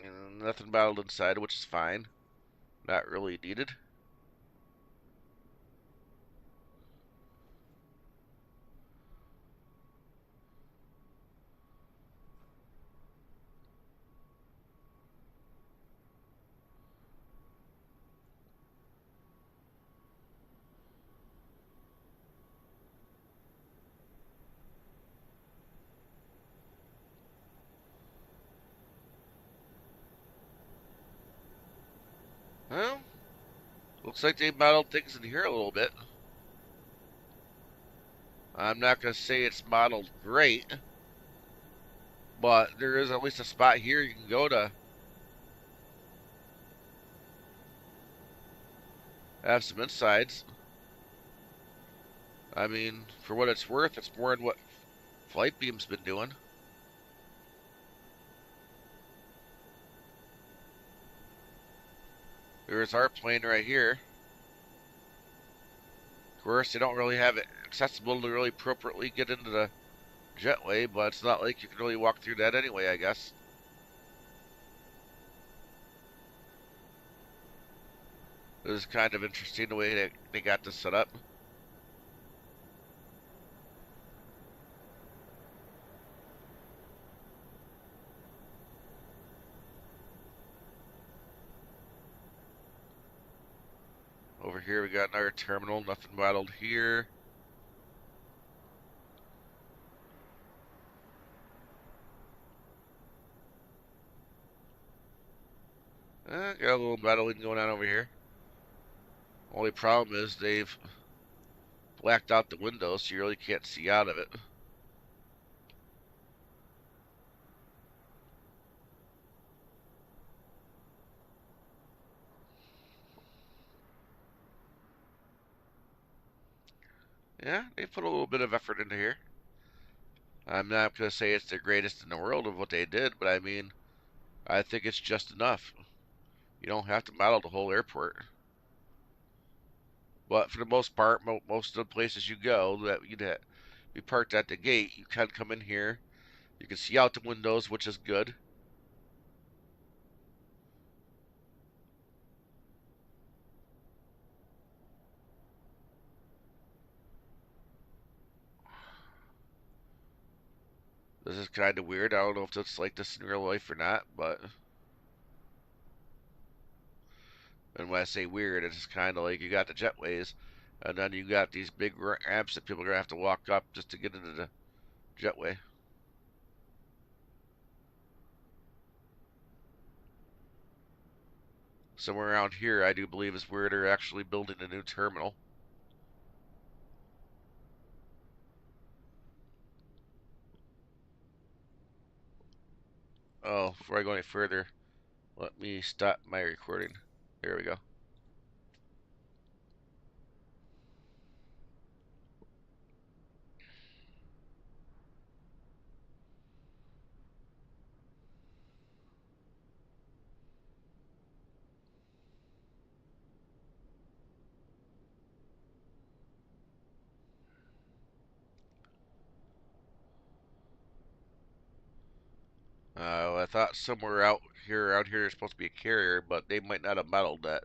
And nothing battled inside, which is fine. Not really needed. Well, looks like they modeled things in here a little bit. I'm not going to say it's modeled great, but there is at least a spot here you can go to have some insides. I mean, for what it's worth, it's more than what FLIGHTBEAM's been doing. There's our plane right here. Of course, they don't really have it accessible to really appropriately get into the jetway, but it's not like you can really walk through that anyway, I guess. This is kind of interesting the way they got this set up. Over here we got another terminal, nothing modeled here. Got a little modeling going on over here. Only problem is they've blacked out the windows, so you really can't see out of it. Yeah, they put a little bit of effort into here. I'm not going to say it's the greatest in the world of what they did, but I mean, I think it's just enough. You don't have to model the whole airport. But for the most part, most of the places you go that you'd be parked at the gate, you can come in here. You can see out the windows, which is good. This is kind of weird. I don't know if it's like this in real life or not, but... And when I say weird, it's kind of like you got the jetways, and then you got these big ramps that people are going to have to walk up just to get into the jetway. Somewhere around here, I do believe, is where they're actually building a new terminal. Oh, before I go any further, let me stop my recording. There we go. I thought somewhere out here is supposed to be a carrier, but they might not have modeled that.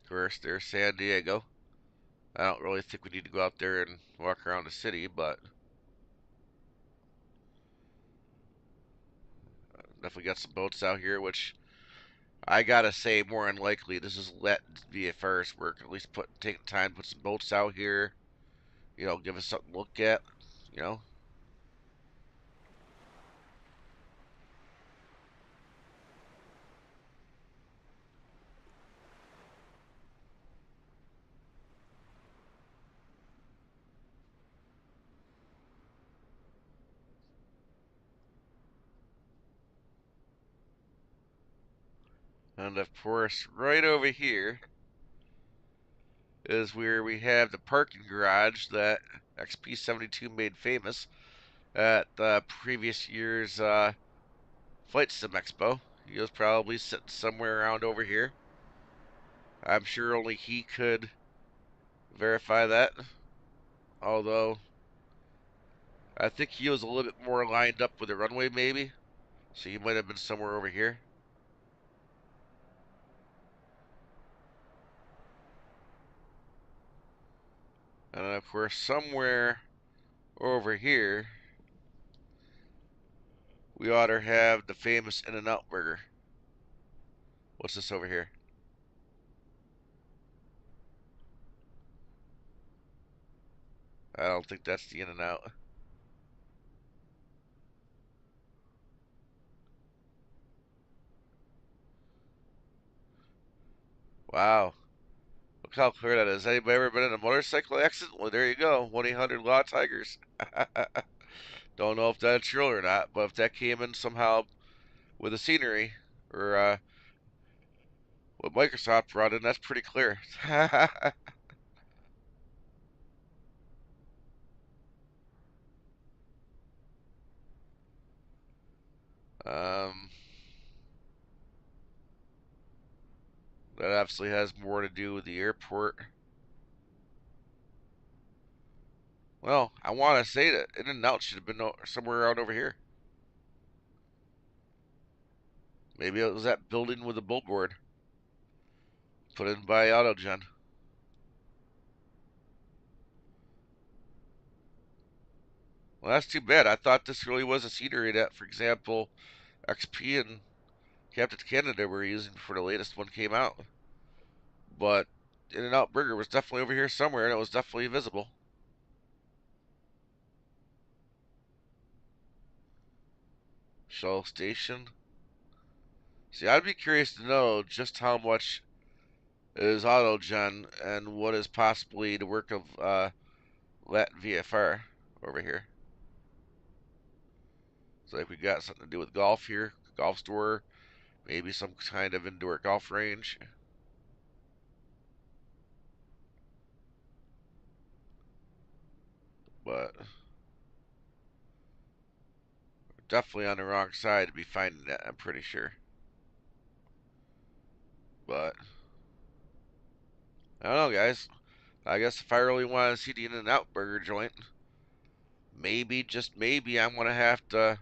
Of course, there's San Diego. I don't really think we need to go out there and walk around the city, but definitely got some boats out here, which I gotta say, more than likely, this is let VFRs work. At least take the time to put some boats out here. You know, give us something to look at. You know. And of course, right over here is where we have the parking garage that XP72 made famous at the previous year's FlightSIM Expo. He was probably sitting somewhere around over here. I'm sure only he could verify that. Although, I think he was a little bit more lined up with the runway, maybe. So he might have been somewhere over here. And of course, somewhere over here, we ought to have the famous In-N-Out burger. What's this over here? I don't think that's the In-N-Out. Wow. Look how clear that is. Anybody ever been in a motorcycle accident? Well, there you go. 1-800-LAW-TIGERS. Don't know if that's true or not, but if that came in somehow with the scenery, or what Microsoft brought in, that's pretty clear. um, that obviously has more to do with the airport. Well, I want to say that In-N-Out should have been somewhere around over here. Maybe it was that building with the billboard put in by AutoGen. Well, that's too bad. I thought this really was a scenery that, for example, XP and Captain Canada were using before the latest one came out. But In-N-Out Burger was definitely over here somewhere, and it was definitely visible. Shell station. See, I'd be curious to know just how much is AutoGen and what is possibly the work of LVFR over here. So like we got something to do with golf here, golf store, maybe some kind of indoor golf range. But definitely on the wrong side to be finding that, I'm pretty sure. But I don't know, guys. I guess if I really want to see the In-N-Out burger joint, maybe, just maybe, I'm going to have to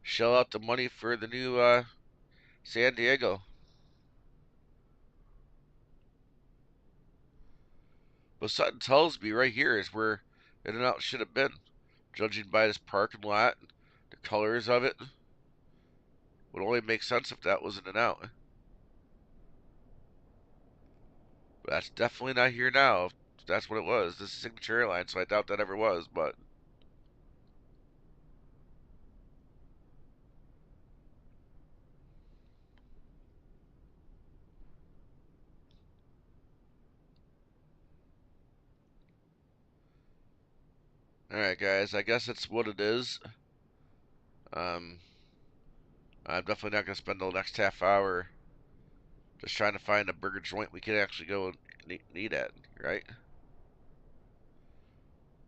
shell out the money for the new San Diego. But something tells me right here is where In-N-Out should have been. Judging by this parking lot, the colors of it, would only make sense if that was In-N-Out. But that's definitely not here now. If that's what it was. This is Signature Airlines, so I doubt that ever was, but alright guys, I guess it's what it is. I'm definitely not going to spend the next half hour just trying to find a burger joint we could actually go and eat at, right?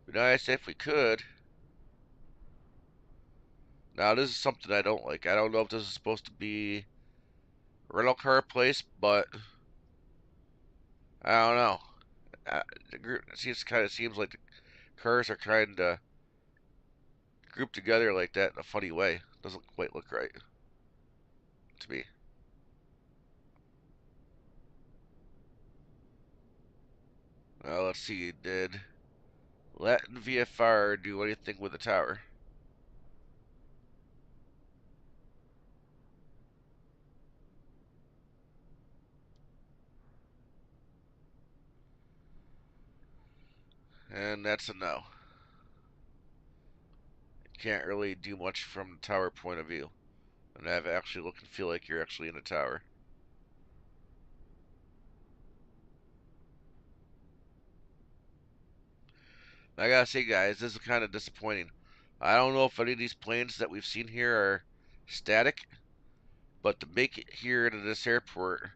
But nice if we could. Now this is something I don't like. I don't know if this is supposed to be a rental car place, but I don't know. It kind of seems like the cars are trying to group together like that in a funny way. Doesn't quite look right to me. Let's see. Did Latin VFR do anything with the tower? And that's a no. Can't really do much from the tower point of view. And have actually look and feel like you're actually in a tower. I gotta say, guys, this is kind of disappointing. I don't know if any of these planes that we've seen here are static, but to make it here to this airport,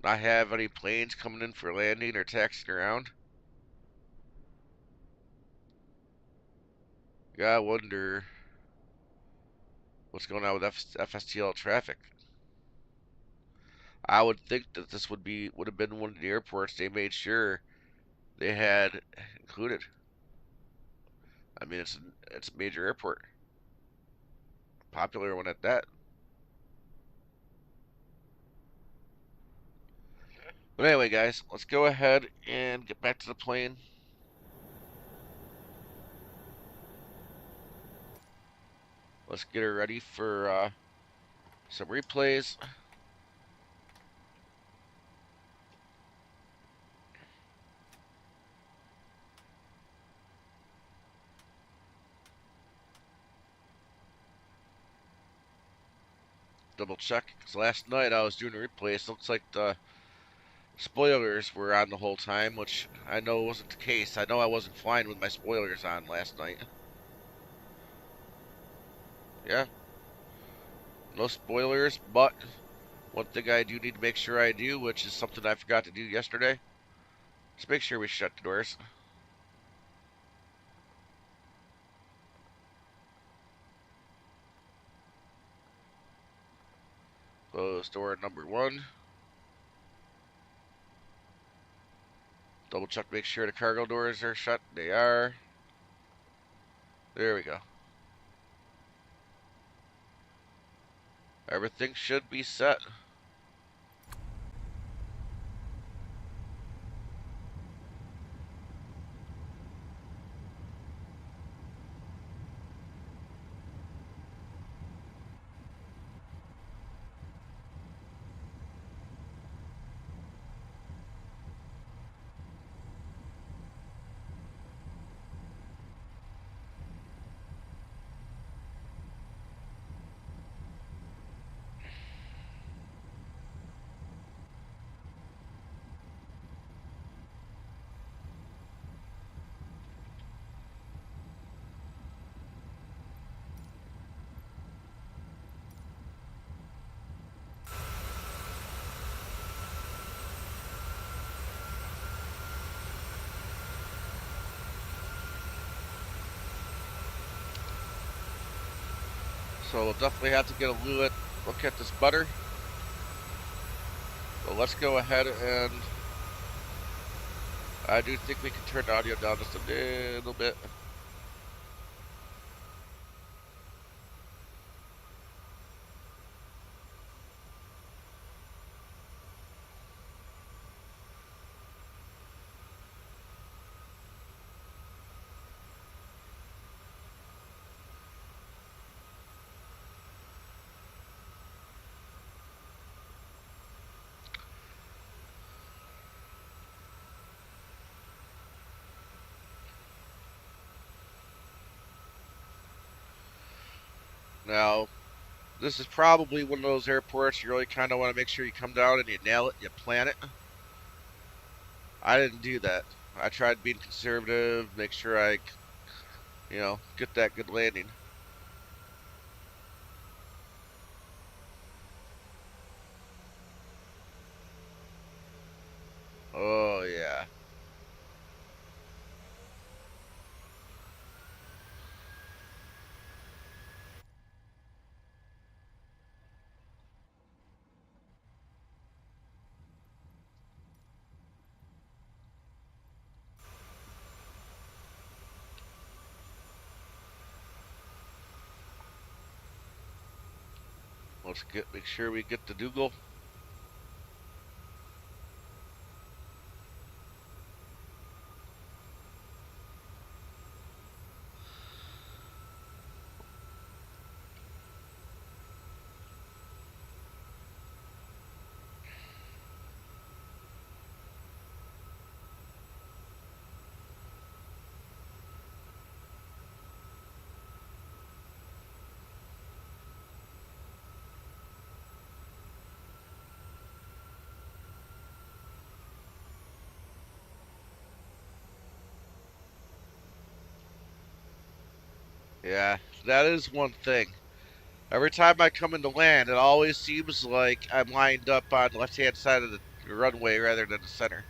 not have any planes coming in for landing or taxiing around, gotta wonder what's going on with FSTL traffic. I would think that this would have been one of the airports they made sure they had included. I mean, it's a major airport, popular one at that. But anyway, guys, let's go ahead and get back to the plane. Let's get her ready for some replays. Double check, because last night I was doing a replay. It looks like the spoilers were on the whole time, which I know wasn't the case. I know I wasn't flying with my spoilers on last night. Yeah, no spoilers, but one thing I do need to make sure I do, which is something I forgot to do yesterday, is make sure we shut the doors. Close door number 1. Double check, make sure the cargo doors are shut. They are. There we go. Everything should be set. So we'll definitely have to get a look at this butter. So let's go ahead and I do think we can turn the audio down just a little bit. Now, this is probably one of those airports you really kind of want to make sure you come down and you nail it, you plan it. I didn't do that. I tried being conservative, make sure I, get that good landing. Oh, yeah. Let's make sure we get the Dougal. Yeah, that is one thing. Every time I come into land, it always seems like I'm lined up on the left-hand side of the runway rather than the center.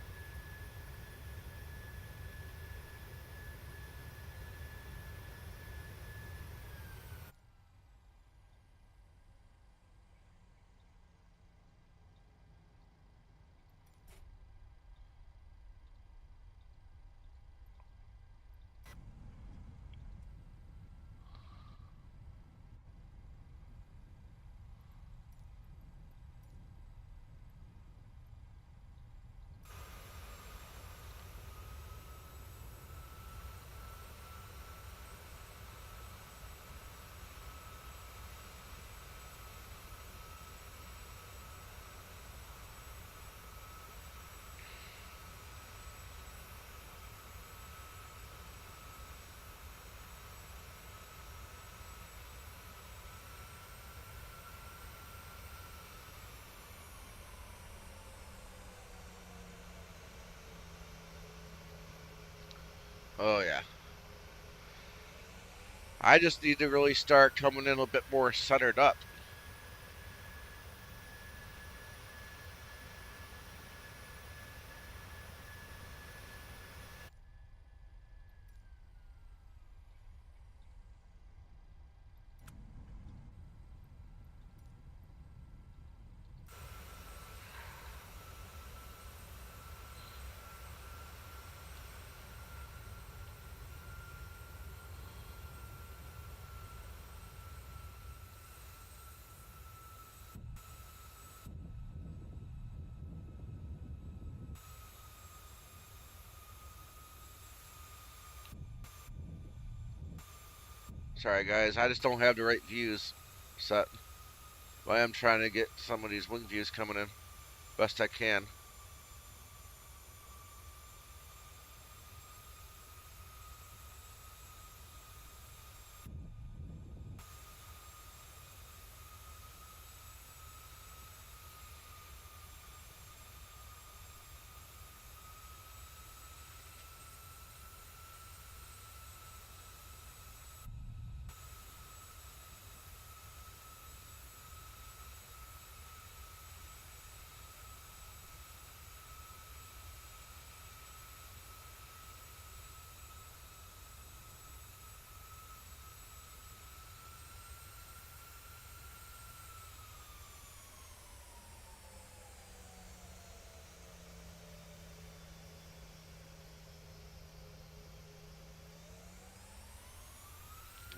Oh yeah. I just need to really start coming in a bit more centered up. Sorry guys, I just don't have the right views set. I am trying to get some of these wing views coming in best I can.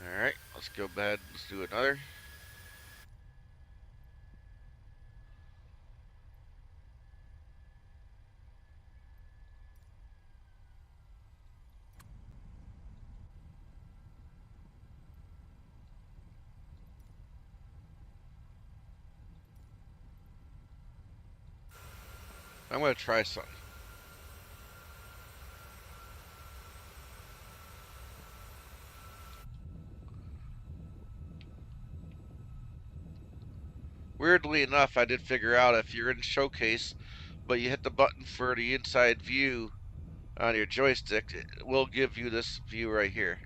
Alright, let's go ahead. Let's do another. I'm going to try something. Weirdly enough, I did figure out if you're in Showcase, but you hit the button for the inside view on your joystick, it will give you this view right here.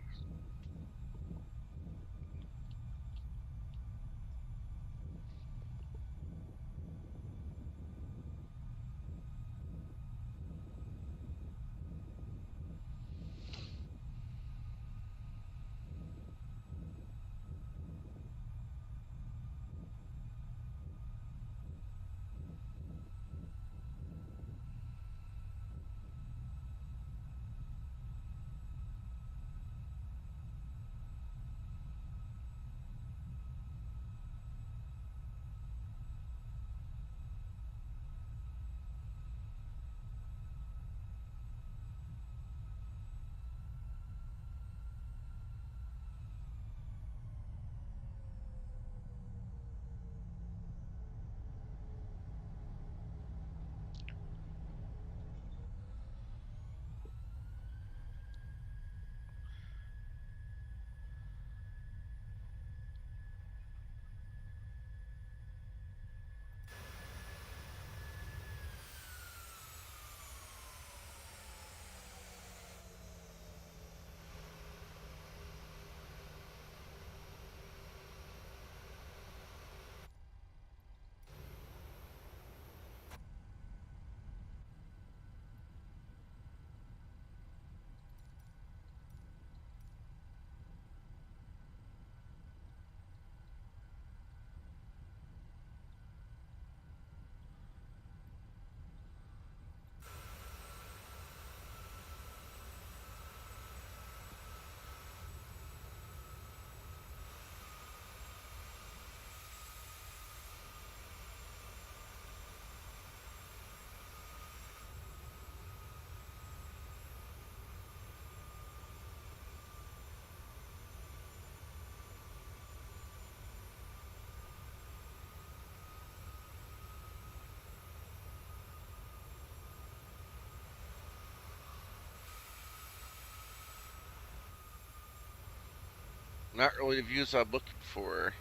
Not really the views I'm looking for.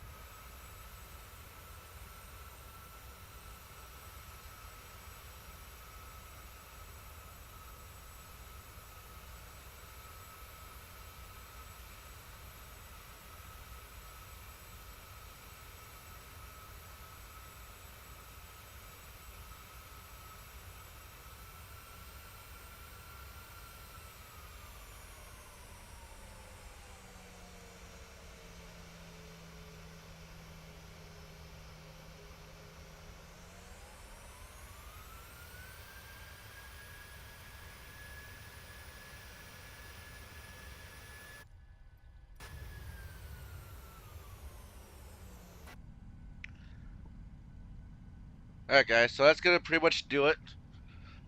Alright guys, so that's gonna pretty much do it.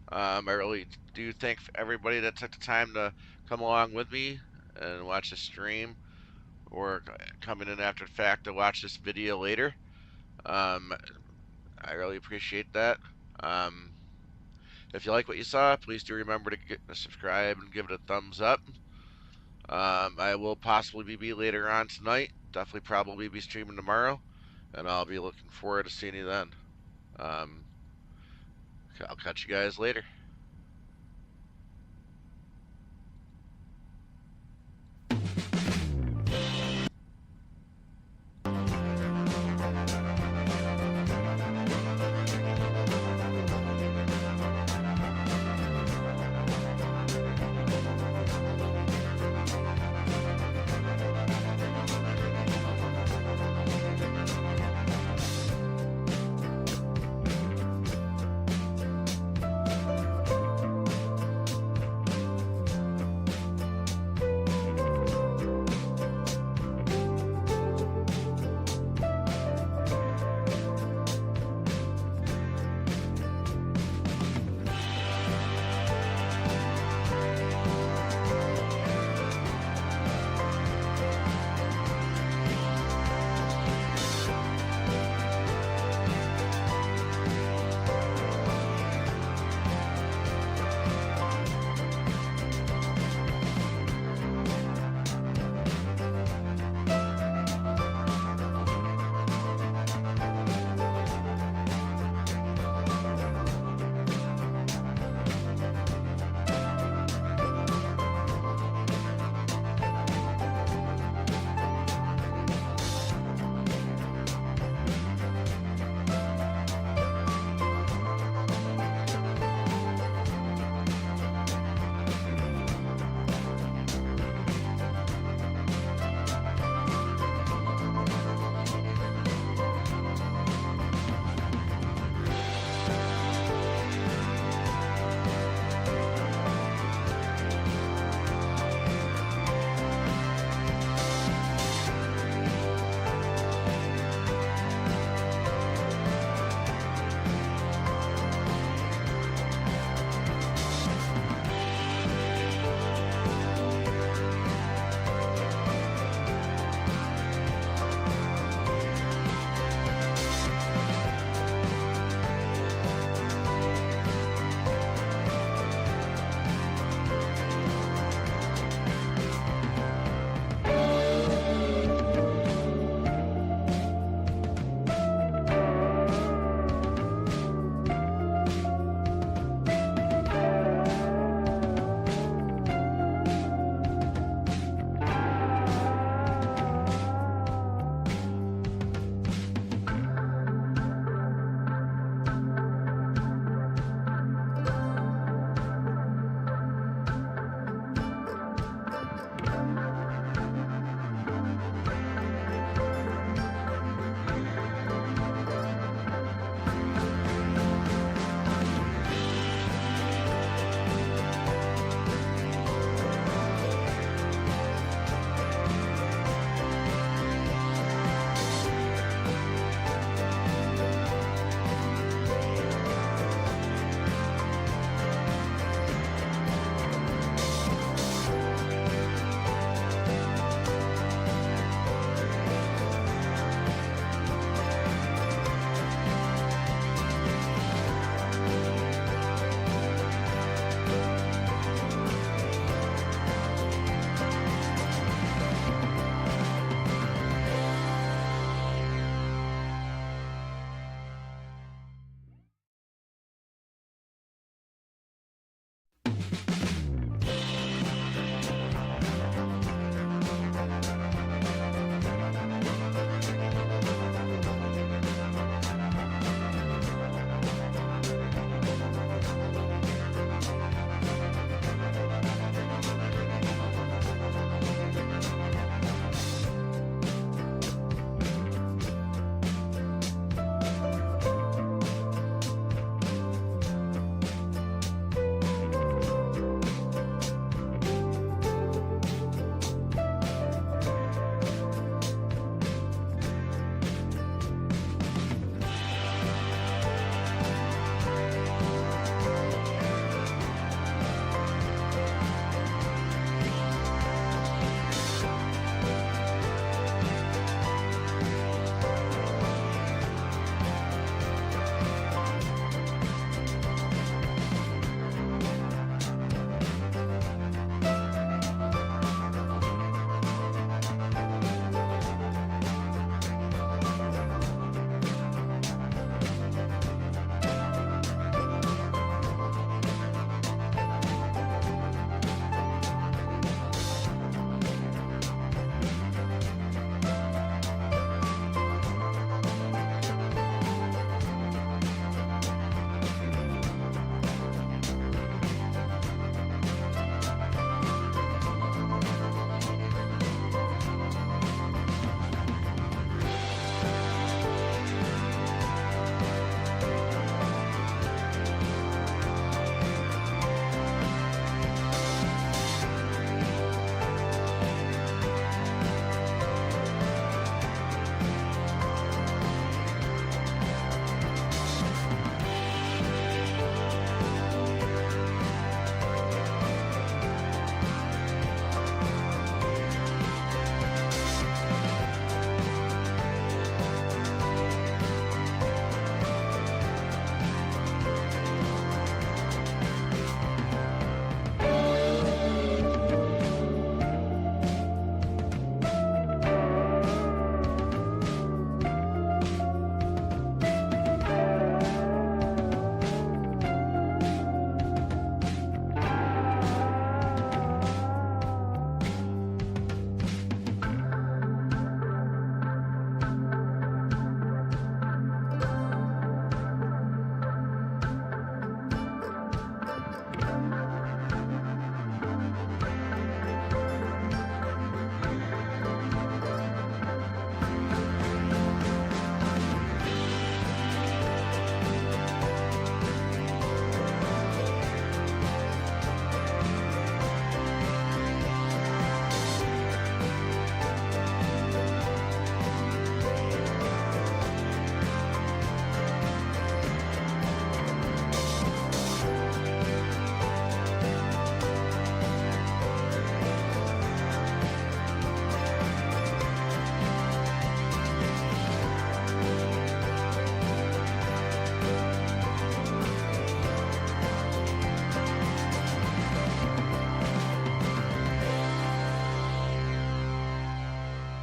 I really do thank everybody that took the time to come along with me and watch the stream, or coming in after the fact to watch this video later. I really appreciate that. If you like what you saw, please do remember to subscribe and give it a thumbs up. I will possibly be later on tonight. Definitely probably be streaming tomorrow, and I'll be looking forward to seeing you then. I'll catch you guys later.